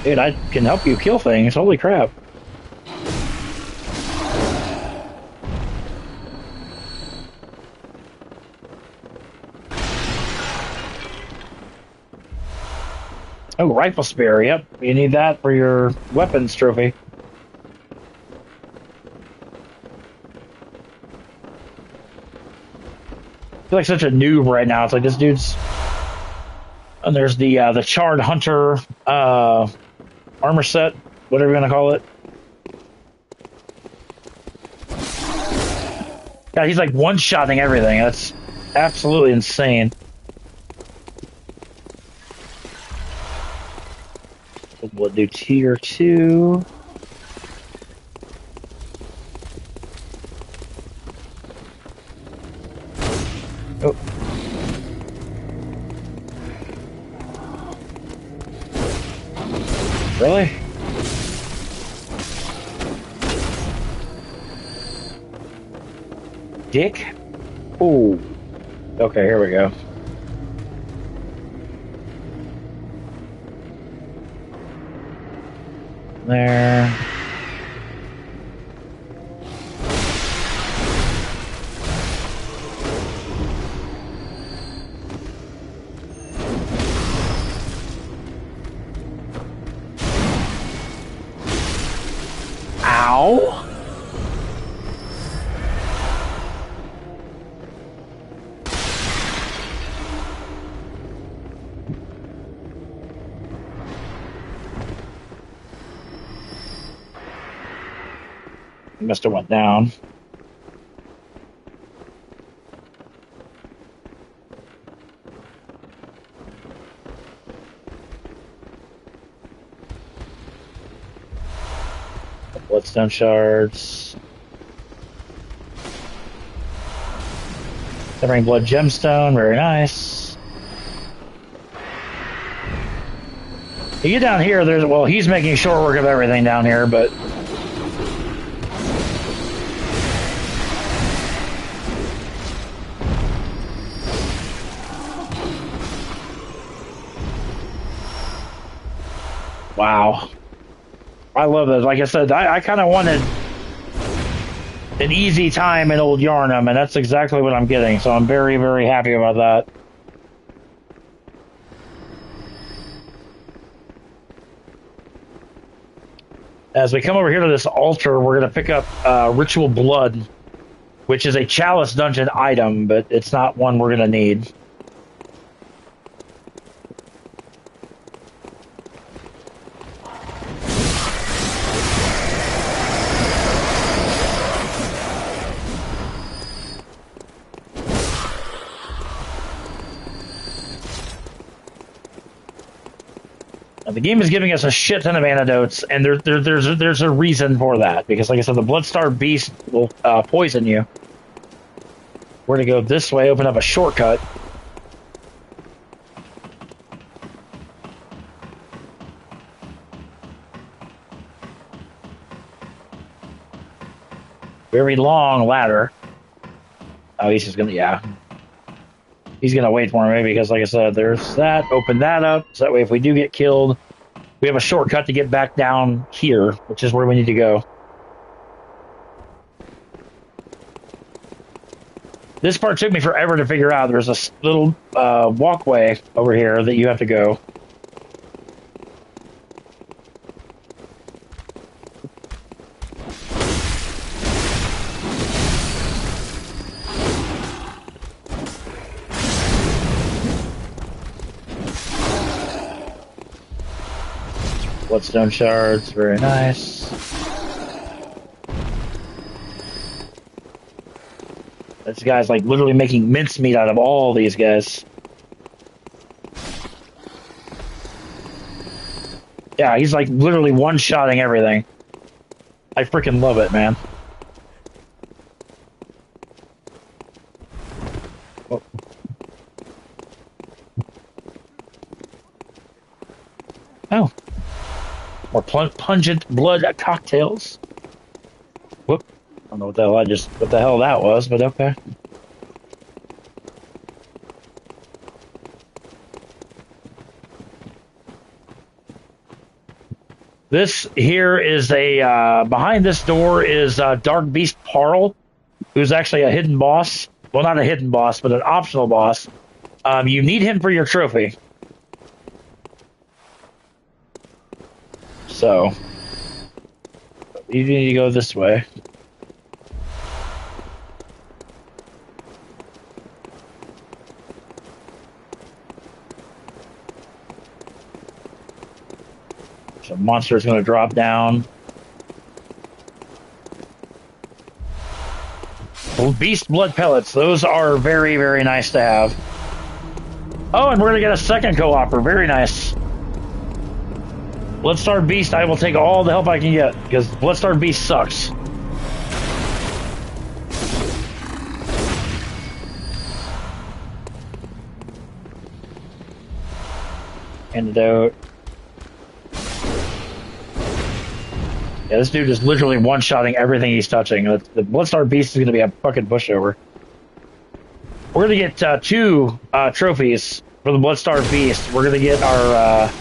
Dude, I can help you kill things. Holy crap. Oh, rifle spear. Yep, you need that for your weapons trophy. I feel like such a noob right now. It's like this dude's. And there's the charred hunter armor set, whatever you want to call it. Yeah, he's like one-shotting everything. That's absolutely insane. We'll do tier 2. Oh. Really? Dick? Ooh. Okay, here we go. There. Ow. Must have went down. Bloodstone shards. Severing blood gemstone, very nice. You get down here, there's, well, he's making short work of everything down here, but wow. I love this. Like I said, I kind of wanted an easy time in Old Yarnum, and that's exactly what I'm getting, so I'm very, very happy about that. As we come over here to this altar, we're going to pick up Ritual Blood, which is a Chalice Dungeon item, but it's not one we're going to need. The game is giving us a shit ton of antidotes, and there's a reason for that, because like I said, the Bloodstar Beast will poison you. We're gonna go this way, open up a shortcut. Very long ladder. Oh, he's just gonna, yeah. He's gonna wait for me, because like I said, there's that. Open that up, so that way if we do get killed, we have a shortcut to get back down here, which is where we need to go. This part took me forever to figure out. There's a little walkway over here that you have to go. Bloodstone shards, very nice. This guy's like literally making mincemeat out of all these guys. Yeah, he's like literally one-shotting everything. I freaking love it, man. Oh. Oh. More pungent blood cocktails. Whoop. I don't know what the hell that was, but okay. This here is behind this door is Dark Beast Parl, who's actually a hidden boss. Well, not a hidden boss, but an optional boss. You need him for your trophy. So, you need to go this way. So, monster is going to drop down. Beast blood pellets. Those are very, very nice to have. Oh, and we're going to get a second co-opper. Very nice. Bloodstar Beast, I will take all the help I can get, because Bloodstar Beast sucks. Antidote. Yeah, this dude is literally one-shotting everything he's touching. The Bloodstar Beast is going to be a fucking pushover. We're going to get 2 trophies for the Bloodstar Beast. We're going to get our...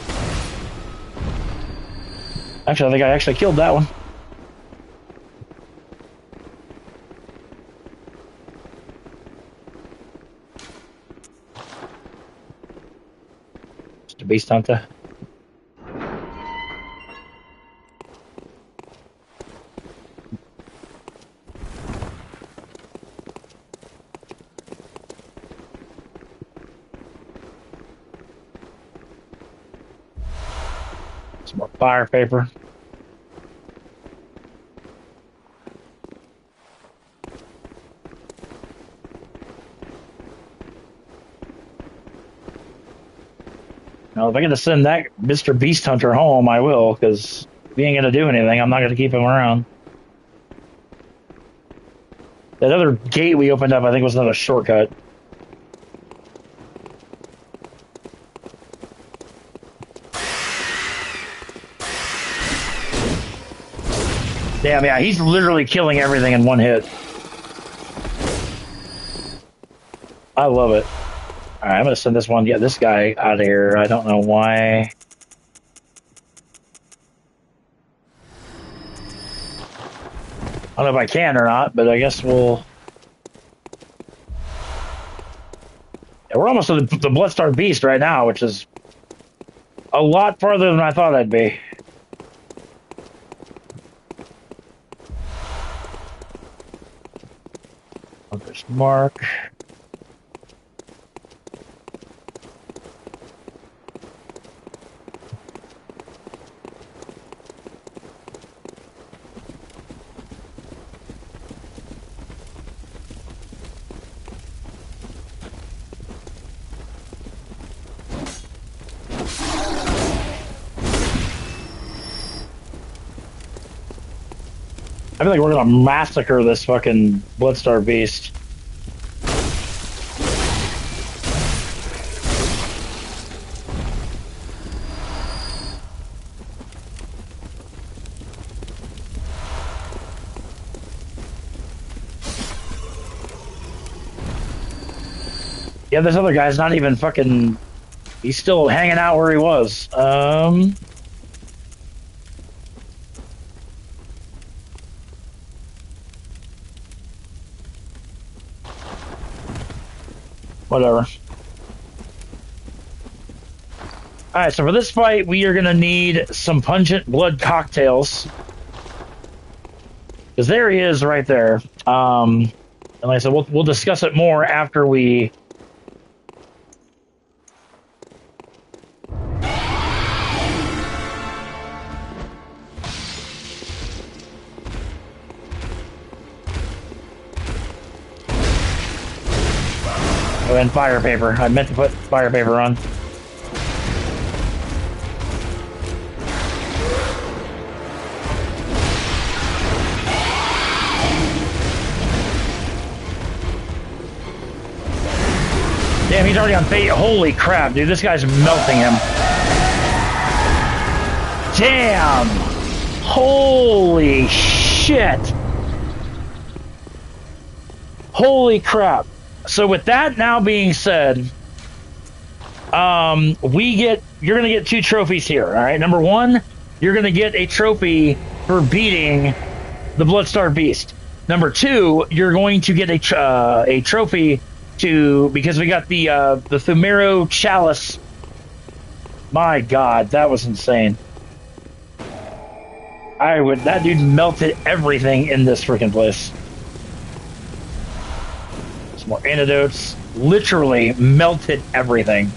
Actually, I think I actually killed that one. Just a Beast Hunter. Some more fire paper. Now, if I get to send that Mr. Beast Hunter home, I will, because if he ain't going to do anything, I'm not going to keep him around. That other gate we opened up, I think, was another shortcut. Damn, yeah, he's literally killing everything in one hit. I love it. Alright, I'm gonna send this one, get this guy out of here. I don't know why. I don't know if I can or not, but I guess we'll... Yeah, we're almost to the Bloodstar Beast right now, which is a lot farther than I thought I'd be. There's Mark. I feel like we're gonna massacre this fucking Bloodstar Beast. Yeah, this other guy's not even fucking... He's still hanging out where he was. Whatever. Alright, so for this fight, we are going to need some pungent blood cocktails. Because there he is right there. And like I said, we'll discuss it more after we... Oh, and fire paper. I meant to put fire paper on. Damn, he's already on fate. Holy crap, dude. This guy's melting him. damn! Holy shit! Holy crap! So with that now being said, you're gonna get 2 trophies here. All right, number 1, you're gonna get a trophy for beating the Bloodstar Beast. Number 2, you're going to get a trophy because we got the Thumero Chalice. My God, that was insane. That dude melted everything in this freaking place. Some more antidotes. Literally melted everything.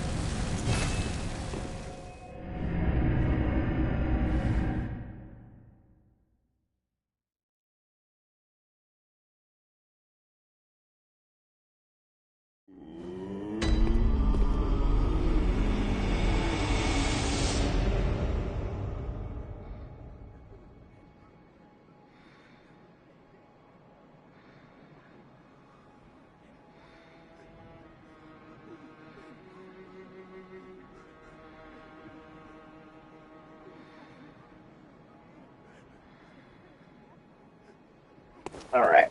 All right.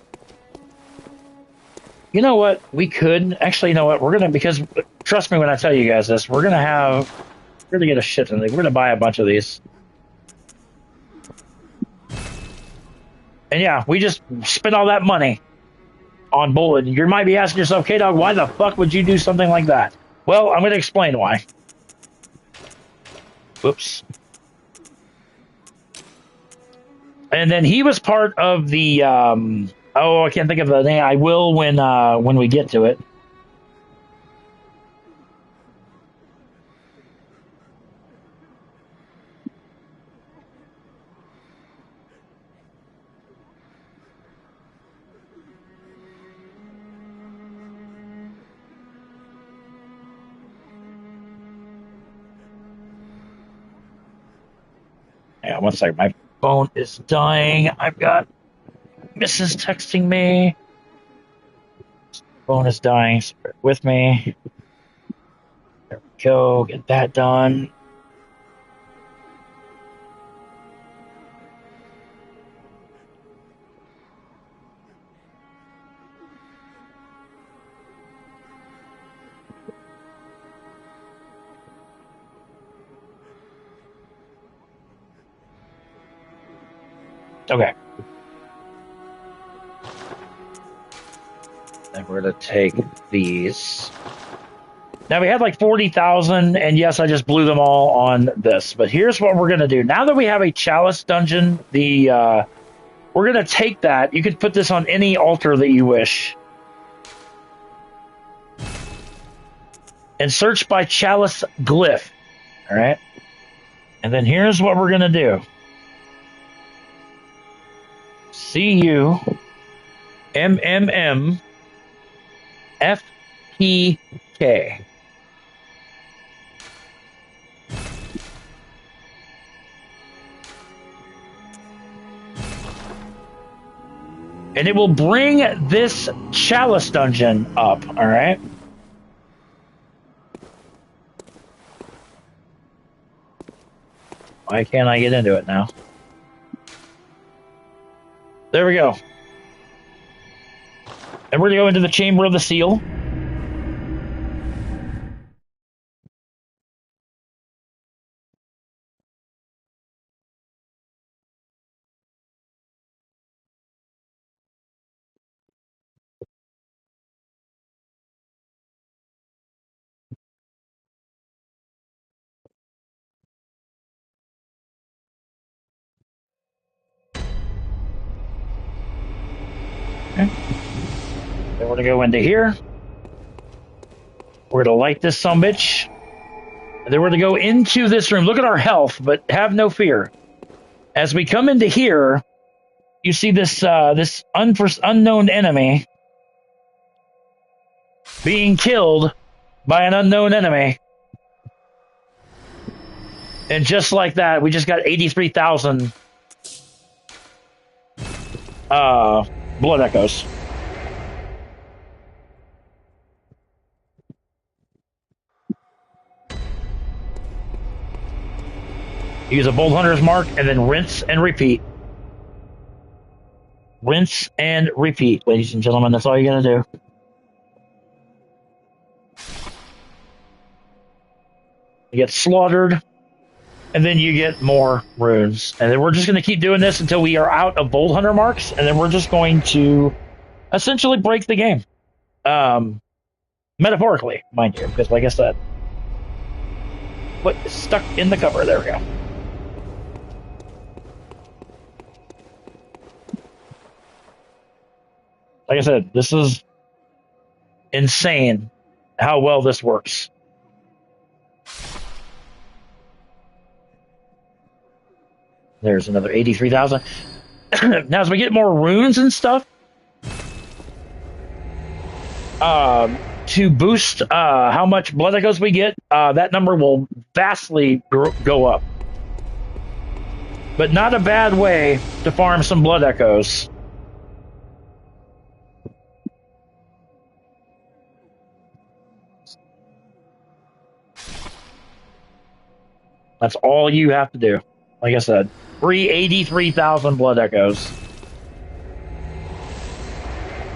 You know what? We could actually. You know what? Because trust me when I tell you guys this, we're gonna get a shit ton. We're gonna buy a bunch of these. And yeah, we just spent all that money on bullet. You might be asking yourself, K-Dog, why the fuck would you do something like that? Well, I'm going to explain why. Whoops. And then he was part of the, I can't think of the name. I will when we get to it. Yeah, one second. My phone is dying. I've got Mrs. texting me. Phone is dying. So bear with me. There we go. Get that done. Okay. Then we're going to take these. Now we had like 40,000, and yes, I just blew them all on this. But here's what we're going to do. Now that we have a chalice dungeon, we're going to take that. You could put this on any altar that you wish. And search by chalice glyph. All right. And then here's what we're going to do. CUMMFPK. And it will bring this chalice dungeon up, all right? Why can't I get into it now? There we go. And we're going to go into the Chamber of the Seal. Okay. Then we're going to go into here. We're going to light this sumbitch. And then we're going to go into this room. Look at our health, but have no fear. As we come into here, you see this unknown enemy being killed by an unknown enemy. And just like that, we just got 83,000 blood echoes. Use a Bolt Hunter's mark and then rinse and repeat. Rinse and repeat, ladies and gentlemen. That's all you gotta do. You get slaughtered, and then you get more runes. And then we're just going to keep doing this until we are out of Bolt Hunter marks, and then we're just going to essentially break the game. Metaphorically, mind you, because like I said, what is stuck in the cover? There we go. Like I said, this is insane how well this works. There's another 83,000. Now, as we get more runes and stuff, to boost how much blood echoes we get, that number will vastly go up. But not a bad way to farm some blood echoes. That's all you have to do. Like I said, free 83,000 blood echoes.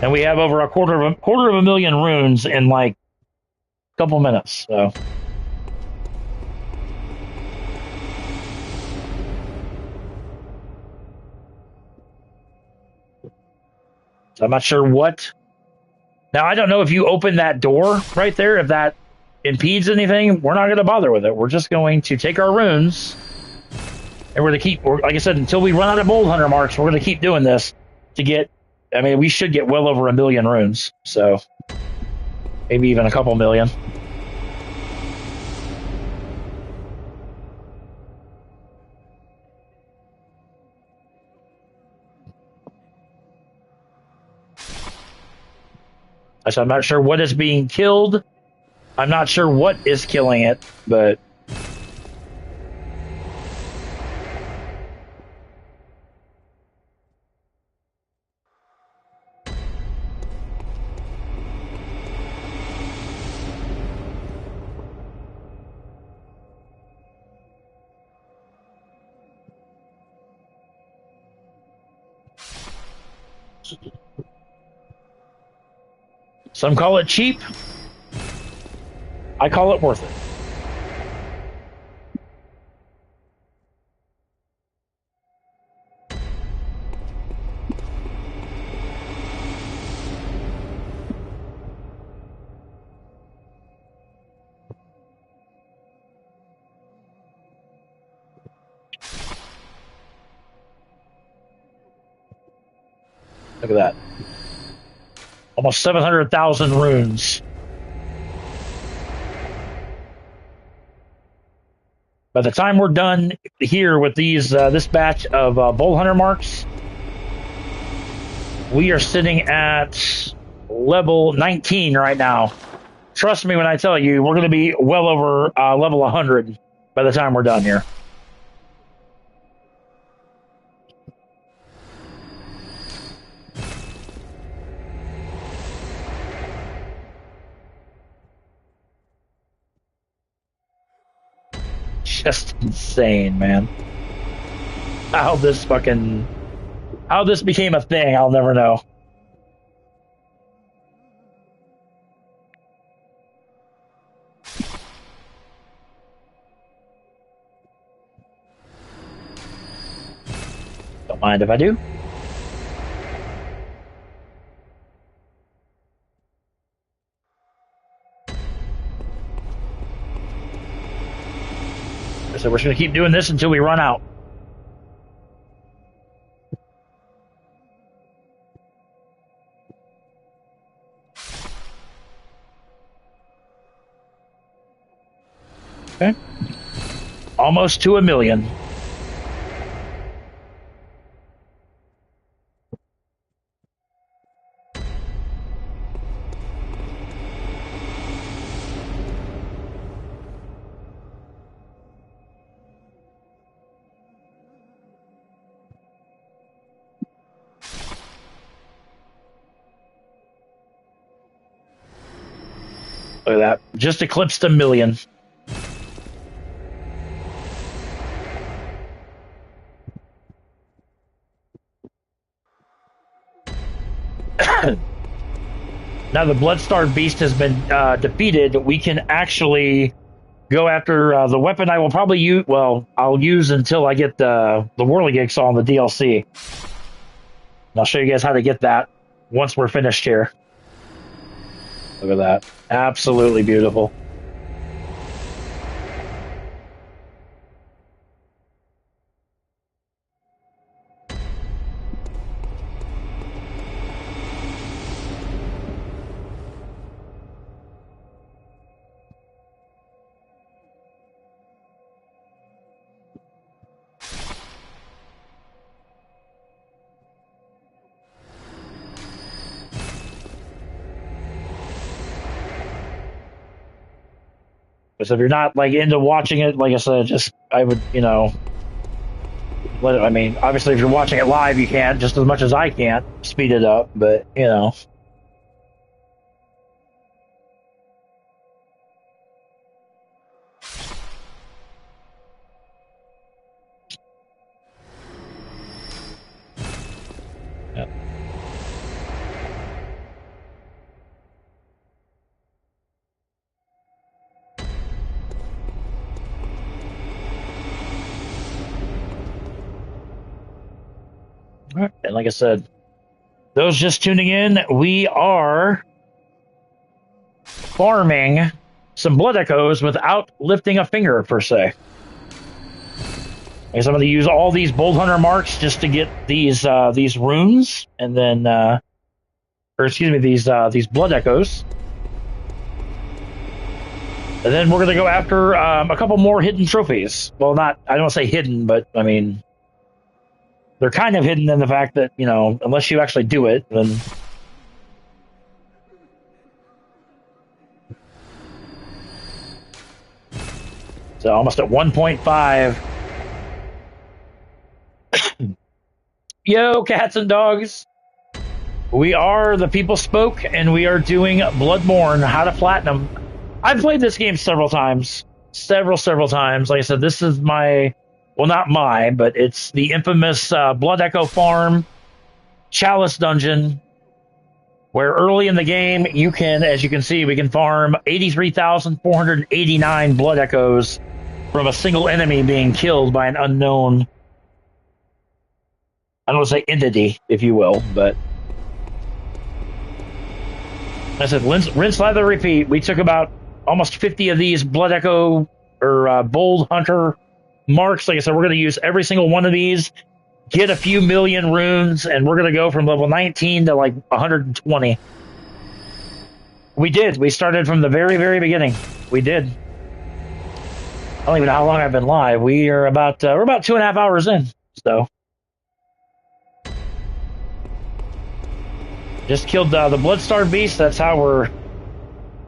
And we have over a quarter of a million runes in like a couple minutes. So I'm not sure what. Now, I don't know if you open that door right there, if that impedes anything. We're not going to bother with it. We're just going to take our runes, and we're going to keep, like I said, until we run out of Bolt Hunter marks, we're going to keep doing this to get, I mean, we should get well over 1 million runes. So maybe even a couple million. So I'm not sure what is being killed. I'm not sure what is killing it, but some call it cheap. I call it worth it. Look at that. Almost 700,000 runes. By the time we're done here with these, this batch of Bolt Hunter marks, we are sitting at level 19 right now. Trust me when I tell you, we're going to be well over level 100 by the time we're done here. Just insane, man. How this became a thing, I'll never know. Don't mind if I do. So we're just going to keep doing this until we run out. Okay. Almost to 1 million. Look at that. Just eclipsed 1 million. now the Bloodstarved Beast has been defeated, we can actually go after the weapon I will probably use. Well, I'll use until I get the Whirligig Saw on the DLC. And I'll show you guys how to get that once we're finished here. Look at that. Absolutely beautiful. So if you're not like into watching it, like I said, I would, let it, I mean, obviously if you're watching it live, you can't just as much as I can't speed it up, but Yeah. And like I said, those just tuning in, we are farming some blood echoes without lifting a finger per se. I guess I'm going to use all these Bold Hunter marks just to get these runes, and then, or excuse me, these blood echoes. And then we're going to go after a couple more hidden trophies. Well, I don't want to say hidden, but I mean, they're kind of hidden in the fact that, unless you actually do it, then... So almost at 1.5. Yo, cats and dogs. We are the People Spoke, and we are doing Bloodborne, How to Platinum. I've played this game several times. Several times. Like I said, this is my... Well, not but it's the infamous Blood Echo Farm Chalice Dungeon, where early in the game, you can, as you can see, we can farm 83,489 Blood Echoes from a single enemy being killed by an unknown, I don't want to say entity, if you will, but... I said, rinse, lather, repeat. We took about almost 50 of these Blood Echo, or Bold Hunter marks. Like I said, we're going to use every single one of these, get a few million runes, and we're going to go from level 19 to like 120. We did. We started from the very, very beginning. We did. I don't even know how long I've been live. We are about we're about 2.5 hours in. So just killed the Bloodstarved Beast. That's how we're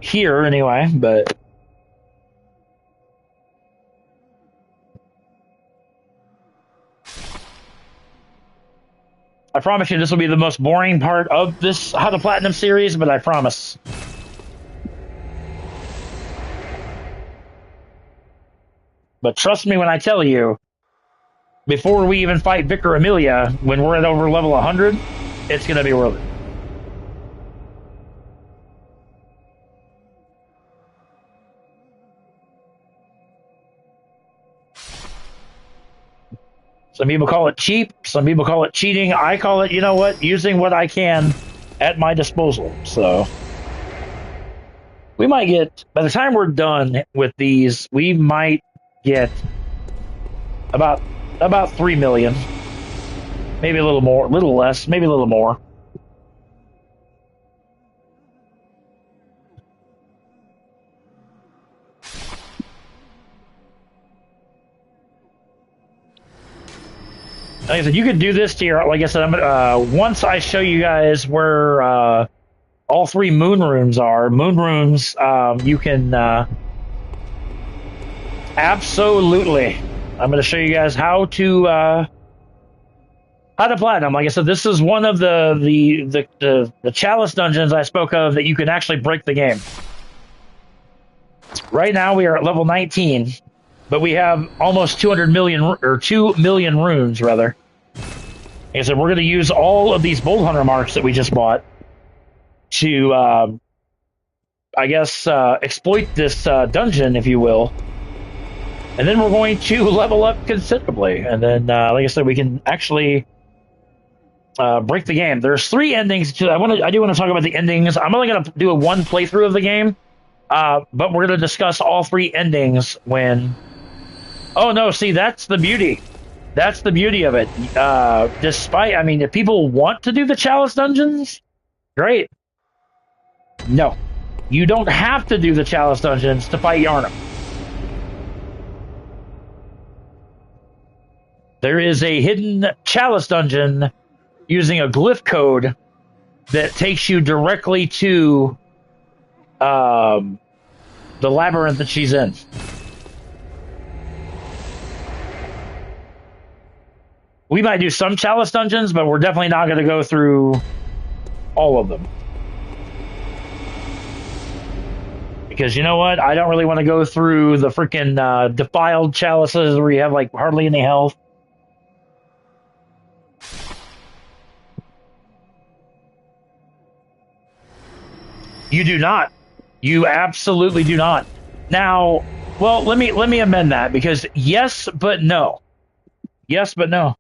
here anyway. But I promise you this will be the most boring part of this How to Platinum series, but I promise. But trust me when I tell you, before we even fight Vicar Amelia, when we're at over level 100, it's going to be worth it. Some people call it cheap. Some people call it cheating. I call it, you know what, using what I can at my disposal. So we might get, by the time we're done with these, we might get about 3 million. Maybe a little more, a little less, maybe a little more. Like I said, you could do this to your, like I said, once I show you guys where all 3 moon runes are, you can absolutely, I'm going to show you guys how to platinum. Like I said, this is one of the chalice dungeons I spoke of that you can actually break the game. Right now we are at level 19. But we have almost 2 million runes, rather. Like I said, we're going to use all of these Bold Hunter marks that we just bought. to, I guess, exploit this dungeon, if you will. And then we're going to level up considerably. And then, like I said, we can actually break the game. There's 3 endings. I do want to talk about the endings. I'm only going to do a 1 playthrough of the game, but we're going to discuss all 3 endings when... Oh, no, see, that's the beauty. That's the beauty of it. Despite, I mean, if people want to do the Chalice dungeons, great. No. You don't have to do the Chalice dungeons to fight Yharnam. There is a hidden Chalice dungeon using a glyph code that takes you directly to the labyrinth that she's in. We might do some Chalice dungeons, but we're definitely not going to go through all of them. Because you know what? I don't really want to go through the freaking defiled chalices where you have like hardly any health. You do not. You absolutely do not. Now, well, let me amend that, because yes, but no. Yes, but no.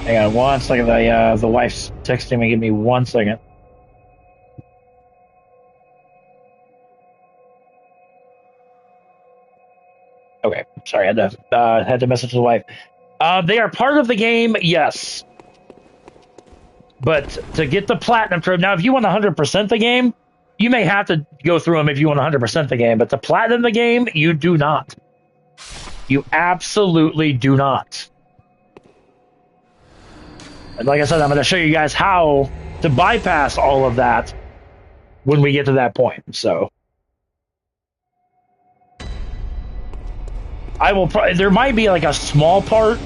Hang on 1 second. The wife's texting me. Give me 1 second. Okay, sorry. I had to message the wife. They are part of the game, yes. But to get the platinum trophy, now if you want 100% the game, you may have to go through them if you want 100% the game. But to platinum the game, you do not. You absolutely do not. And like I said, I'm going to show you guys how to bypass all of that when we get to that point. So I will. There might be like a small part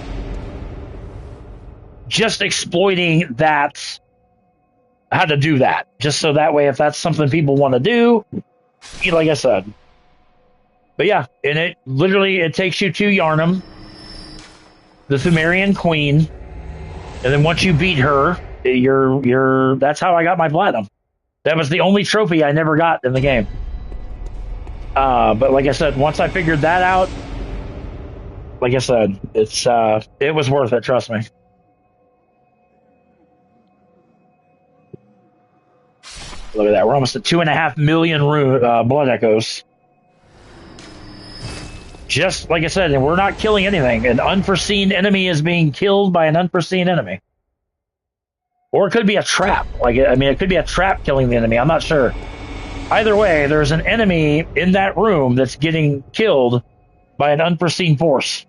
just exploiting that, how to do that, just so that way if that's something people want to do, like I said. But yeah, and it takes you to Yharnam, the Thumerian Queen. And then once you beat her, that's how I got my platinum. That was the only trophy I never got in the game. But like I said, once I figured that out, like I said, it was worth it, trust me. Look at that. We're almost at 2.5 million blood echoes. Just like I said, and we're not killing anything. An unforeseen enemy is being killed by an unforeseen enemy. Or it could be a trap. It could be a trap killing the enemy. I'm not sure. Either way, there's an enemy in that room that's getting killed by an unforeseen force.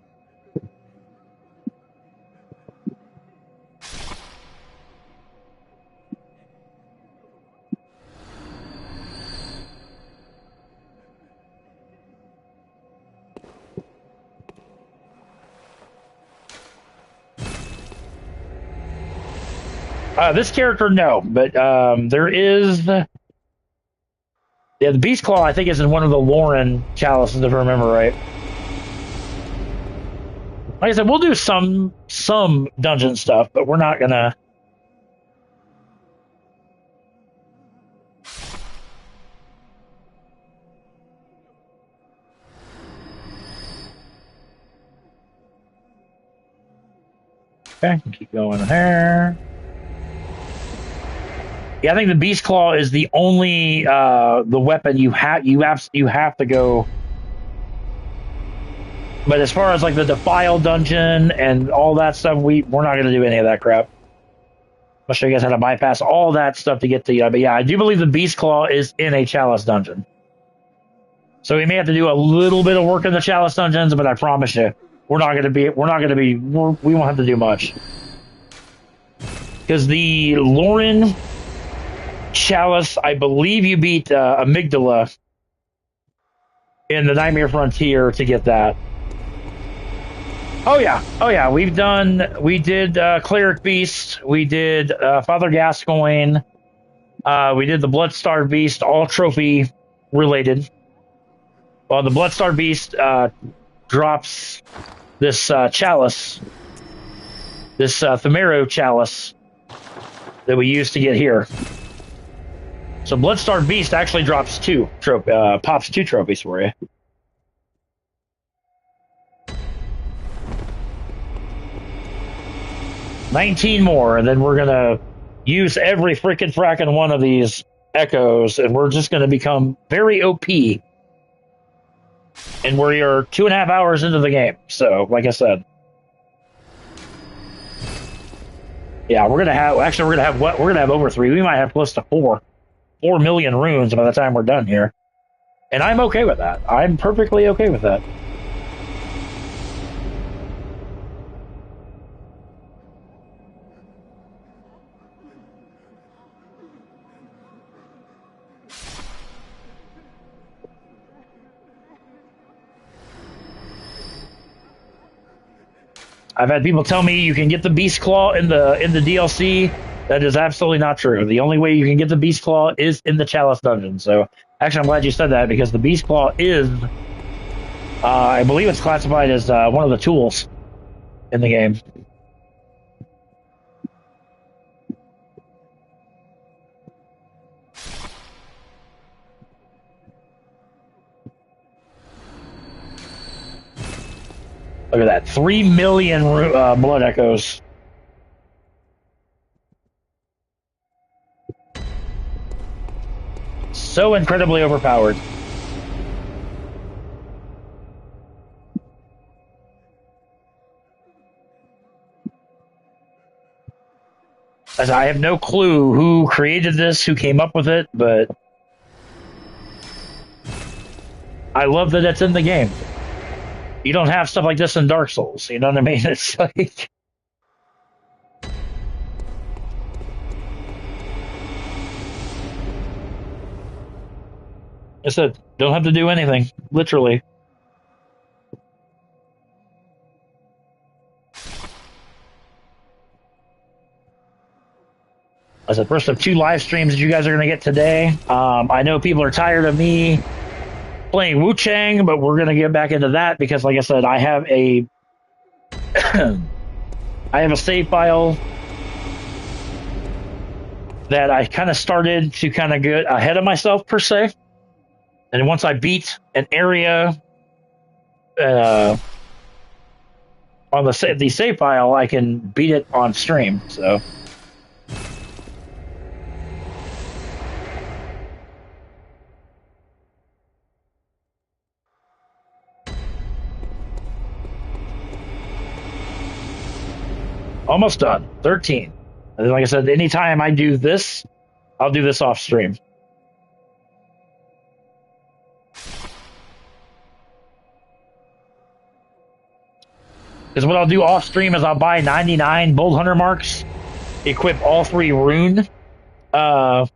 This character, no, but there is the Beast Claw. I think is in one of the Lauren chalices, if I remember right. Like I said, we'll do some dungeon stuff, but we're not gonna. Okay, keep going there. Yeah, I think the Beast Claw is the only the weapon you have to go. But as far as like the Defile dungeon and all that stuff, we're not going to do any of that crap. I'll show you guys how to bypass all that stuff to get to. But yeah, I do believe the Beast Claw is in a Chalice dungeon. So we may have to do a little bit of work in the Chalice dungeons, but I promise you, we won't have to do much. Because the Lauren Chalice, I believe you beat Amygdala in the Nightmare Frontier to get that. Oh yeah, we did Cleric Beast, we did Father Gascoigne, we did the Bloodstarved Beast, all trophy related. Well, the Bloodstarved Beast drops this chalice this Themero chalice that we used to get here. So Bloodstarved Beast actually drops pops 2 trophies for you. $19 more, and then we're gonna use every freaking fracking one of these echoes, and we're just gonna become very OP. And we are 2.5 hours into the game, so like I said, yeah, we're gonna have over 3. We might have close to 4 million runes by the time we're done here, and I'm okay with that. I'm perfectly okay with that. I've had people tell me you can get the Beast Claw in the DLC. That is absolutely not true. The only way you can get the Beast Claw is in the Chalice dungeon. So actually, I'm glad you said that, because the Beast Claw is, I believe it's classified as one of the tools in the game. Look at that, 3 million blood echoes. So incredibly overpowered. As I have no clue who created this, who came up with it, but I love that it's in the game. You don't have stuff like this in Dark Souls, you know what I mean? It's like... I said, don't have to do anything, literally. As the first of 2 live streams that you guys are going to get today. I know people are tired of me playing Wu Chang, but we're going to get back into that because, like I said, I have a save file that I kind of started to kind of get ahead of myself, per se. And once I beat an area on the save file, I can beat it on stream. So. Almost done. 13. And like I said, anytime I do this, I'll do this off stream. Because what I'll do off stream is I'll buy 99 Bold Hunter marks, equip all 3 the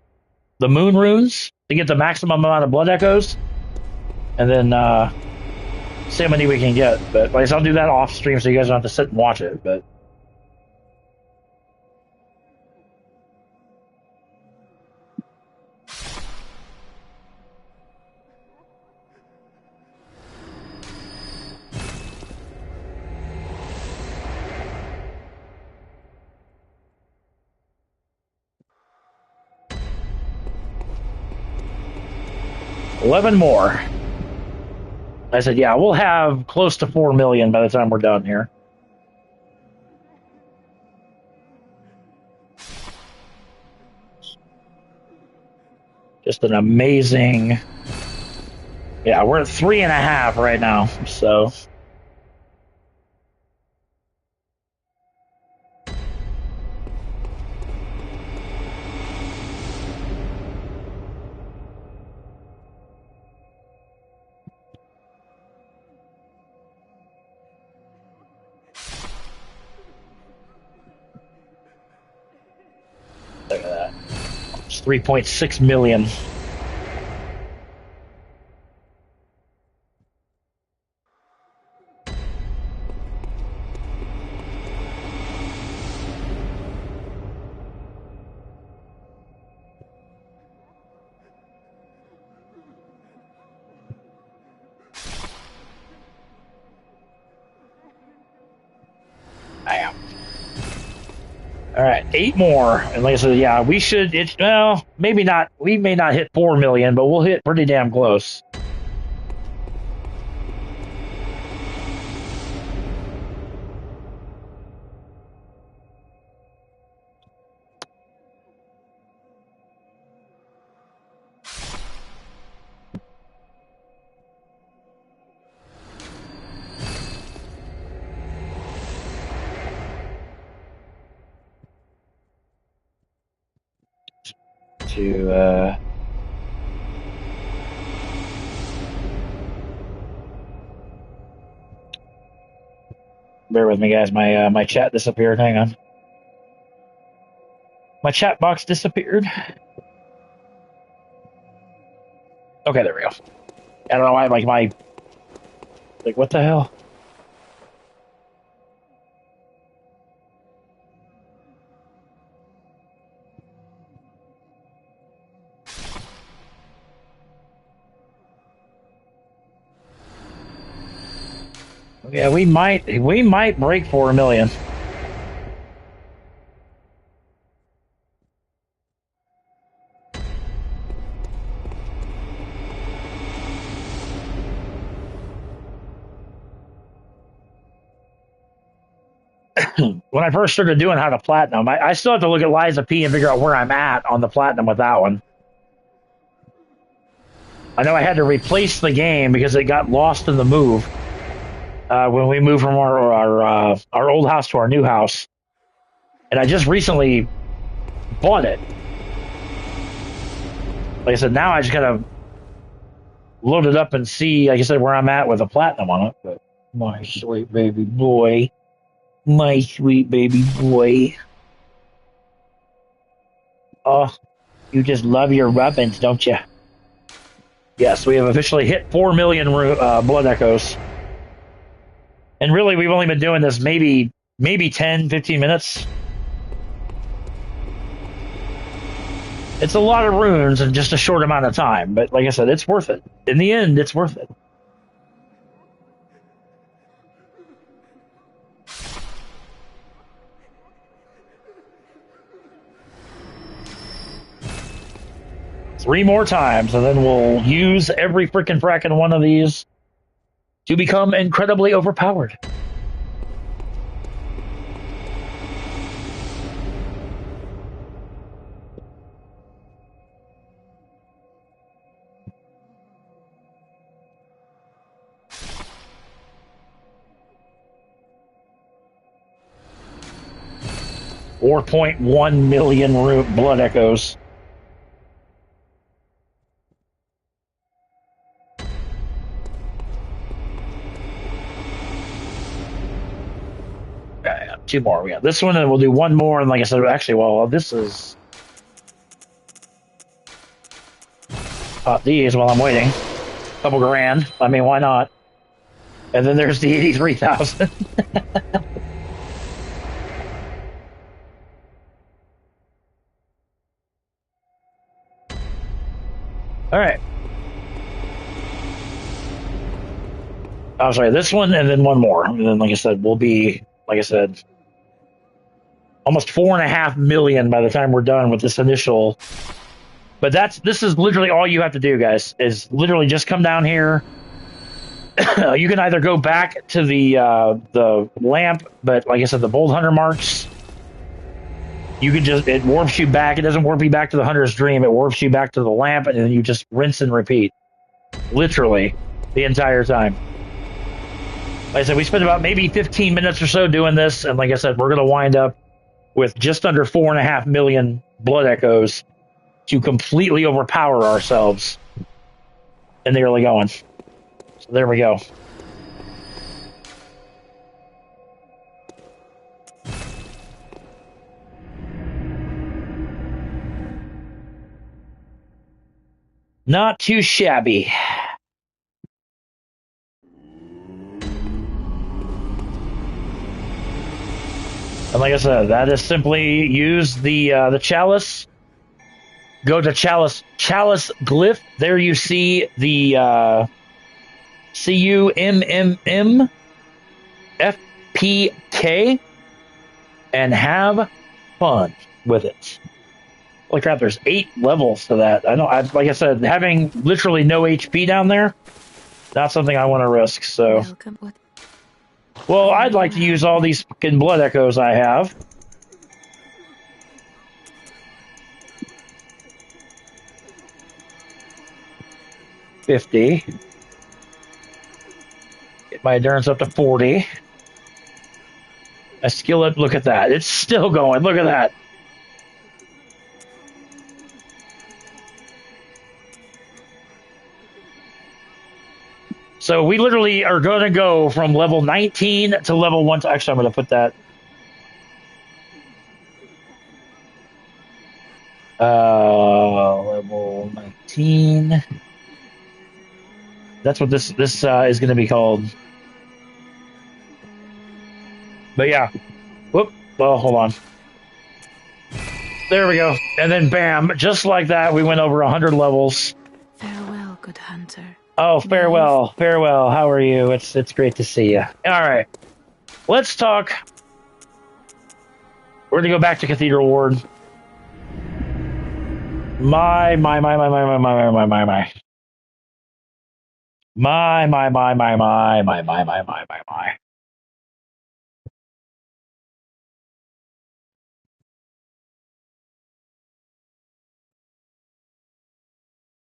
moon runes to get the maximum amount of blood echoes, and then see how many we can get. But like I said, I'll do that off stream so you guys don't have to sit and watch it. But $11 more. I said, yeah, we'll have close to 4 million by the time we're done here. Just an amazing... Yeah, we're at 3.5 right now, so... Look at that. It's 3.6 million. Bam. All right, 8 more. And like I said, yeah, we should. It's well, maybe not. We may not hit 4 million, but we'll hit pretty damn close. To bear with me, guys. My chat disappeared. Hang on. My chat box disappeared. Okay, there we go. I don't know why. Like what the hell? Yeah, we might break 4 million. When I first started doing how to platinum, I still have to look at Liza P and figure out where I'm at on the platinum with that one. I know I had to replace the game because it got lost in the move when we moved from our old house to our new house, and I just recently bought it. Like I said, now I just gotta load it up and see, like I said, where I'm at with the platinum on it. But my sweet baby boy. My sweet baby boy. Oh, you just love your rubbins, don't you? Yes, we have officially hit 4 million blood echoes. And really, we've only been doing this maybe 10, 15 minutes. It's a lot of runes in just a short amount of time. But like I said, it's worth it. In the end, it's worth it. Three more times, and then we'll use every frickin' one of these to become incredibly overpowered. $4.1 million blood echoes. Yeah, 2 more. We got this one, and we'll do 1 more. And like I said, actually, well, this is pop these while I'm waiting. Couple grand. I mean, why not? And then there's the 83,000. All right. I'm sorry, this one and then 1 more. And then, like I said, we'll be, like I said, almost 4.5 million by the time we're done with this initial. But this is literally all you have to do, guys, is literally just come down here. You can either go back to the lamp, but like I said, the Bold Hunter marks, you can just, it warps you back. It doesn't warp you back to the Hunter's Dream. It warps you back to the lamp, and then you just rinse and repeat. Literally, the entire time. Like I said, we spent about maybe 15 minutes or so doing this, and like I said, we're going to wind up with just under 4.5 million blood echoes to completely overpower ourselves in the early going. So there we go. Not too shabby. And like I said, that is simply use the chalice. Go to chalice glyph. There you see the CUMMM FPK, and have fun with it. Holy crap, there's 8 levels to that. Like I said, having literally no HP down there, not something I want to risk, so. Welcome. Well, I'd like to use all these fucking blood echoes I have. $50. Get my endurance up to 40. My skill up, look at that. It's still going. Look at that. So we literally are going to go from level 19 to level 1. Actually, I'm going to put that. Level 19. That's what this is going to be called. But yeah. Whoop. Well, hold on. There we go. And then bam, just like that, we went over 100 levels. Farewell, good hunter. Oh, farewell. Farewell. How are you? It's great to see you. All right. Let's talk. We're going to go back to Cathedral Ward. My.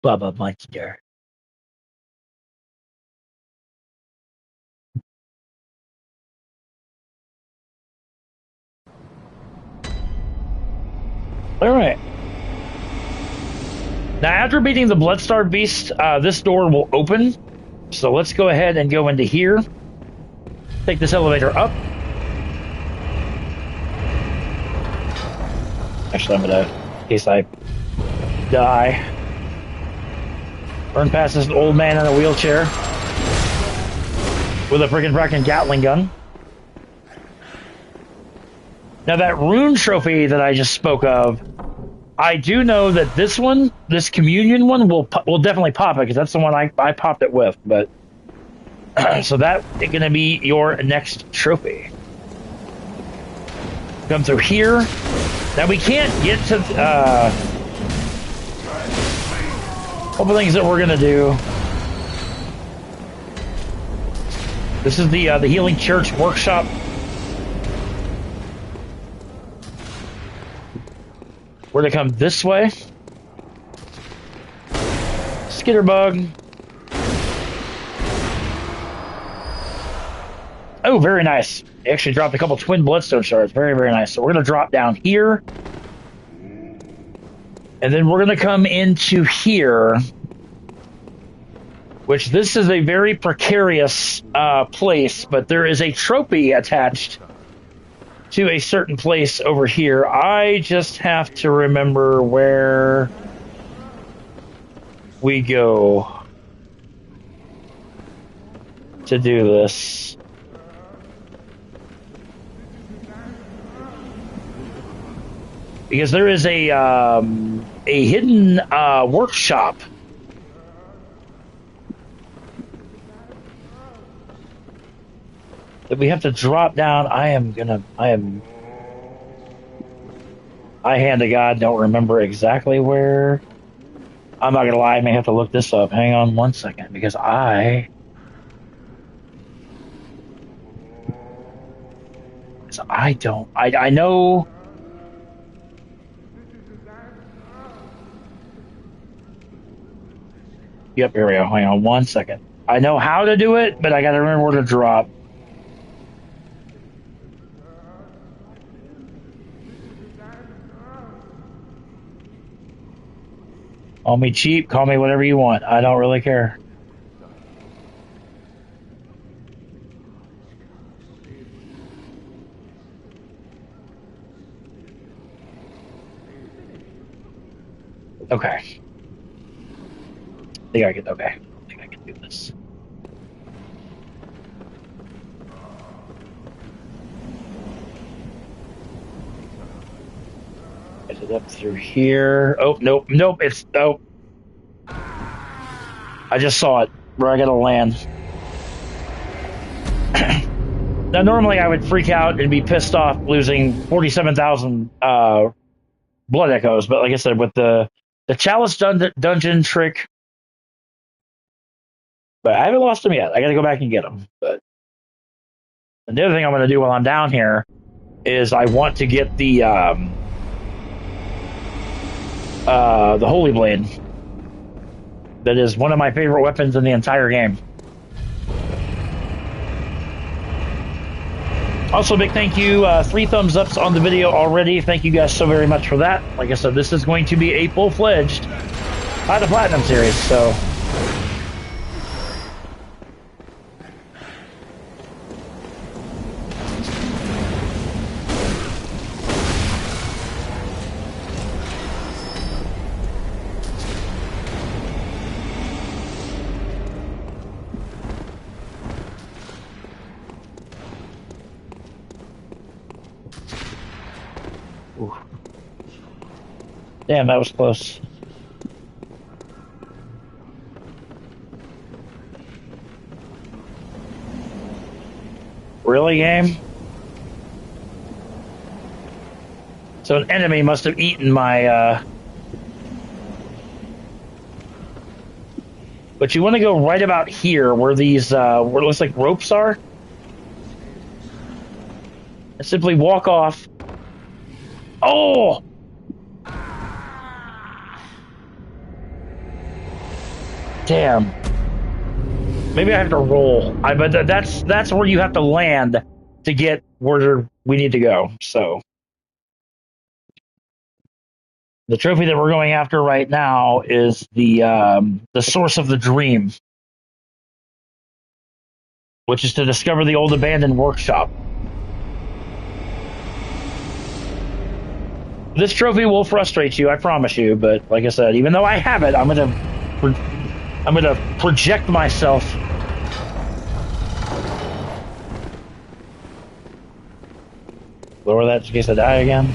Bubba Monster. All right. Now, after beating the Bloodstarved Beast, this door will open. So let's go ahead and go into here. Take this elevator up. Actually, I'm gonna, in case I die, run past this old man in a wheelchair with a freaking Gatling gun. Now, that rune trophy that I just spoke of, I do know that this one, this communion one, will definitely pop it, because that's the one I popped it with. But so that is going to be your next trophy. Come through here. Now we can't get to a couple things that we're going to do. This is the Healing Church workshop. We're going to come this way. Skitterbug. Oh, very nice. It actually dropped a couple twin bloodstone shards. Very, very nice. So we're going to drop down here. And then we're going to come into here. Which this is a very precarious place. But there is a trophy attached to a certain place over here. I just have to remember where we go to do this. Because there is a hidden workshop that we have to drop down. I hand to God, don't remember exactly where. I'm not gonna lie, I may have to look this up. Hang on one second, because I know. Yep, here we go. Hang on one second. I know how to do it, but I gotta remember where to drop. Call me cheap, call me whatever you want. I don't really care. Okay. I think I can do this. Get it up through here. Oh, nope, it's, oh. I just saw it, where I gotta land. Now, normally I would freak out and be pissed off losing 47,000 blood echoes, but like I said, with the chalice dungeon trick, but I haven't lost them yet. I got to go back and get them. But the other thing I'm going to do while I'm down here is I want to get the Holy Blade. That is one of my favorite weapons in the entire game. Also, big thank you. 3 thumbs ups on the video already. Thank you guys so very much for that. Like I said, this is going to be a full-fledged High to Platinum series, so... Ooh. Damn, that was close. Really, game? So an enemy must have eaten my, But you want to go right about here, where these, where it looks like ropes are. And simply walk off. Oh! Damn. Maybe I have to roll. But that's where you have to land to get where we need to go. So the trophy that we're going after right now is the source of the dream, which is to discover the old abandoned workshop. This trophy will frustrate you, I promise you. But like I said, even though I have it, I'm gonna project myself. Lower that in case I die again.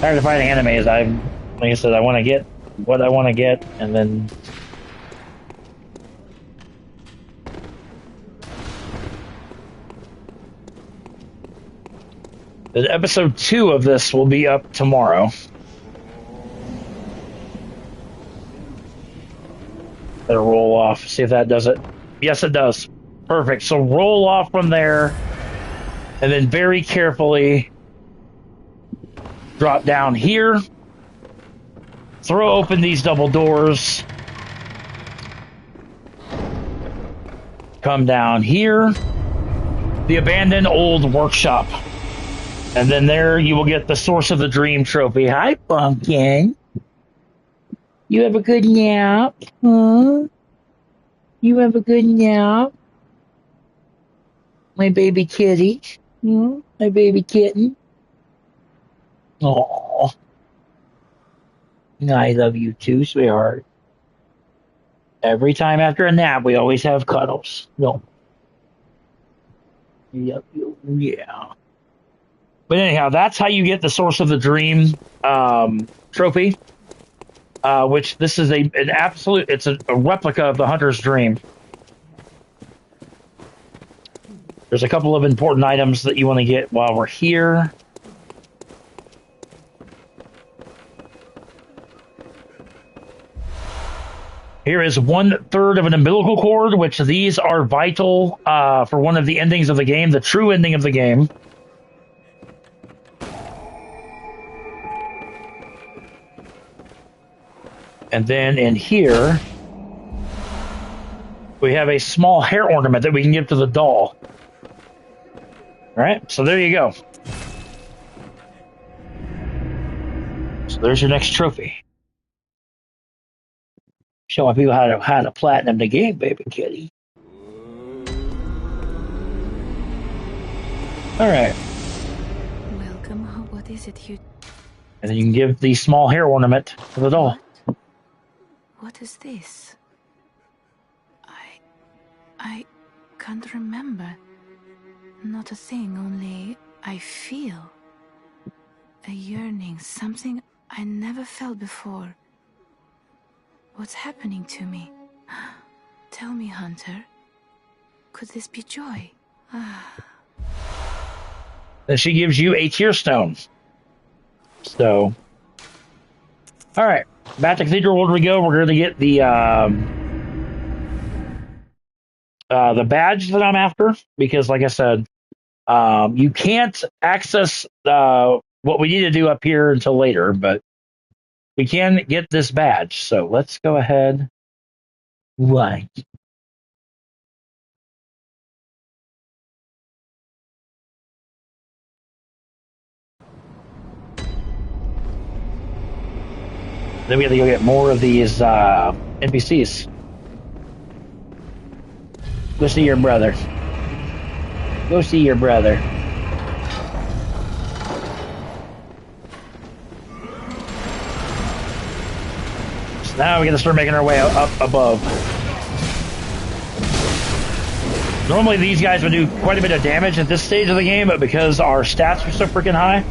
Tired of fighting enemies. Like I said, I want to get what I want to get, and then the episode 2 of this will be up tomorrow. Better roll off. See if that does it. Yes, it does. Perfect. So roll off from there, and then very carefully drop down here. Throw open these double doors. Come down here. The abandoned old workshop. And then there you will get the source of the dream trophy. Hi, Pumpkin. You have a good nap? Huh? You have a good nap? My baby kitty? Hmm? My baby kitten? Aww. I love you too, sweetheart. Every time after a nap, we always have cuddles. No. Yep. Yeah. But anyhow, that's how you get the source of the dream trophy. Which this is an absolute, it's a replica of the Hunter's Dream. There's a couple of important items that you want to get while we're here. Here is 1/3 of an umbilical cord, which these are vital for one of the endings of the game, the true ending of the game. And then in here, we have a small hair ornament that we can give to the doll. All right, so there you go. So there's your next trophy. Showing people how to platinum the game, baby kitty. All right. Welcome. What is it you... And then you can give the small hair ornament to the doll. What is this? I can't remember. Not a thing, only I feel. A yearning, something I never felt before. What's happening to me? Tell me, Hunter. Could this be joy? Then she gives you a tear stone. So, all right, back to Cathedral World we go. We're going to get the badge that I'm after because, like I said, you can't access what we need to do up here until later, but we can get this badge. So let's go ahead. Right. Then we have to go get more of these NPCs. Go see your brother. Go see your brother. So now we got to start making our way up above. Normally these guys would do quite a bit of damage at this stage of the game, but because our stats are so freaking high,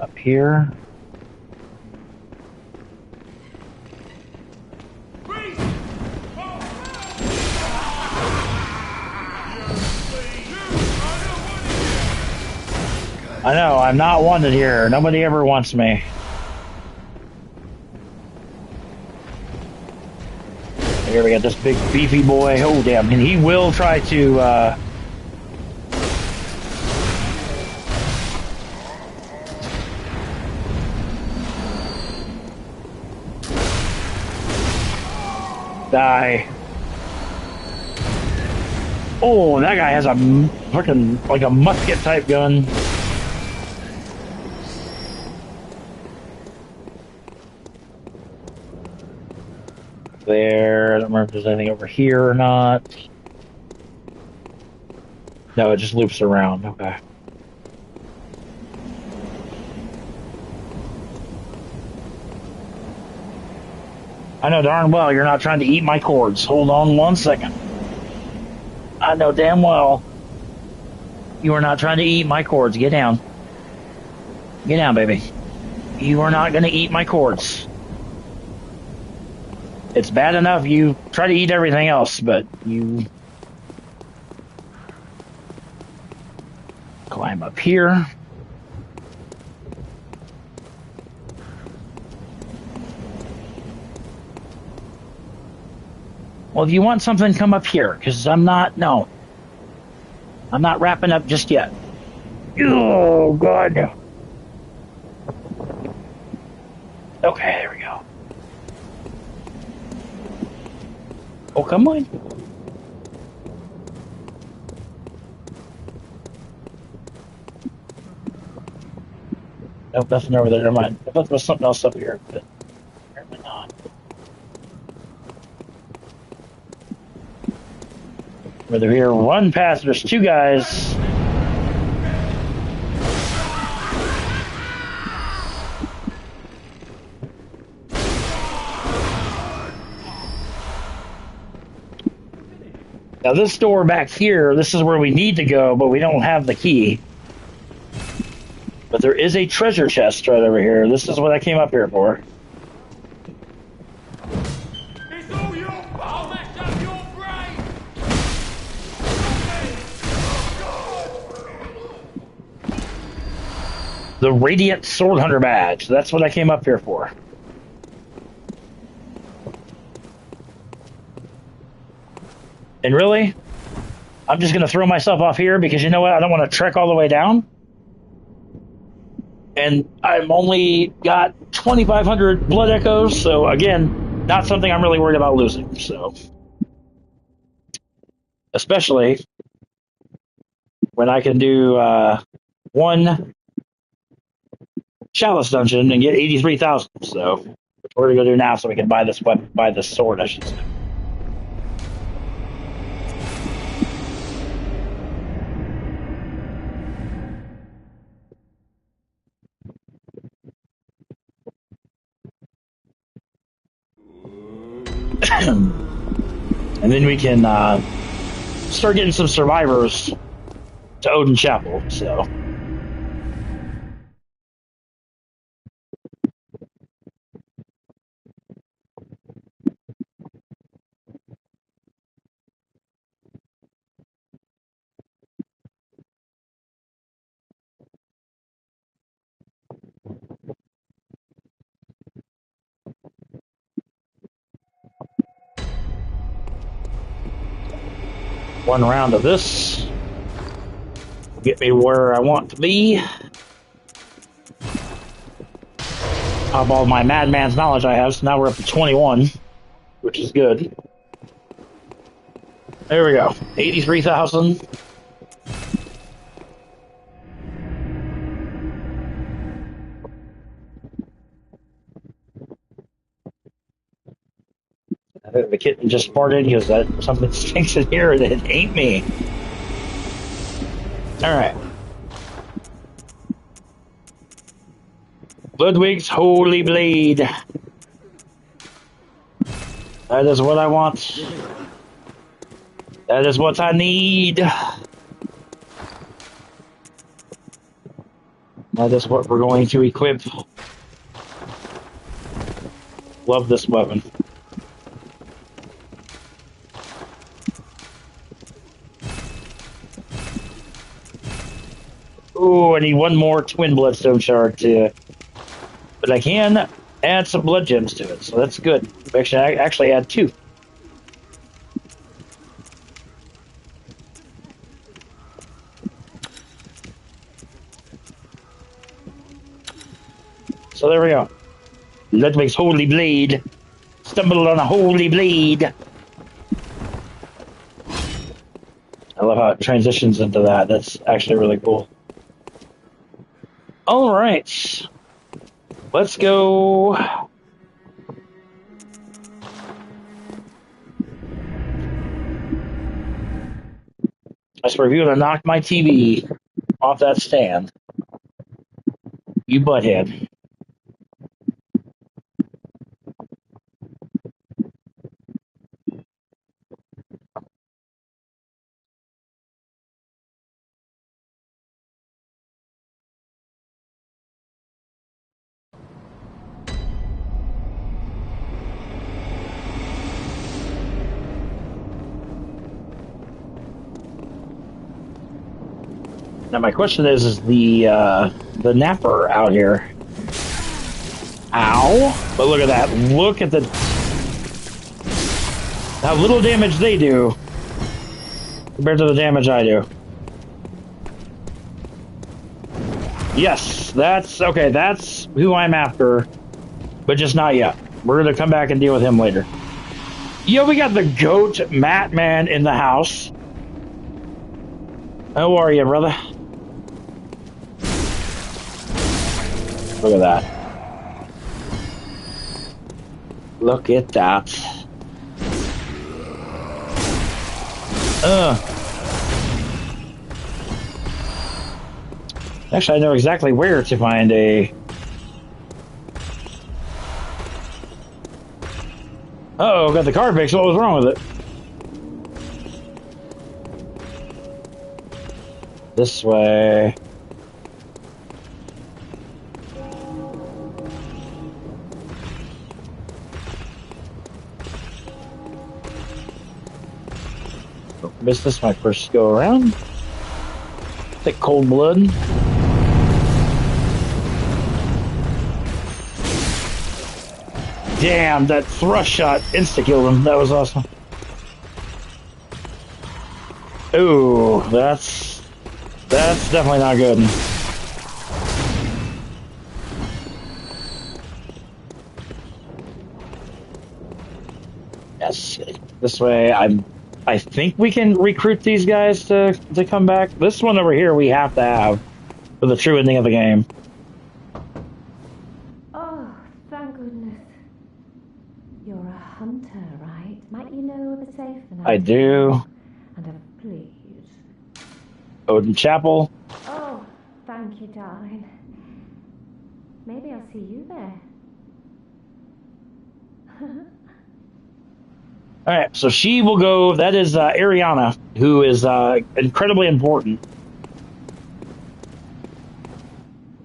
up here. I know, I'm not wanted here. Nobody ever wants me. Here we got this big beefy boy. Oh, damn. And he will try to... die. Oh, that guy has a fucking, like a musket type gun. There. I don't remember if there's anything over here or not. No, it just loops around. Okay. I know darn well you're not trying to eat my cords. Hold on 1 second. I know damn well you are not trying to eat my cords. Get down. Get down, baby. You are not going to eat my cords. It's bad enough you try to eat everything else, but you climb up here. Well, if you want something, come up here, because I'm not wrapping up just yet. Oh, God. Okay, there we go. Oh, come on. Nope, nothing over there. Never mind. I thought there was something else up here, but apparently not. Whether here, run past, there's two guys. Now this door back here, this is where we need to go, but we don't have the key. But there is a treasure chest right over here. This is what I came up here for. It's all your fault. I'll mess up your brain. The Radiant Sword Hunter badge. That's what I came up here for. And really, I'm just going to throw myself off here because you know what? I don't want to trek all the way down. And I'm only got 2,500 blood echoes. So again, not something I'm really worried about losing. So, especially when I can do one Chalice dungeon and get 83,000. So we're gonna go do now so we can buy this weapon, buy this sword, I should say. And then we can start getting some survivors to Odin Chapel. So. One round of this will get me where I want to be. Pop all my madman's knowledge I have, so now we're up to 21, which is good. There we go, 83,000. I think the kitten just farted because that something stinks in here and it ain't me. All right. Ludwig's Holy Blade. That is what I want. That is what I need. That is what we're going to equip. Love this weapon. Ooh, I need one more twin bloodstone shard to, but I can add some blood gems to it, so that's good. Actually, I actually add 2. So there we go. Ludwig's Holy Blade. Stumbled on a holy blade. I love how it transitions into that. That's actually really cool. All right. Let's go. I swear, if you would have knocked my TV off that stand, you butthead. Now my question is the napper out here? Ow! But look at that! Look at how little damage they do compared to the damage I do. Yes, that's okay. That's who I'm after, but just not yet. We're gonna come back and deal with him later. Yo, we got the goat Matt Man in the house. How are you, brother? Look at that. Look at that. Actually, I know exactly where to find a... Uh-oh, got the car fixed. What was wrong with it? This way. Missed this my first go around. Thick cold blood. Damn, that thrust shot insta-killed him. That was awesome. Ooh, that's definitely not good. Yes, this way I think we can recruit these guys to come back. This one over here we have to have for the true ending of the game. thank goodness. You're a hunter, right? Might you know of a safe and I do. And a please. Odin Chapel. Oh, thank you, darling. Maybe I'll see you there. All right, so she will go. That is Ariana, who is incredibly important.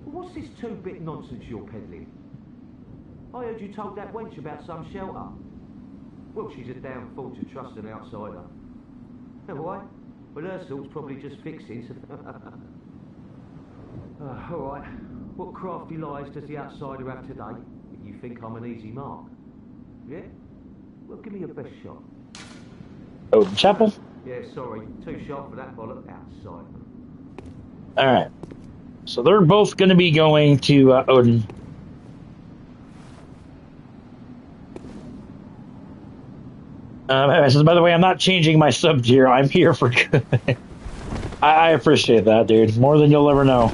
What's this two-bit nonsense you're peddling? I heard you told that wench about some shelter. Well, she's a damn fool to trust an outsider. Why? Well, her sort's probably just fixings. All right. What crafty lies does the outsider have today? You think I'm an easy mark? Yeah? Well, give me your best shot. Odin Chapel? Yeah, sorry. Too sharp for that bollock. Outside. All right. So they're both going to be going to Odin. So by the way, I'm not changing my sub tier. I'm here for good. I appreciate that, dude. More than you'll ever know.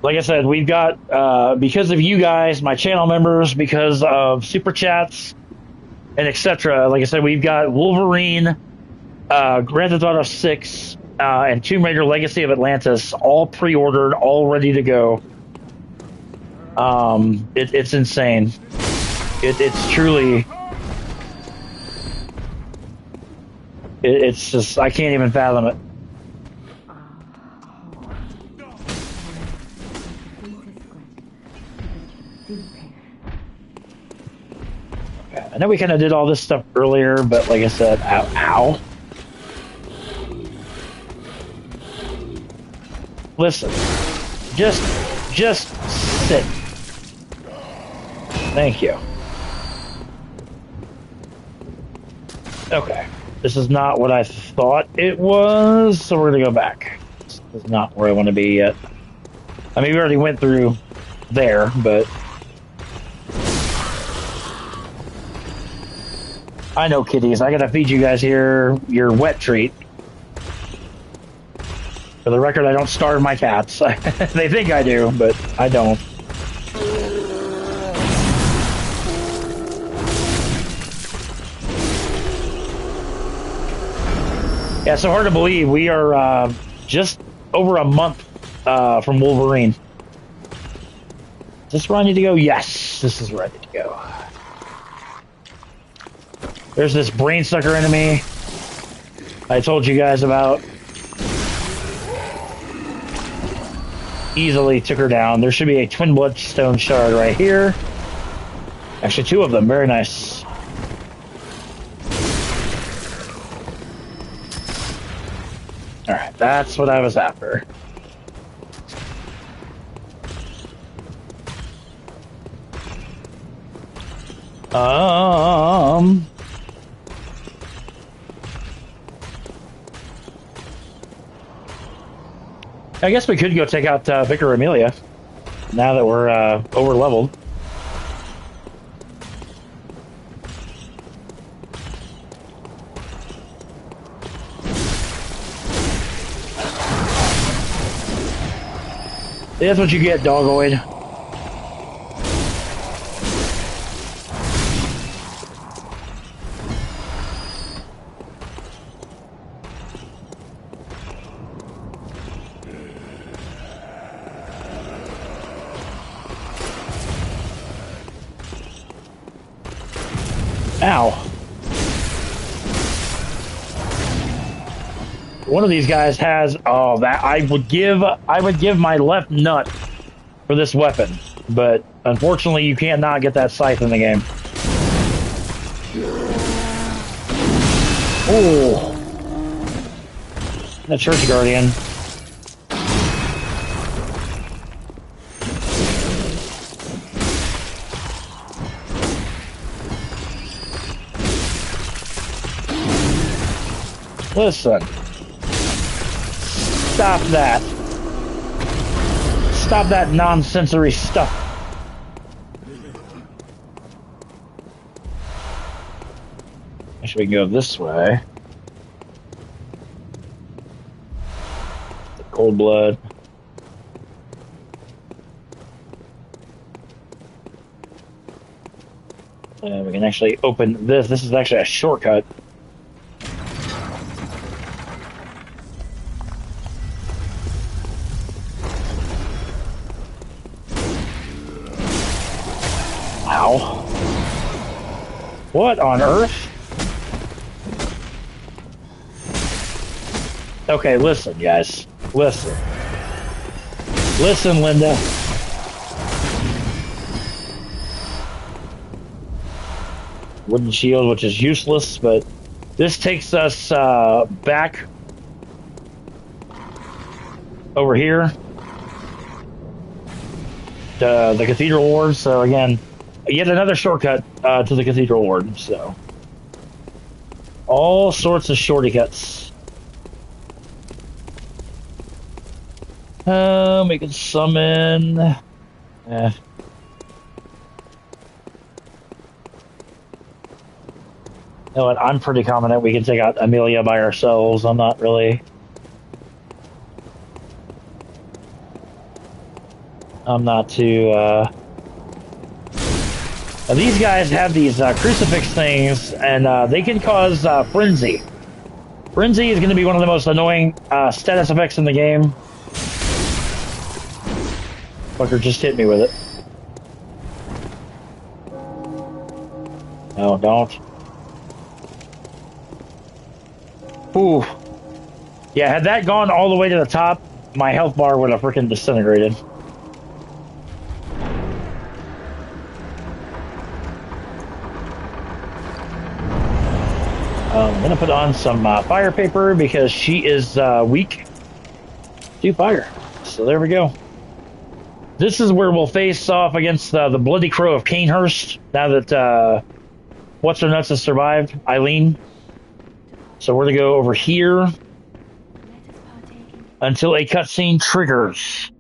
Like I said, we've got, because of you guys, my channel members, because of super chats, and etc. Like I said, we've got Wolverine, Grand Theft Auto 6, and Tomb Raider Legacy of Atlantis all pre-ordered, all ready to go. It's insane. It's truly... It's just... I can't even fathom it. I know we kind of did all this stuff earlier, but like I said, ow. Listen, just sit. Thank you. Okay, this is not what I thought it was, so we're gonna go back. This is not where I want to be yet. I mean, we already went through there, but... I know, kitties. I gotta feed you guys here your wet treat. For the record, I don't starve my cats. They think I do, but I don't. Yeah, it's so hard to believe. We are just over a month from Wolverine. Is this where I need to go? Yes, this is where I need to go. There's this brain sucker enemy I told you guys about. Easily took her down. There should be a twin bloodstone shard right here. Actually, two of them. Very nice. Alright, that's what I was after. I guess we could go take out Vicar Amelia now that we're over leveled. That's what you get, Dogoid. Ow. One of these guys has that I would give my left nut for this weapon, but unfortunately you cannot get that scythe in the game. Oh. The Church Guardian. Listen. Stop that. Stop that nonsensory stuff. Actually, we can go this way. The cold blood. We can actually open this. This is actually a shortcut. Ow. What on earth? Okay, listen, guys. Listen. Listen, Linda. Wooden shield, which is useless, but this takes us back over here to the Cathedral Ward. So again, yet another shortcut to the Cathedral Ward. So all sorts of shortcuts. We can summon. You know what? I'm pretty confident we can take out Amelia by ourselves. I'm not really. I'm not too. Now these guys have these crucifix things, and they can cause frenzy. Frenzy is going to be one of the most annoying status effects in the game. Fucker just hit me with it. No, don't. Ooh. Yeah, had that gone all the way to the top, my health bar would have freaking disintegrated. I'm gonna put on some fire paper because she is weak to fire. So there we go. This is where we'll face off against the Bloody Crow of Canehurst. Now that what's her nuts has survived, Eileen. So we're gonna go over here until a cutscene triggers.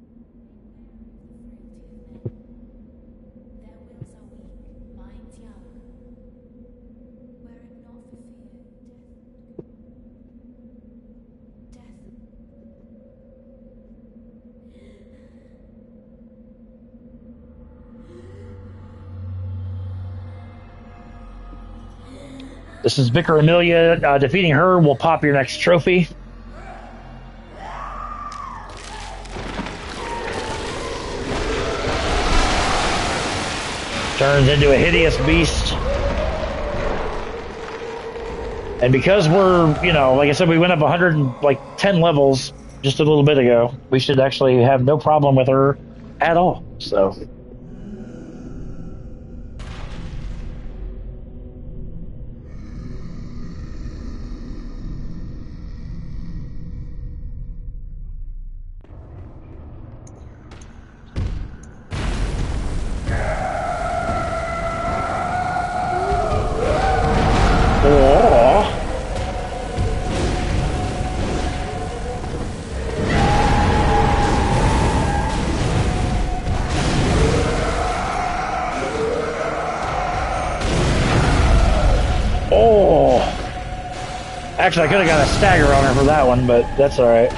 This is Vicar Amelia. Defeating her will pop your next trophy. Turns into a hideous beast. And because we're, you know, like I said, we went up 110 levels just a little bit ago. We should actually have no problem with her at all. So. Actually, I could have got a stagger on her for that one, but that's alright.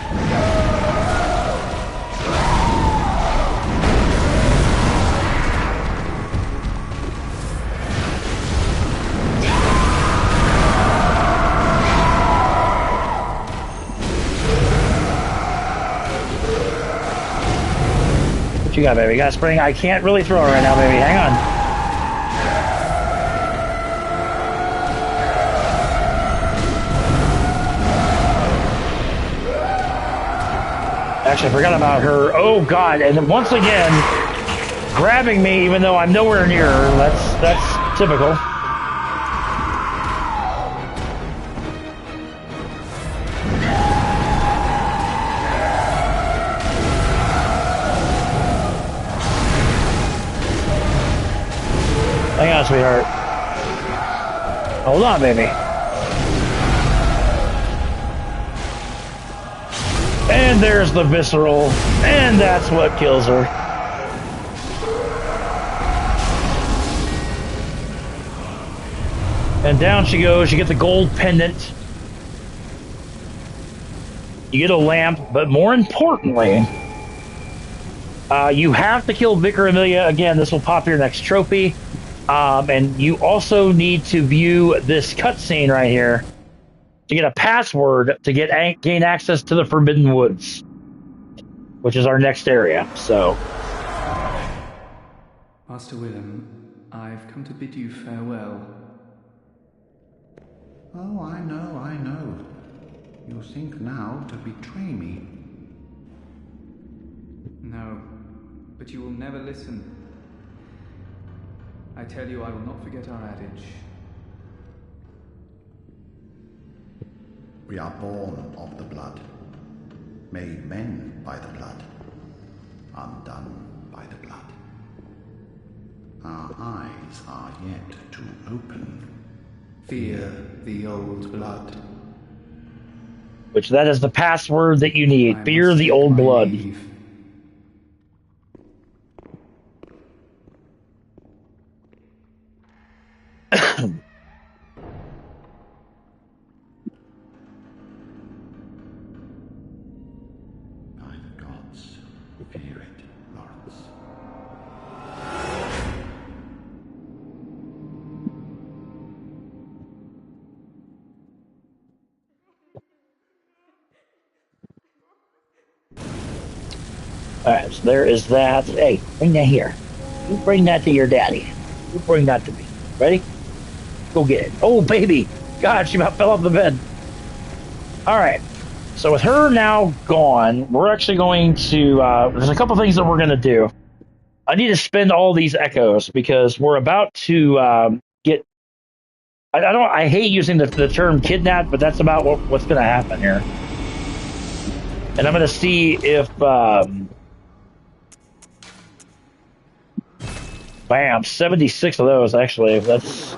What you got, baby? You got a spring? I can't really throw it right now, baby. Hang on. Actually, I forgot about her. Oh, God. And once again, grabbing me even though I'm nowhere near her. That's typical. Hang on, sweetheart. Hold on, baby. And there's the visceral, and that's what kills her. And down she goes. You get the gold pendant. You get a lamp, but more importantly, you have to kill Vicar Amelia again. This will pop your next trophy. And you also need to view this cutscene right here to get a password to gain access to the Forbidden Woods, which is our next area. So, Master Willem, I've come to bid you farewell. Oh, I know, I know. You think now to betray me. No, but you will never listen. I tell you, I will not forget our adage. We are born of the blood, made men by the blood, undone by the blood. Our eyes are yet to open. Fear the old blood. which that is the password that you need. I Fear must the take old my blood. leave. By the gods, fear it, Lawrence. Alright, so there is that. Hey, bring that here. You bring that to your daddy. You bring that to me. Ready? Go get it. Oh, baby! God, she about fell off the bed. Alright. So with her now gone, we're actually going to... there's a couple things that we're going to do. I need to spend all these echoes because we're about to get... I hate using the term kidnapped, but that's about what's going to happen here. And I'm going to see if... bam, 76 of those, actually. That's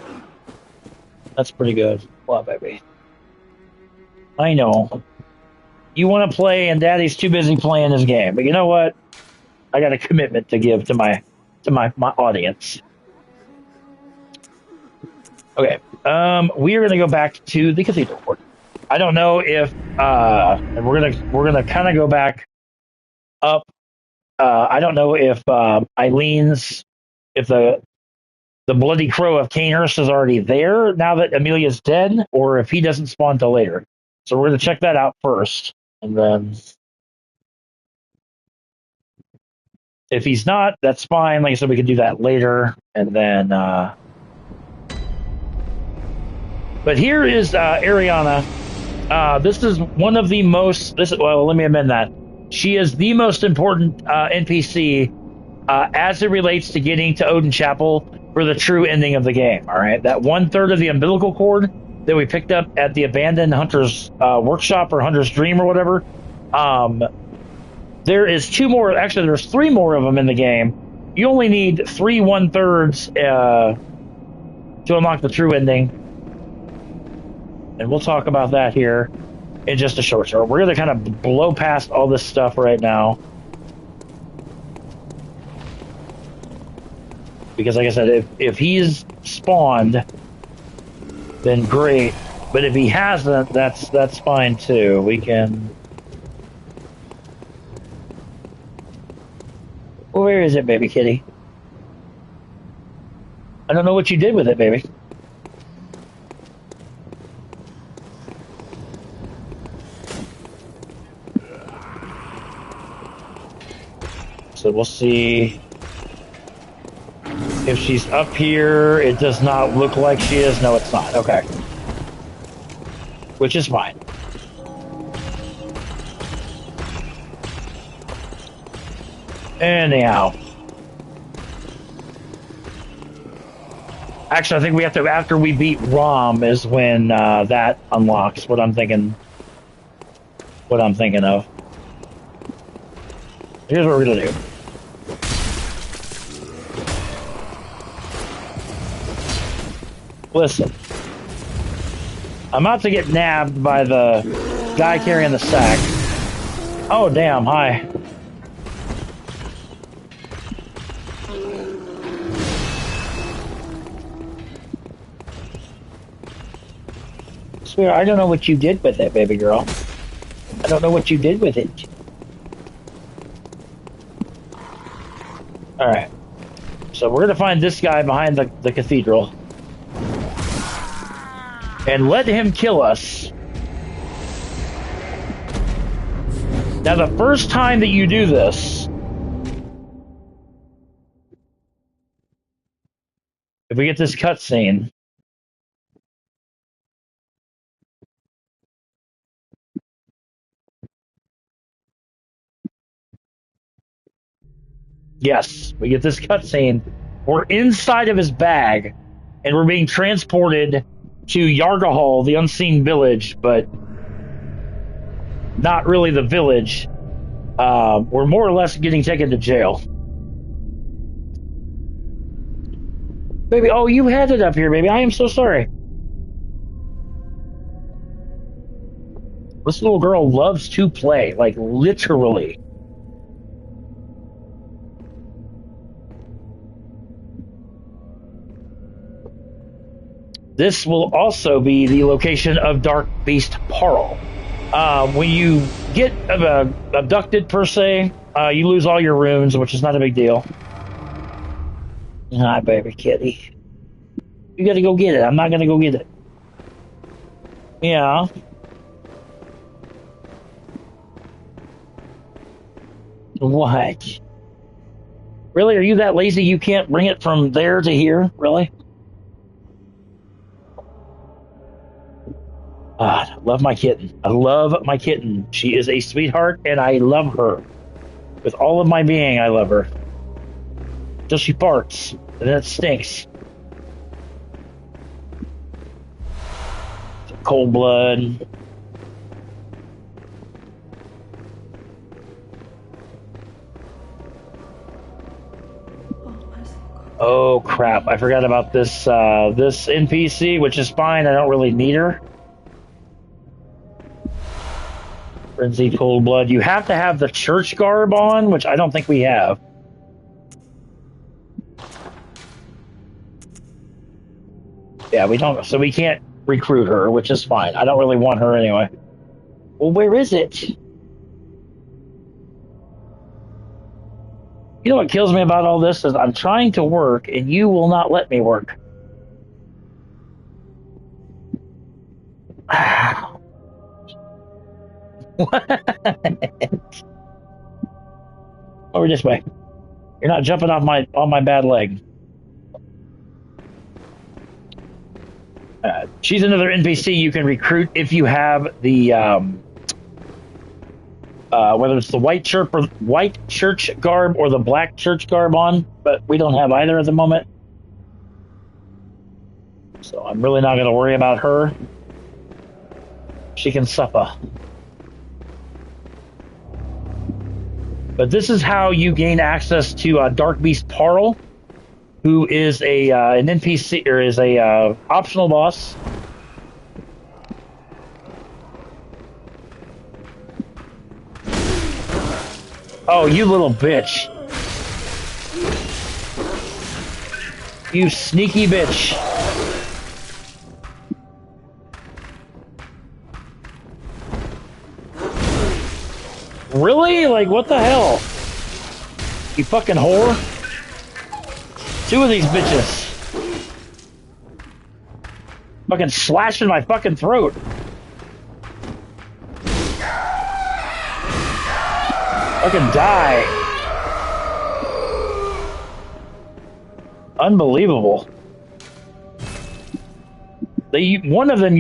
pretty good. Wow, baby. I know. You want to play, and Daddy's too busy playing his game. But you know what? I got a commitment to give to my audience. Okay. We are going to go back to the cathedral court. I don't know if and we're gonna kind of go back up. I don't know if Eileen's if the bloody crow of Canehurst is already there now that Amelia's dead, or if he doesn't spawn till later. So we're going to check that out first, and then if he's not, that's fine. Like I said, we can do that later, and then. But here is Ariana. This is one of the most. Well, let me amend that. She is the most important NPC as it relates to getting to Odin Chapel for the true ending of the game. All right, that 1/3 of the umbilical cord that we picked up at the abandoned Hunter's workshop or Hunter's Dream or whatever. There is 2 more. Actually, there's 3 more of them in the game. You only need 3 1/3 to unlock the true ending, and we'll talk about that here in just a short. We're going to kind of blow past all this stuff right now. Because, like I said, if he's spawned, then great. But if he hasn't, that's fine too. We can. Where is it, baby kitty? I don't know what you did with it, baby. So we'll see. If she's up here, it does not look like she is. No, it's not. Okay. Which is fine. Anyhow. Actually, I think we have to, after we beat Rom, is when that unlocks what I'm thinking. What I'm thinking of. Here's what we're going to do. Listen, I'm about to get nabbed by the guy carrying the sack. Oh, damn, hi. Swear, I don't know what you did with it, baby girl. I don't know what you did with it. Alright. So we're gonna find this guy behind the cathedral. And let him kill us. Now the first time that you do this, if we get this cutscene, yes, we get this cutscene. We're inside of his bag, and we're being transported to Yargahal, the unseen village, but not really the village. We're more or less getting taken to jail. Baby, oh, you had it up here, baby. I am so sorry. This little girl loves to play, like literally. This will also be the location of Dark Beast Parl. When you get abducted, per se, you lose all your runes, which is not a big deal. Hi, baby kitty. You gotta go get it. I'm not gonna go get it. Yeah. What? Really? Are you that lazy you can't bring it from there to here? Really? God, I love my kitten. I love my kitten. She is a sweetheart, and I love her. With all of my being, I love her. Till she farts, and then it stinks. Cold blood. Oh crap! I forgot about this this NPC, which is fine. I don't really need her. Frenzied cold blood. You have to have the church garb on, which I don't think we have. Yeah, we don't. So we can't recruit her, which is fine. I don't really want her anyway. Well, where is it? You know what kills me about all this is I'm trying to work and you will not let me work. What? Over this way. You're not jumping off my bad leg. She's another NPC you can recruit if you have the whether it's the white church garb or the black church garb on, but we don't have either at the moment. So I'm really not going to worry about her. She can suffer. But this is how you gain access to Dark Beast Parl, who is an NPC or is a optional boss. Oh, you little bitch! You sneaky bitch! Really? Like, what the hell? You fucking whore! Two of these bitches. Fucking slashing my fucking throat. Fucking die. Unbelievable. One of them,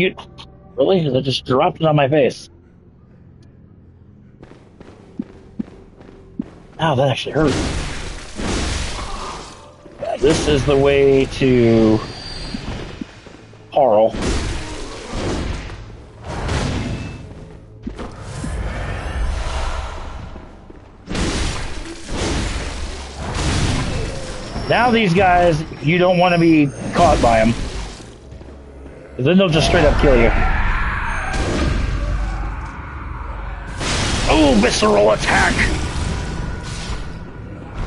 really? They just dropped it on my face. Ow, that actually hurt. Yeah, this is the way to Parl. Now these guys, you don't want to be caught by them. Because then they'll just straight up kill you. Oh, visceral attack!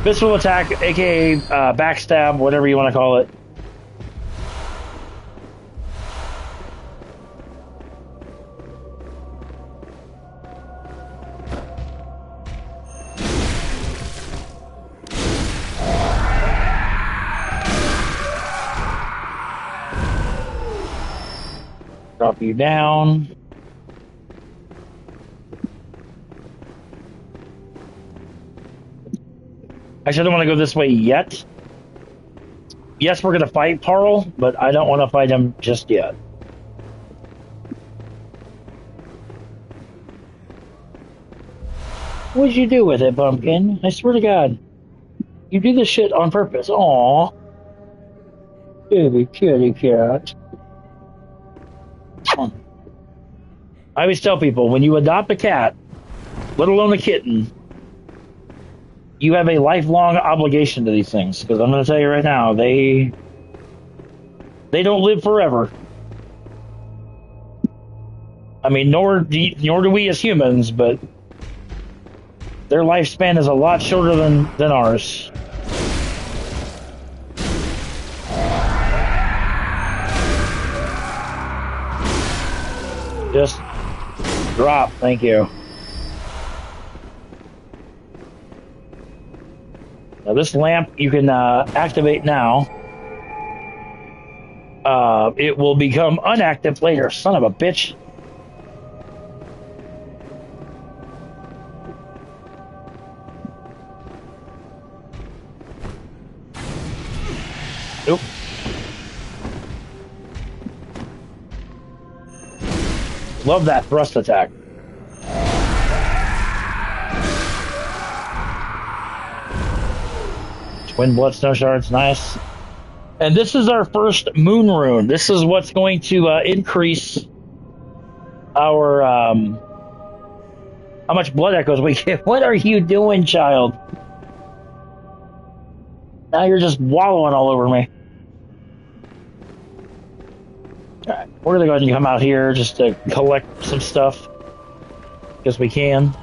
Visceral attack, aka backstab, whatever you want to call it. Drop you down. Actually, I don't want to go this way yet. Yes, we're going to fight Parl, but I don't want to fight him just yet. What'd you do with it, Pumpkin? I swear to God. You do this shit on purpose. Aw. Baby kitty cat. I always tell people, when you adopt a cat, let alone a kitten, you have a lifelong obligation to these things. Because I'm going to tell you right now, they don't live forever. I mean, nor do we as humans, but their lifespan is a lot shorter than ours. Just drop, thank you. Now this lamp you can activate now. It will become unactive later. Son of a bitch. Nope. Love that thrust attack. Twin bloodstone shards, nice. And this is our first moon rune. This is what's going to increase our how much blood echoes we get. What are you doing, child? Now you're just wallowing all over me. Alright, we're gonna go ahead and come out here just to collect some stuff. Because we can.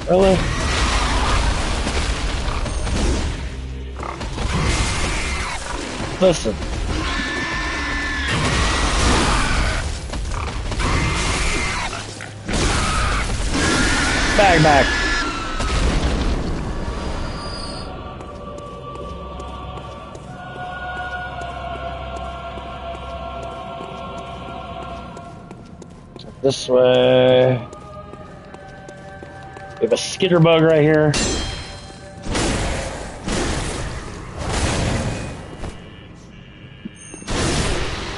Really? Listen. Back. This way. We have a skitter bug right here.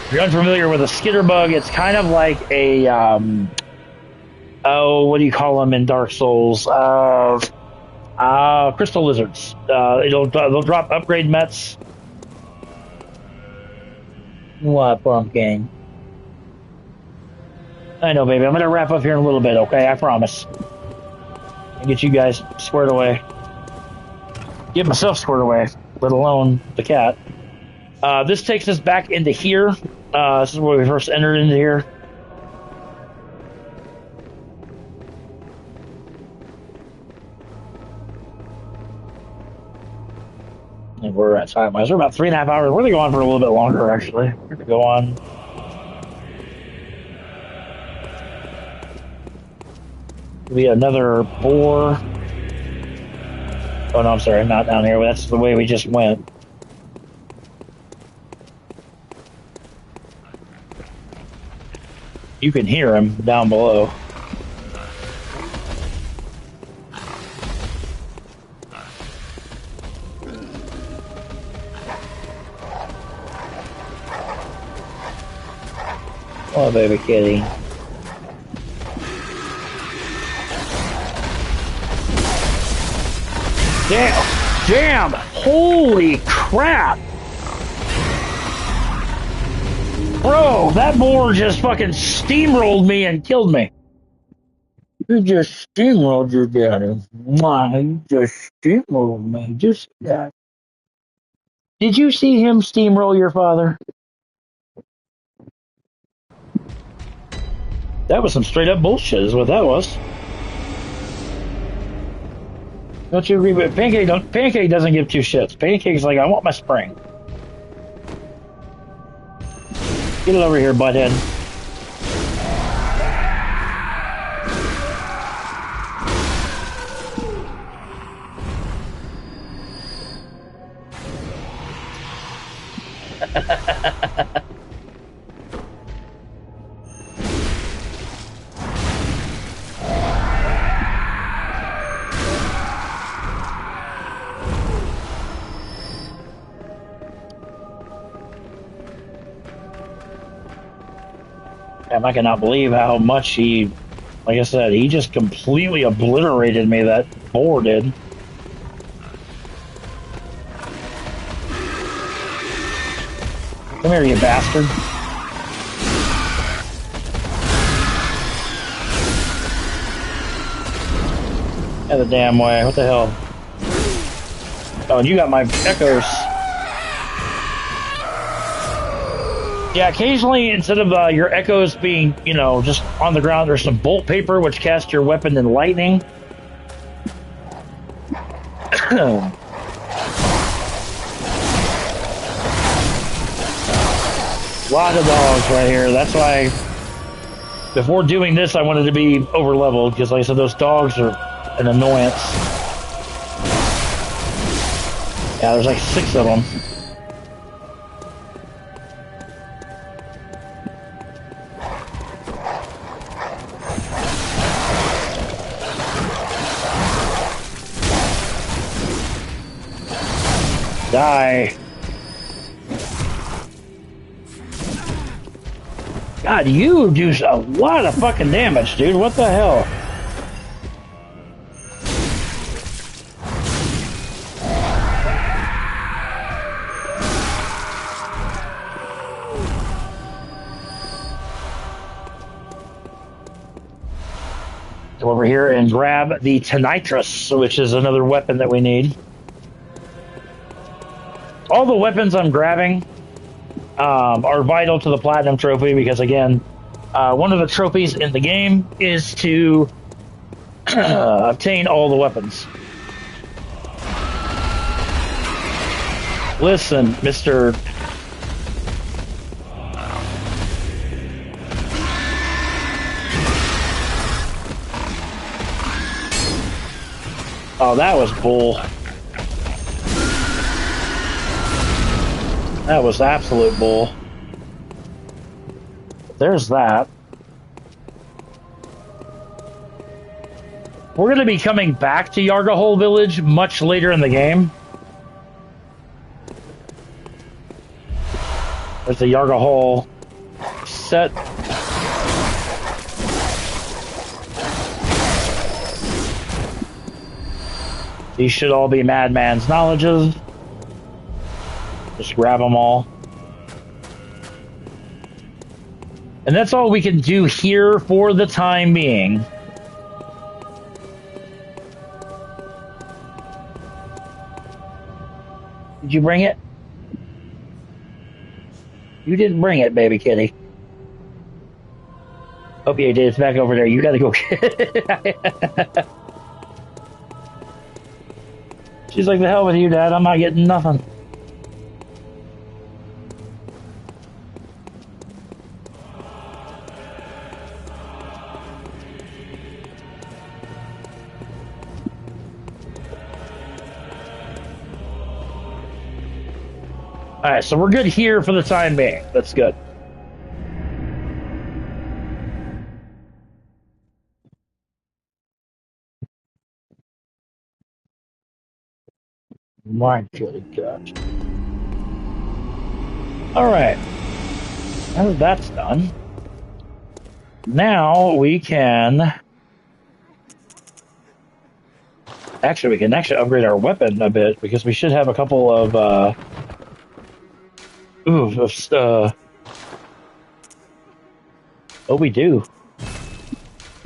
If you're unfamiliar with a skitter bug, it's kind of like a what do you call them in Dark Souls? Crystal lizards. They'll drop upgrade mets. What, Pumpkin? I know, baby. I'm gonna wrap up here in a little bit, okay? I promise. And get you guys squared away. Get myself squared away, let alone the cat. This takes us back into here. This is where we first entered into here. And we're at time-wise. We're about 3.5 hours. We're going to go on for a little bit longer, actually. We're going to go on. Be another boar. Oh no, I'm sorry, not down here. That's the way we just went. You can hear him down below. Oh, baby kitty. Damn! Holy crap! Bro, that boar just fucking steamrolled me and killed me. You just steamrolled your daddy. You just steamrolled me. Just that. Did you see him steamroll your father? That was some straight up bullshit, is what that was. Don't you agree with Pancake? Pancake doesn't give two shits. Pancake's like, I want my spring. Get it over here, butthead. Damn, I cannot believe how much he, like I said, he just completely obliterated me, that boar did. Come here, you bastard. Out of the damn way. What the hell? Oh, and you got my echoes. Yeah, occasionally, instead of your echoes being, you know, just on the ground, there's some bolt paper which casts your weapon in lightning. Lot of dogs right here. That's why, before doing this, I wanted to be over leveled, because like I said, those dogs are an annoyance. Yeah, there's like 6 of them. Die. God, you do a lot of fucking damage, dude. What the hell? Go over here and grab the Tonitrus, which is another weapon that we need. All the weapons I'm grabbing are vital to the Platinum Trophy because, again, one of the trophies in the game is to obtain all the weapons. Listen, Mr. Oh, that was bull. That was absolute bull. There's that. We're going to be coming back to Yargahole Village much later in the game. There's the Yargahole set. These should all be Madman's knowledges. Just grab them all. And that's all we can do here for the time being. Did you bring it? You didn't bring it, baby kitty. Hope you did. It's back over there. You gotta go get it. She's like, the hell with you, Dad. I'm not getting nothing. Alright, so we're good here for the time being. That's good. My good God. Alright. Now that that's done, now we can... Actually, we can actually upgrade our weapon a bit, because we should have a couple of, oh, we do.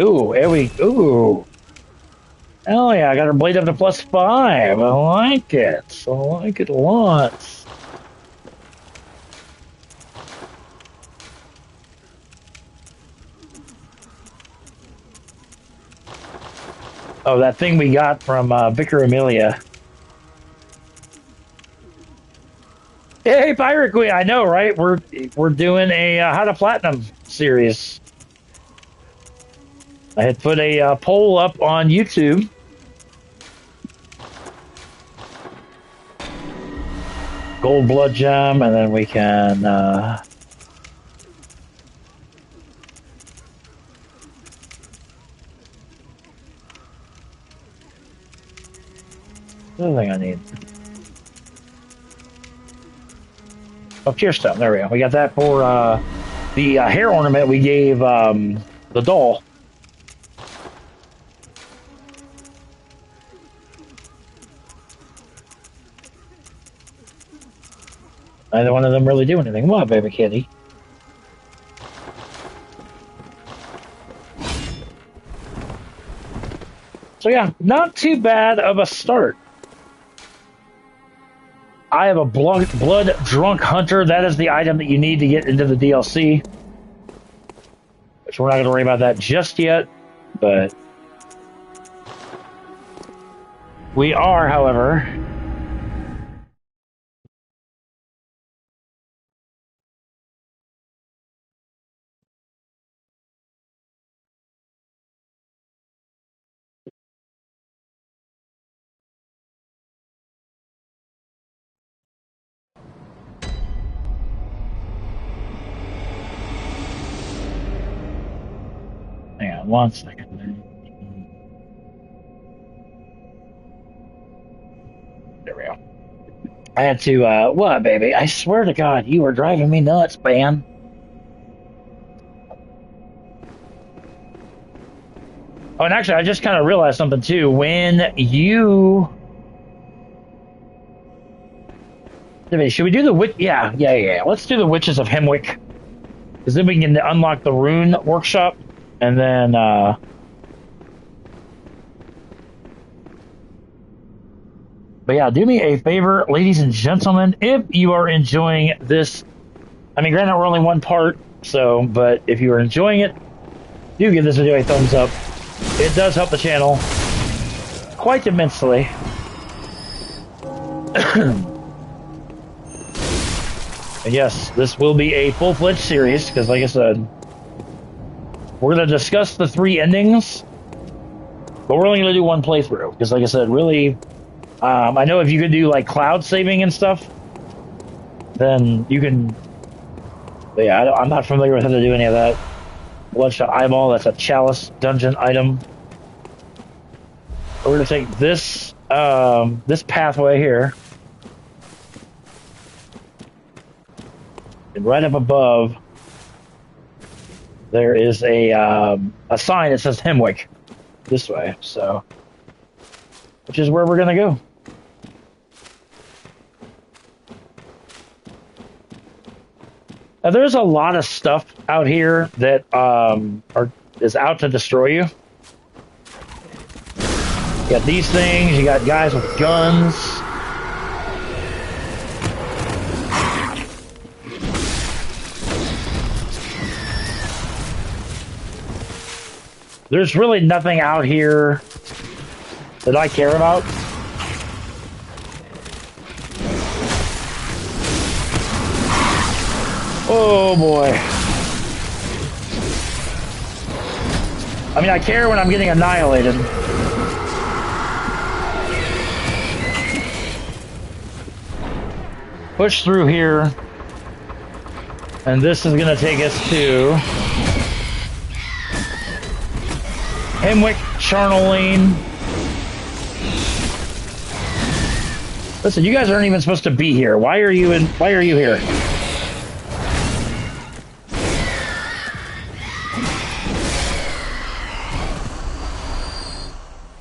Ooh, there we... Ooh. Hell yeah, I got our blade up to +5. I like it. I like it a lot. Oh, that thing we got from Vicar Amelia. Hey, Pirate Queen! I know, right? We're doing a How to Platinum series. I had put a poll up on YouTube. gold blood gem, and then we can another thing I need. Oh, tear stone. There we go. We got that for the hair ornament we gave the doll. Neither one of them really do anything. What, baby kitty? So yeah, not too bad of a start. I have a blood drunk hunter. That is the item that you need to get into the DLC. Which we're not going to worry about that just yet, but we are, however, hang on one second. There we go. I had to, what, baby? I swear to God, you are driving me nuts, man. Oh, and actually, I just kind of realized something, too. When you... Should we do the witch? Yeah. Let's do the Witches of Hemwick. Because then we can unlock the Rune Workshop. And then, but yeah, do me a favor, ladies and gentlemen, if you are enjoying this, I mean, granted, we're only one part, so, but if you are enjoying it, do give this video a thumbs up. It does help the channel quite immensely. And yes, this will be a full-fledged series, because like I said, we're going to discuss the 3 endings, but we're only going to do one playthrough, because like I said, really, I know if you could do like cloud saving and stuff, then you can, but yeah, I'm not familiar with how to do any of that. Bloodshot Eyeball, that's a chalice dungeon item. We're going to take this, this pathway here, and right up above, there is a sign that says Hemwick this way, so, which is where we're going to go. Now, there's a lot of stuff out here that is out to destroy you. You got these things, you got guys with guns. There's really nothing out here that I care about. Oh boy. I mean, I care when I'm getting annihilated. Push through here. And this is going to take us to Hemwick, Charnel. Listen, you guys aren't even supposed to be here. Why are you here?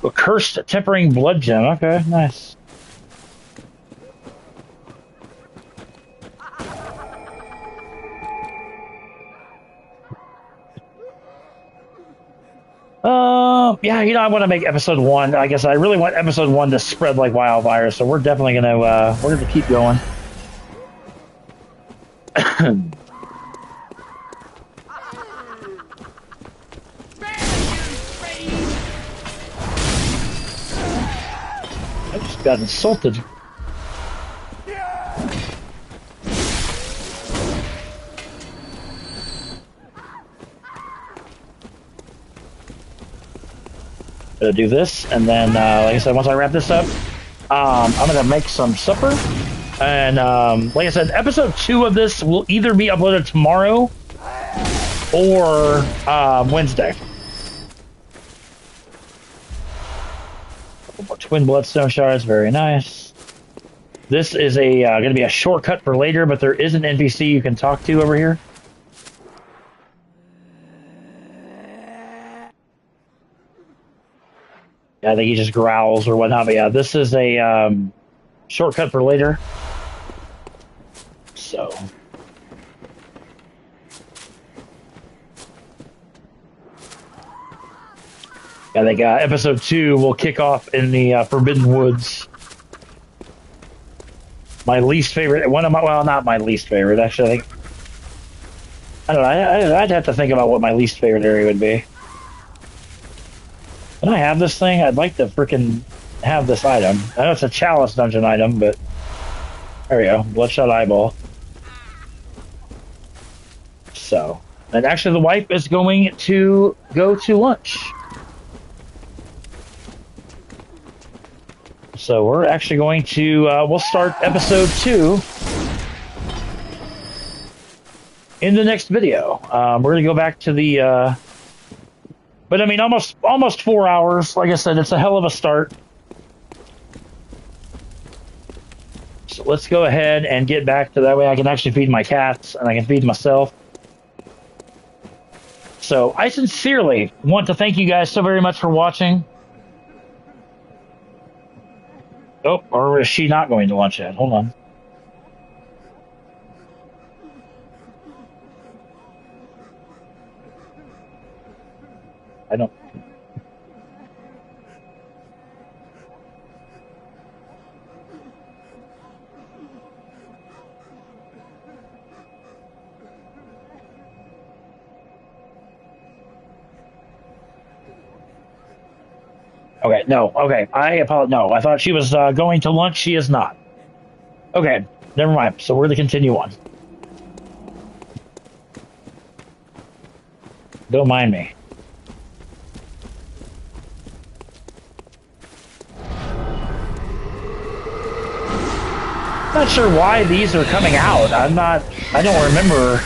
A cursed tempering blood gem. Okay, nice. Yeah, you know, I want to make episode 1. I guess I really want episode 1 to spread like wildfire, so we're definitely gonna we're gonna keep going. I just got insulted. Gonna do this, and then, like I said, once I wrap this up, I'm gonna make some supper. And like I said, episode 2 of this will either be uploaded tomorrow or Wednesday. Twin bloodstone shards, very nice. This is a going to be a shortcut for later, but there is an NPC you can talk to over here. Yeah, I think he just growls or whatnot. But yeah, this is a shortcut for later. So. Yeah, they got episode 2 will kick off in the Forbidden Woods. My least favorite, one of my, well, not my least favorite, actually. I think, I don't know, I'd have to think about what my least favorite area would be. Can I have this thing? I'd like to freaking have this item. I know it's a Chalice dungeon item, but there we go. Bloodshot eyeball. So, and actually the wife is going to go to lunch. So we're actually going to, we'll start episode 2 in the next video. We're going to go back to the, but I mean, almost 4 hours. Like I said, it's a hell of a start. So let's go ahead and get back to that way I can actually feed my cats and I can feed myself. So I sincerely want to thank you guys so very much for watching. Oh, or is she not going to lunch yet? Hold on. I don't... Okay, no, okay, I apologize. No, I thought she was going to lunch. She is not. Okay, never mind. So we're going to continue on. Don't mind me. Not sure why these are coming out. I don't remember.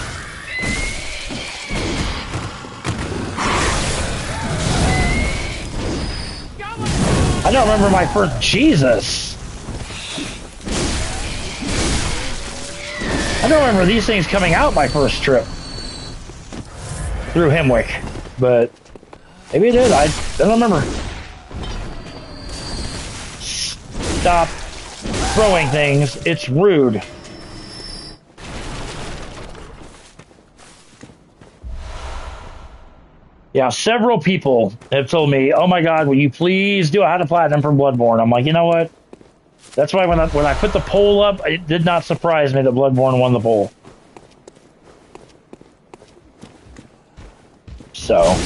I don't remember my first... Jesus! I don't remember these things coming out my first trip through Hemwick, but maybe it did. I don't remember. Stop throwing things. It's rude. Yeah, several people have told me, "Oh my God, will you please do a How to Platinum for Bloodborne?" I'm like, you know what? That's why when I put the poll up, it did not surprise me that Bloodborne won the poll. So.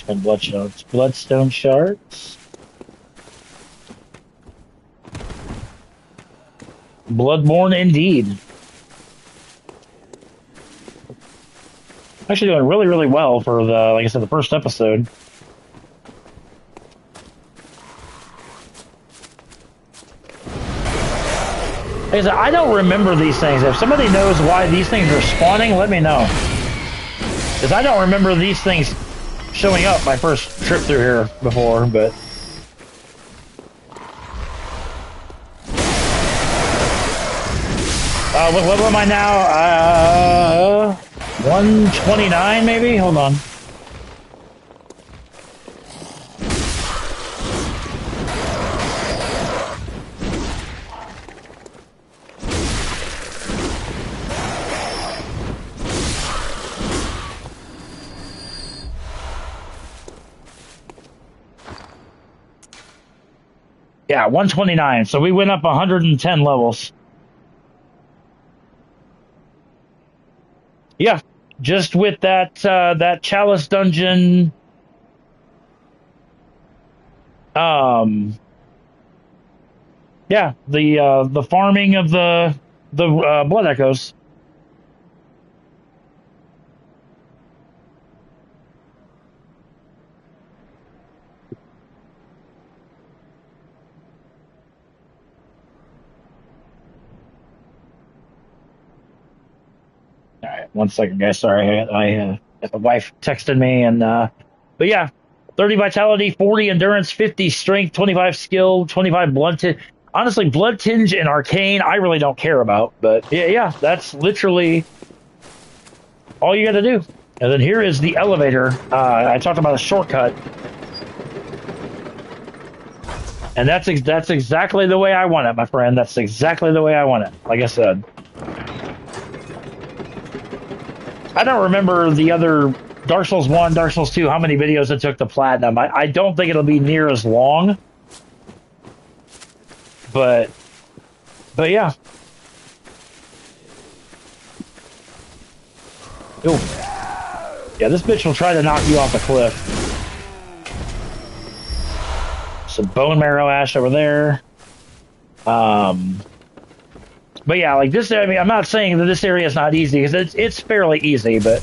And bloodstone shards. Bloodborne indeed. Actually doing really, really well for the, like I said, the first episode. Like I said, I don't remember these things. If somebody knows why these things are spawning, let me know. Because I don't remember these things showing up my first trip through here before, but what am I now? 129 maybe? Hold on. Yeah, 129. So we went up 110 levels. Yeah, just with that chalice dungeon. Yeah, the farming of the blood echoes. All right, one second, guys. Sorry, I the wife texted me, and but yeah, 30 vitality, 40 endurance, 50 strength, 25 skill, 25 blood tinge. Honestly, blood tinge and arcane, I really don't care about, but yeah, that's literally all you got to do. And then here is the elevator. I talked about a shortcut, and that's exactly the way I want it, my friend. That's exactly the way I want it. Like I said. I don't remember the other Dark Souls 1, Dark Souls 2, how many videos it took to platinum. I don't think it'll be near as long. But yeah. Ooh. Yeah, this bitch will try to knock you off the cliff. Some bone marrow ash over there. But yeah, like this, I mean, I'm not saying that this area is not easy, because it's fairly easy, but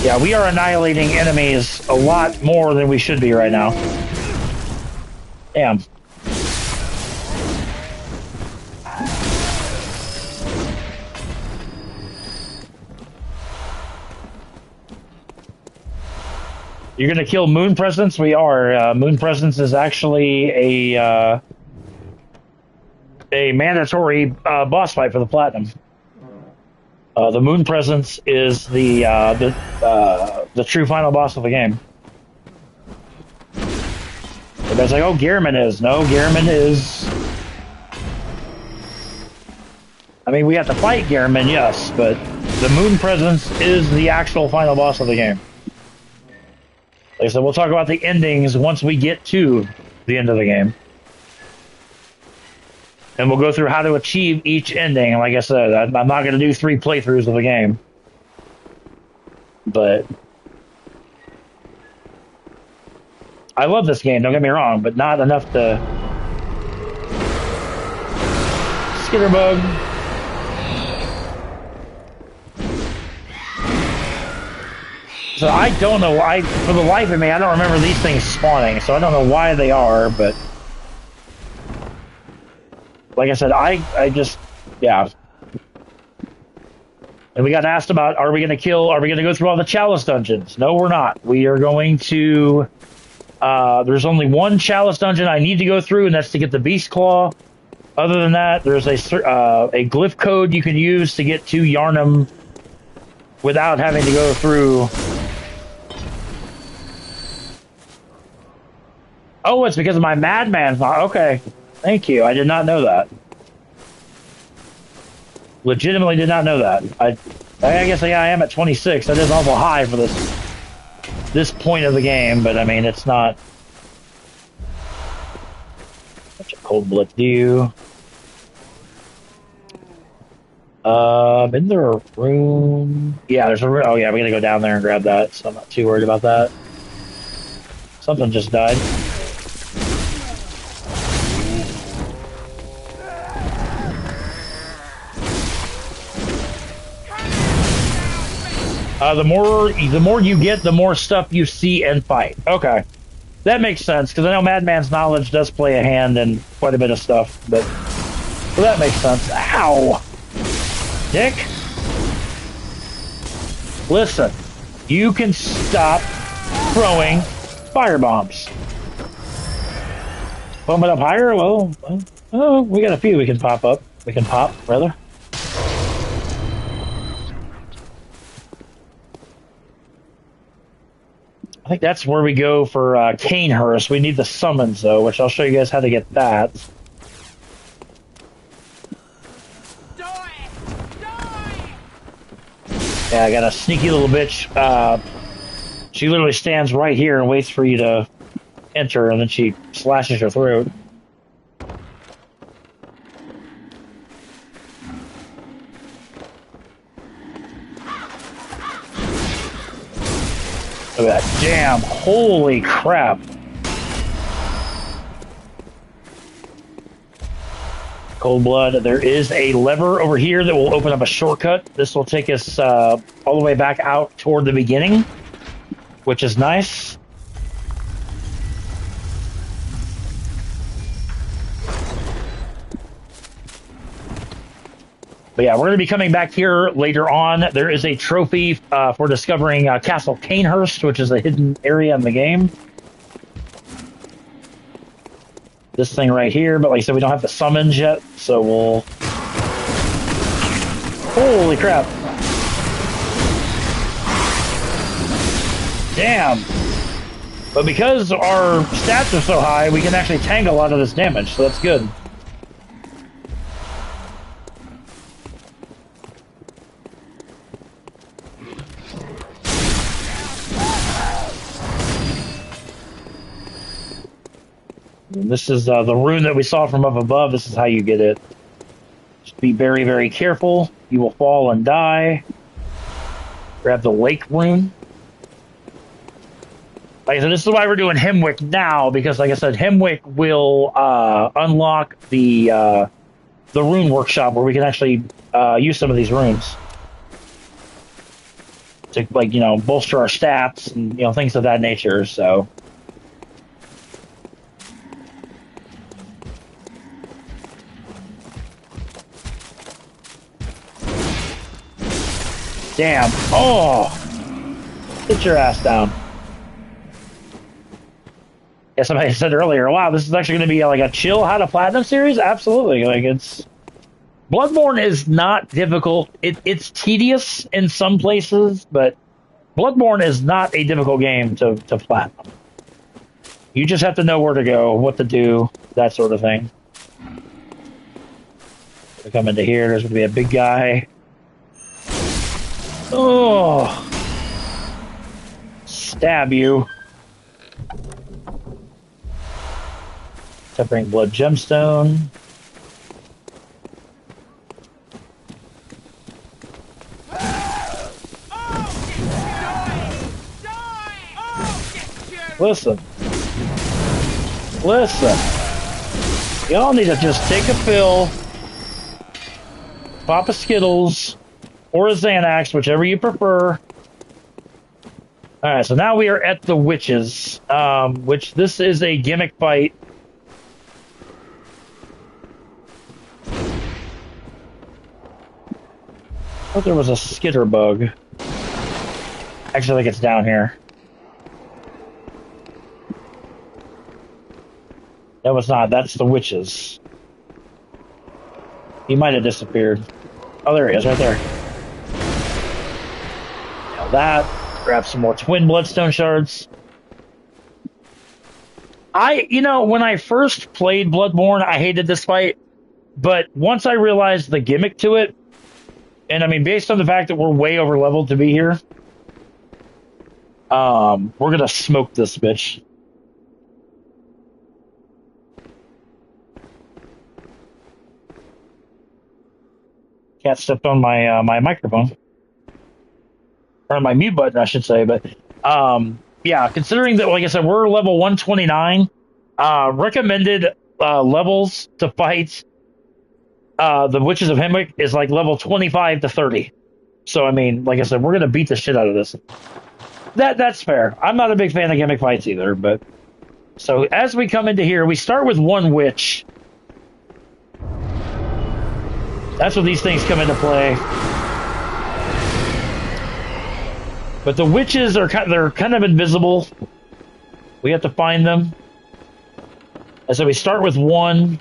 yeah, we are annihilating enemies a lot more than we should be right now. Damn. You're gonna kill Moon Presence? We are. Moon Presence is actually a mandatory boss fight for the platinum. The Moon Presence is the true final boss of the game. Everybody's like, oh, Gehrman is. No, Gehrman is... I mean, we have to fight Gehrman, yes, but the Moon Presence is the actual final boss of the game. Like I said, we'll talk about the endings once we get to the end of the game. And we'll go through how to achieve each ending. Like I said, I'm not going to do 3 playthroughs of the game. But I love this game, don't get me wrong, but not enough to... Skitterbug. So I don't know why, for the life of me, I don't remember these things spawning, so I don't know why they are, but... Like I said, I just, yeah. And we got asked about, are we going to go through all the chalice dungeons? No, we're not. We are going to, there's only one chalice dungeon I need to go through, and that's to get the beast claw. Other than that, there's a glyph code you can use to get to Yharnam without having to go through. Oh, it's because of my madman. Okay. Thank you. I did not know that. Legitimately did not know that. I guess yeah, I am at 26. That is awful high for this point of the game, but I mean, it's not such a cold blood view. Isn't there a room? Yeah, there's a room. Oh yeah, we're gonna go down there and grab that, so I'm not too worried about that. Something just died. The more you get, the more stuff you see and fight. Okay. That makes sense, because I know Madman's knowledge does play a hand in quite a bit of stuff, but... So that makes sense. Ow! Dick? Listen, you can stop throwing firebombs. Bump it up higher? Well, oh, we got a few we can pop up. We can pop, rather. I think that's where we go for Canehurst. We need the summons, though, which I'll show you guys how to get that. Yeah, I got a sneaky little bitch. She literally stands right here and waits for you to enter, and then she slashes your throat. Look at that jam. Holy crap. Cold blood. There is a lever over here that will open up a shortcut. This will take us all the way back out toward the beginning, which is nice. But yeah, we're going to be coming back here later on. There is a trophy for discovering Castle Canehurst, which is a hidden area in the game. This thing right here, but like I said, we don't have the summons yet, so we'll... Holy crap. Damn. But because our stats are so high, we can actually tank a lot of this damage, so that's good. And this is the rune that we saw from up above. This is how you get it. Just be very, very careful. You will fall and die. Grab the lake rune. Like I said, this is why we're doing Hemwick now, because like I said, Hemwick will unlock the rune workshop where we can actually use some of these runes to, like, you know, bolster our stats and, you know, things of that nature. So damn. Oh, sit your ass down. Yeah, somebody said earlier, wow, this is actually going to be like a chill How to Platinum series? Absolutely. Like, it's... Bloodborne is not difficult. It's tedious in some places, but Bloodborne is not a difficult game to platinum. You just have to know where to go, what to do, that sort of thing. We come into here, there's going to be a big guy. Oh! Stab you. Tempering Blood Gemstone. Listen. Listen. Y'all need to just take a pill, pop a Skittles, or a Xanax, whichever you prefer. Alright, so now we are at the witches, which this is a gimmick fight. I thought there was a skitter bug. Actually, I think it's down here. No, it's not. That's the witches. He might have disappeared. Oh, there he is, right there. Now that. Grab some more twin bloodstone shards. You know, when I first played Bloodborne, I hated this fight. But once I realized the gimmick to it, and I mean, based on the fact that we're way over leveled to be here, we're gonna smoke this bitch. Cat stepped on my my microphone, or my mute button, I should say. But yeah, considering that, like I said, we're level 129, recommended levels to fight the Witches of Hemwick is like level 25 to 30. So, I mean, like I said, we're going to beat the shit out of this. That's fair. I'm not a big fan of gimmick fights either, but... So, as we come into here, we start with one witch. That's when these things come into play. But the witches are they're kind of invisible. We have to find them. And so we start with one.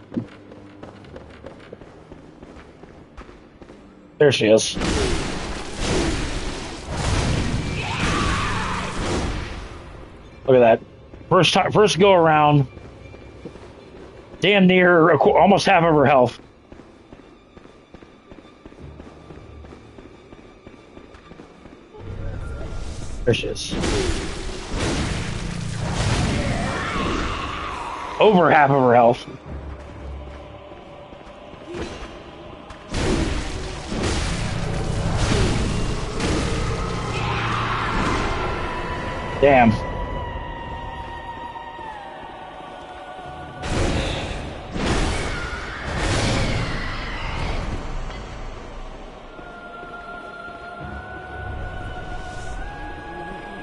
There she is. Look at that. First go around. Damn near almost half of her health. There she is. Over half of her health. Damn.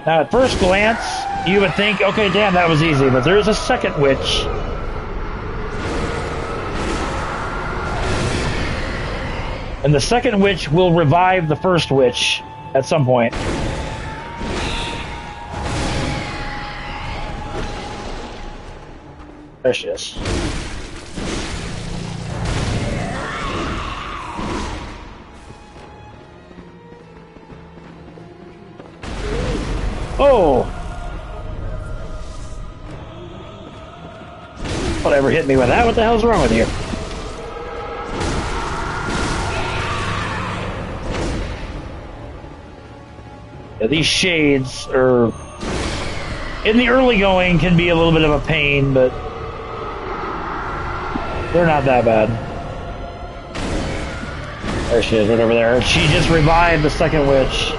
Now, at first glance, you would think, okay, damn, that was easy, but there is a second witch. And the second witch will revive the first witch at some point. There she is. Oh! Whatever hit me with that? What the hell's wrong with you? Yeah, these shades are... in the early going can be a little bit of a pain, but... they're not that bad. There she is, right over there. She just revived the second witch.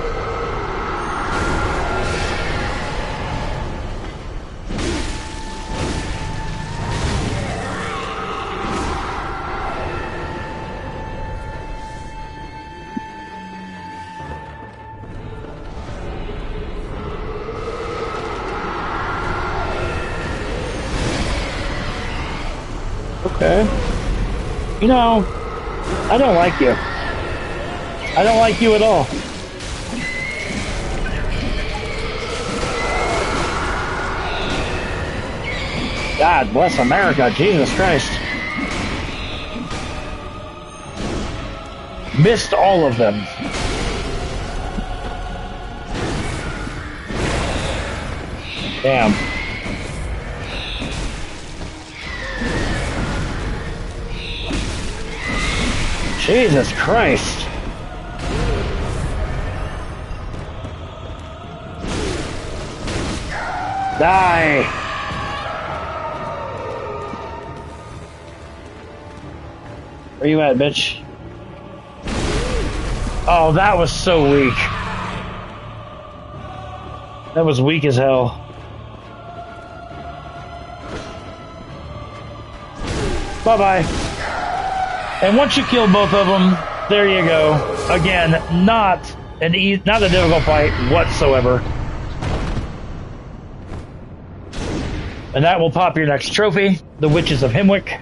Okay. You know, I don't like you. I don't like you at all. God bless America, Jesus Christ. Missed all of them. Damn. Jesus Christ. Die. Where you at, bitch? Oh, that was so weak. That was weak as hell. Bye-bye. And once you kill both of them, there you go. Again, not a difficult fight whatsoever. And that will pop your next trophy, the Witches of Himwick.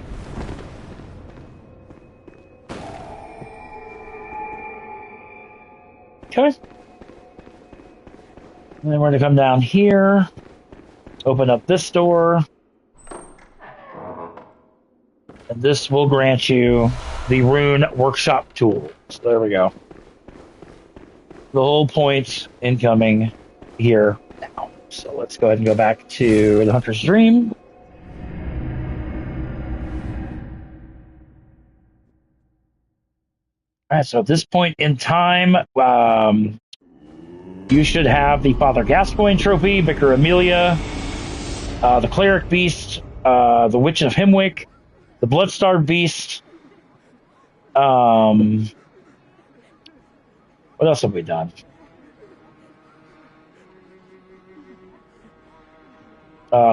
Okay. And then we're going to come down here, open up this door, and this will grant you the Rune Workshop tool. So there we go. The whole point incoming here now. So let's go ahead and go back to the Hunter's Dream. All right, so at this point in time, you should have the Father Gascoigne trophy, Vicar Amelia, the Cleric Beast, the Witch of Himwick, the Bloodstarved Beast. What else have we done?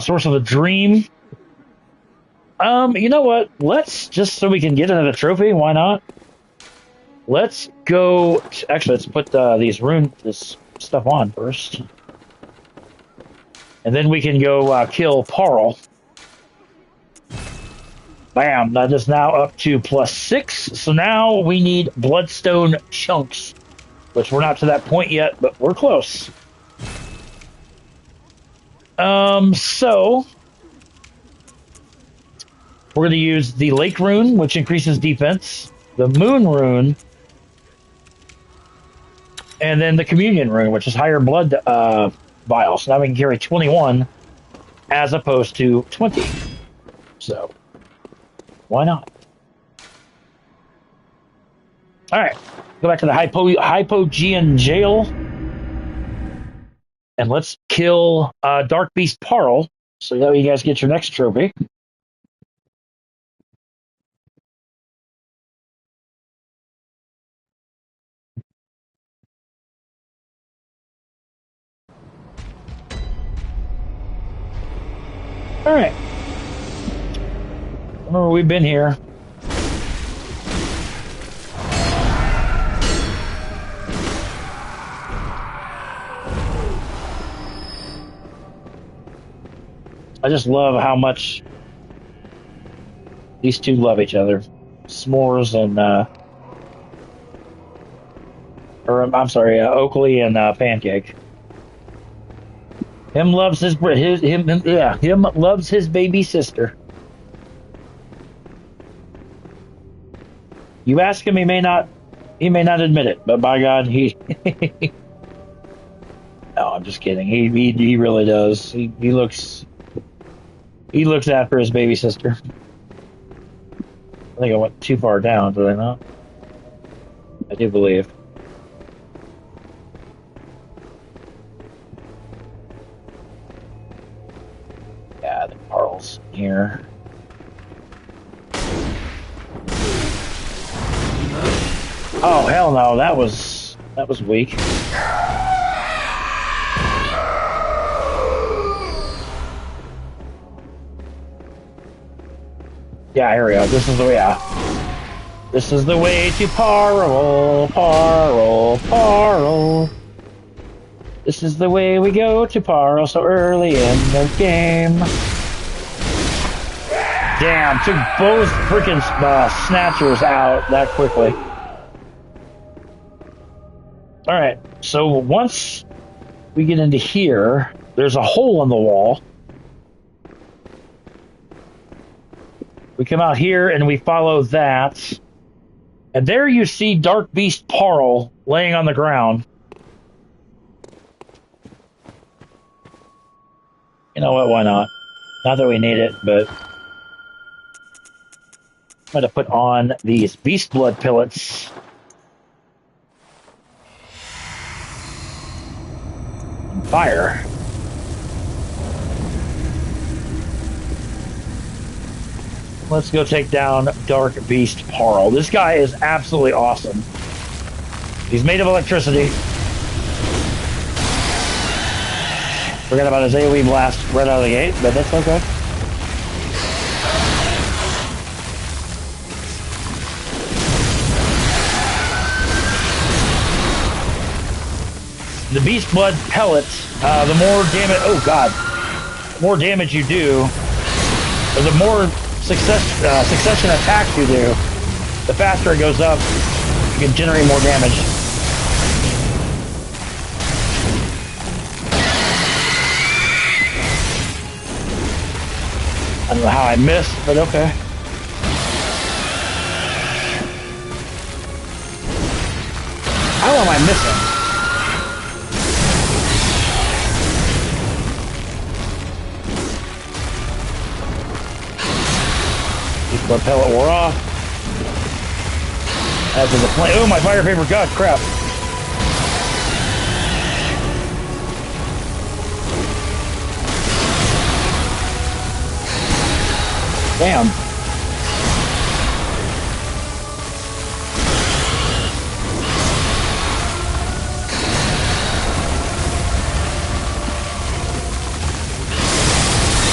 Source of the Dream. You know what? Let's just so we can get another trophy. Why not? Let's go. Actually, let's put this stuff on first, and then we can go kill Parl. Bam! That is now up to +6. So now we need Bloodstone chunks, which we're not to that point yet, but we're close. So we're going to use the Lake Rune, which increases defense, the Moon Rune, and then the Communion Rune, which is higher blood vials. So now we can carry 21 as opposed to 20. So why not? All right, go back to the Hypogean Jail, and let's kill Dark Beast Parl, so that way you guys get your next trophy. All right. Remember, we've been here. I just love how much these two love each other. S'mores and, I'm sorry, Oakley and Pancake. Him loves him loves his baby sister. You ask him, he may not admit it, but by God, he. No, I'm just kidding. He really does. He looks after his baby sister. I think I went too far down, did I not? I do believe. Yeah, the Carl's here. Oh hell no, that was weak. Yeah, here we go. This is the way. This is the way to Parle. This is the way we go to Parle so early in the game. Damn, took both freaking snatchers out that quickly. All right, so once we get into here, there's a hole in the wall. We come out here and we follow that. And there you see Dark Beast Parle laying on the ground. You know what, why not? Not that we need it, but I'm going to put on these Beast Blood pellets. And fire. Let's go take down Dark Beast Parle. This guy is absolutely awesome. He's made of electricity. Forgot about his AoE blast right out of the gate, but that's okay. The Beast Blood pellets, the more damage... Oh, God. The more damage you do, or the more succession attacks you do, the faster it goes up, you can generate more damage. I don't know how I missed, but okay. How am I missing? Blood pellet wore off. As is the flame. Oh, my fire paper gun. Crap. Damn.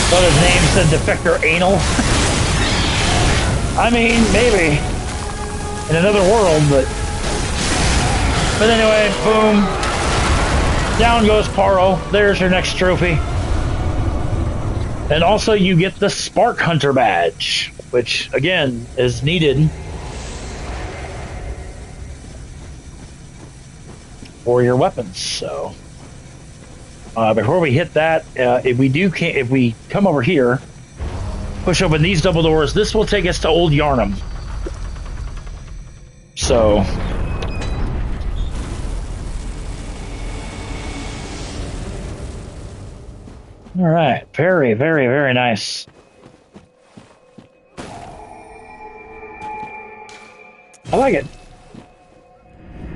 Thought his name said Defector Anal. I mean, maybe in another world, but anyway, boom, down goes Parle. There's your next trophy, and also you get the Spark Hunter badge, which again is needed for your weapons. So before we hit that, if we come over here. Push open these double doors. This will take us to Old Yarnum. So, all right, very, very, very nice. I like it.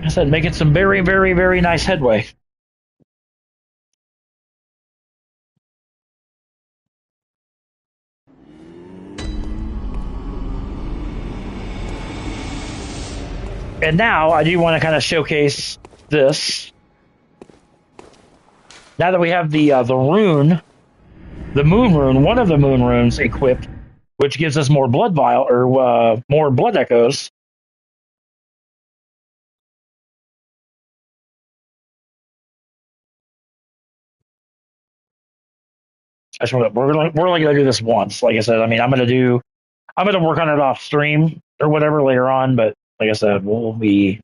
I said, making some very, very, very nice headway. And now I do want to kind of showcase this. Now that we have the rune the moon rune, one of the moon runes equipped, which gives us more blood vial or more blood echoes. We're only gonna do this once. Like I said, I mean, I'm gonna work on it off stream or whatever later on. But like I said, we'll be.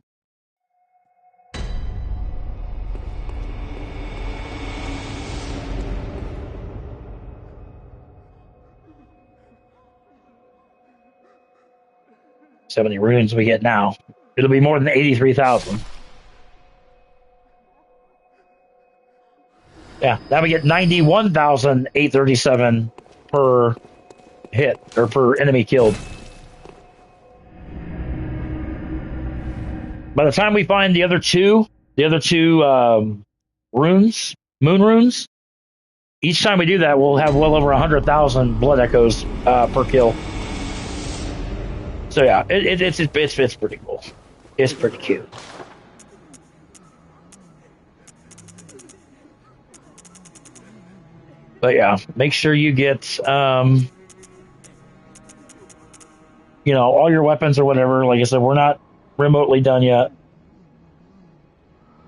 So many runes we get now. It'll be more than 83,000. Yeah, now we get 91,837 per hit or per enemy killed. By the time we find the other two runes, moon runes, each time we do that, we'll have well over 100,000 blood echoes per kill. So yeah, it's pretty cool. It's pretty cute. But yeah, make sure you get all your weapons or whatever. Like I said, we're not remotely done yet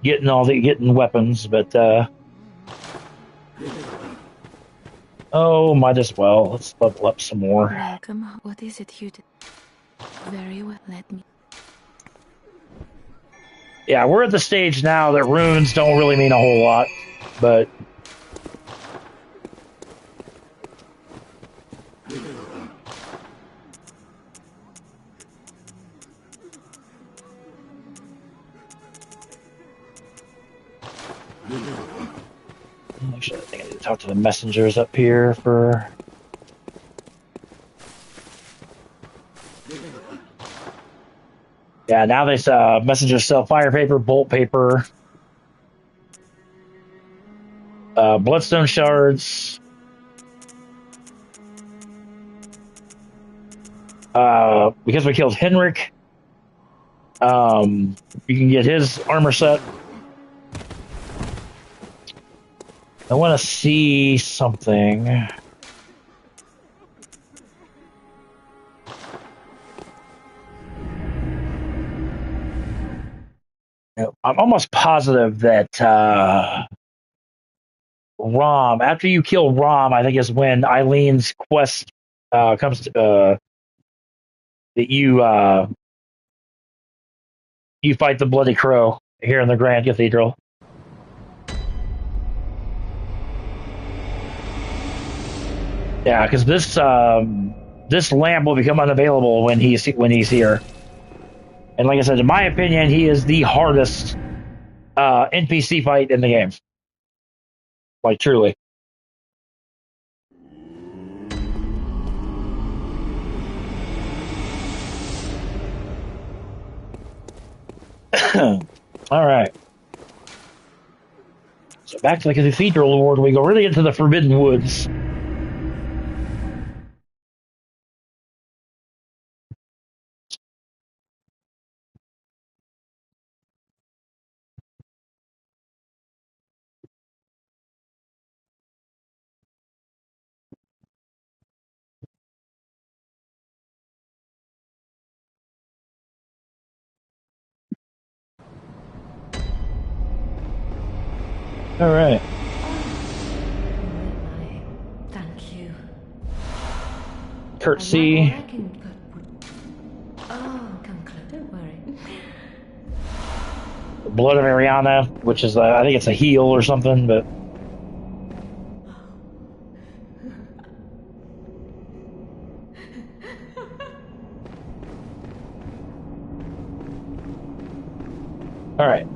getting weapons, but might as well. Let's level up some more. Welcome. What is it you did? Very well, let me. Yeah, we're at the stage now that runes don't really mean a whole lot, but actually, I think I need to talk to the messengers up here for. Yeah, now they messengers sell fire paper, bolt paper, bloodstone shards, because we killed Henrik. You can get his armor set. I want to see something. I'm almost positive that Rom, after you kill Rom, I think is when Eileen's quest comes to that you fight the Bloody Crow here in the Grand Cathedral. Yeah, because this lamp will become unavailable when he's here. And like I said, in my opinion, he is the hardest NPC fight in the game. Like, truly. All right. So back to the Cathedral Ward we go. Really into the Forbidden Woods. All right. Thank you. Curtsy. Oh, come close. Don't worry. Blood of Ariana, which is I think it's a heal or something, but. All right.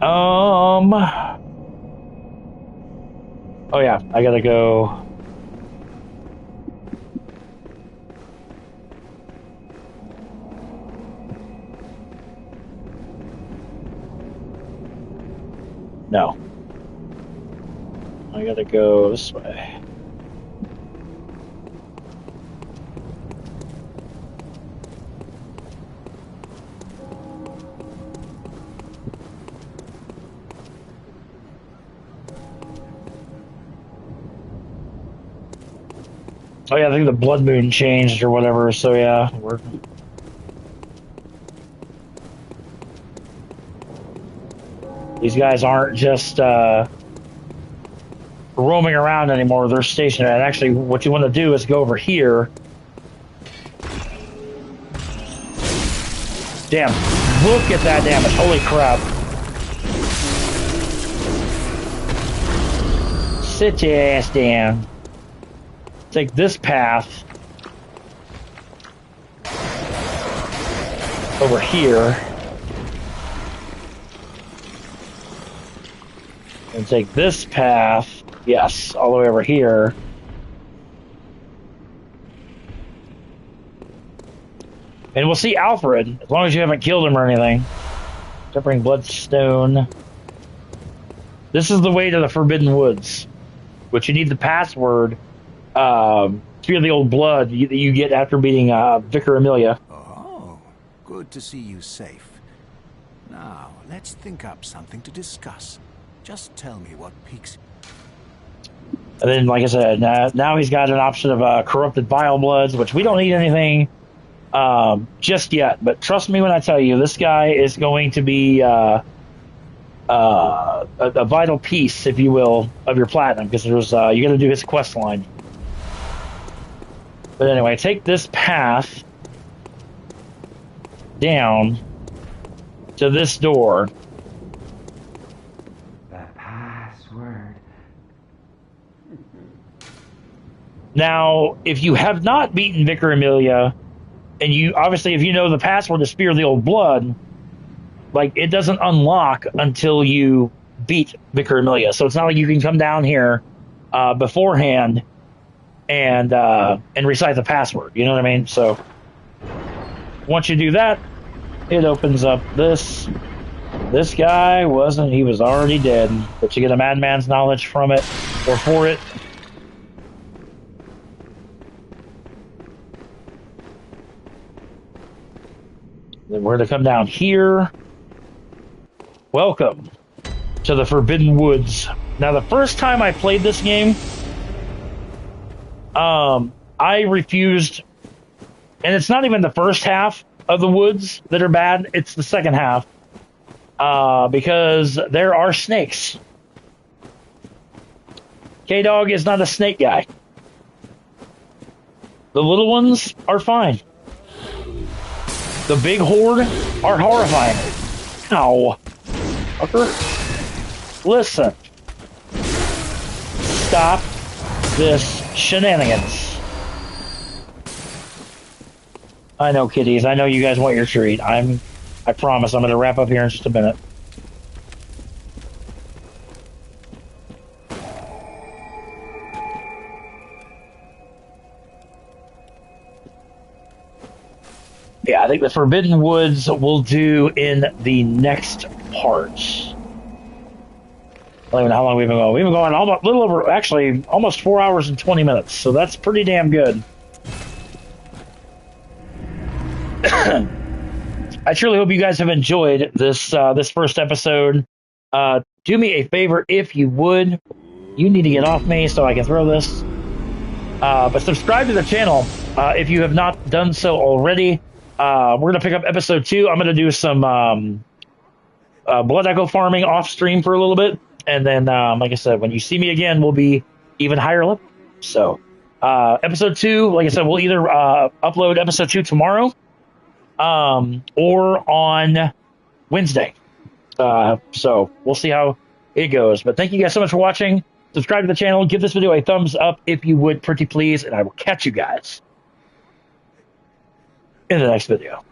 Oh yeah, I gotta go. No. I gotta go this way. Oh yeah, I think the blood moon changed or whatever. So yeah, these guys aren't just roaming around anymore. They're stationary. And actually, what you want to do is go over here. Damn! Look at that damage! Holy crap! Sit your ass down. Take this path over here and take this path, yes, all the way over here. And we'll see Alfred, as long as you haven't killed him or anything. Tempering Bloodstone. This is the way to the Forbidden Woods, which you need the password. Fear the Old Blood you get after beating Vicar Amelia. Oh, good to see you safe. Now, let's think up something to discuss. Just tell me what piques. And then, like I said, now he's got an option of Corrupted Vile Bloods, which we don't need anything just yet. But trust me when I tell you, this guy is going to be a vital piece, if you will, of your platinum, because there's you got to do his quest line. But anyway, take this path down to this door. The password. Now, if you have not beaten Vicar Amelia, and you obviously, if you know the password to Spear the Old Blood, like, it doesn't unlock until you beat Vicar Amelia. So it's not like you can come down here beforehand and recite the password. You know what I mean? So once you do that, it opens up this. This guy he was already dead, but you get a madman's knowledge from it, or for it. Then we're going to come down here. Welcome to the Forbidden Woods. Now, the first time I played this game, I refused, and it's not even the first half of the woods that are bad, it's the second half, because there are snakes. K-Dog is not a snake guy. The little ones are fine. The big horde are horrifying. Ow. Fucker. Listen. Stop this shenanigans. I know, kitties. I know you guys want your treat. I promise I'm going to wrap up here in just a minute. Yeah, I think the Forbidden Woods we'll do in the next part. I don't even know how long we've been going. We've been going almost, little over, actually, almost 4 hours and 20 minutes. So that's pretty damn good. I truly hope you guys have enjoyed this this first episode. Do me a favor, if you would. You need to get off me so I can throw this. But subscribe to the channel if you have not done so already. We're going to pick up episode 2. I'm going to do some Blood Echo farming off stream for a little bit. And then, like I said, when you see me again, we'll be even higher level. So, episode 2, like I said, we'll either upload episode 2 tomorrow or on Wednesday. So, we'll see how it goes. But thank you guys so much for watching. Subscribe to the channel. Give this video a thumbs up if you would, pretty please. And I will catch you guys in the next video.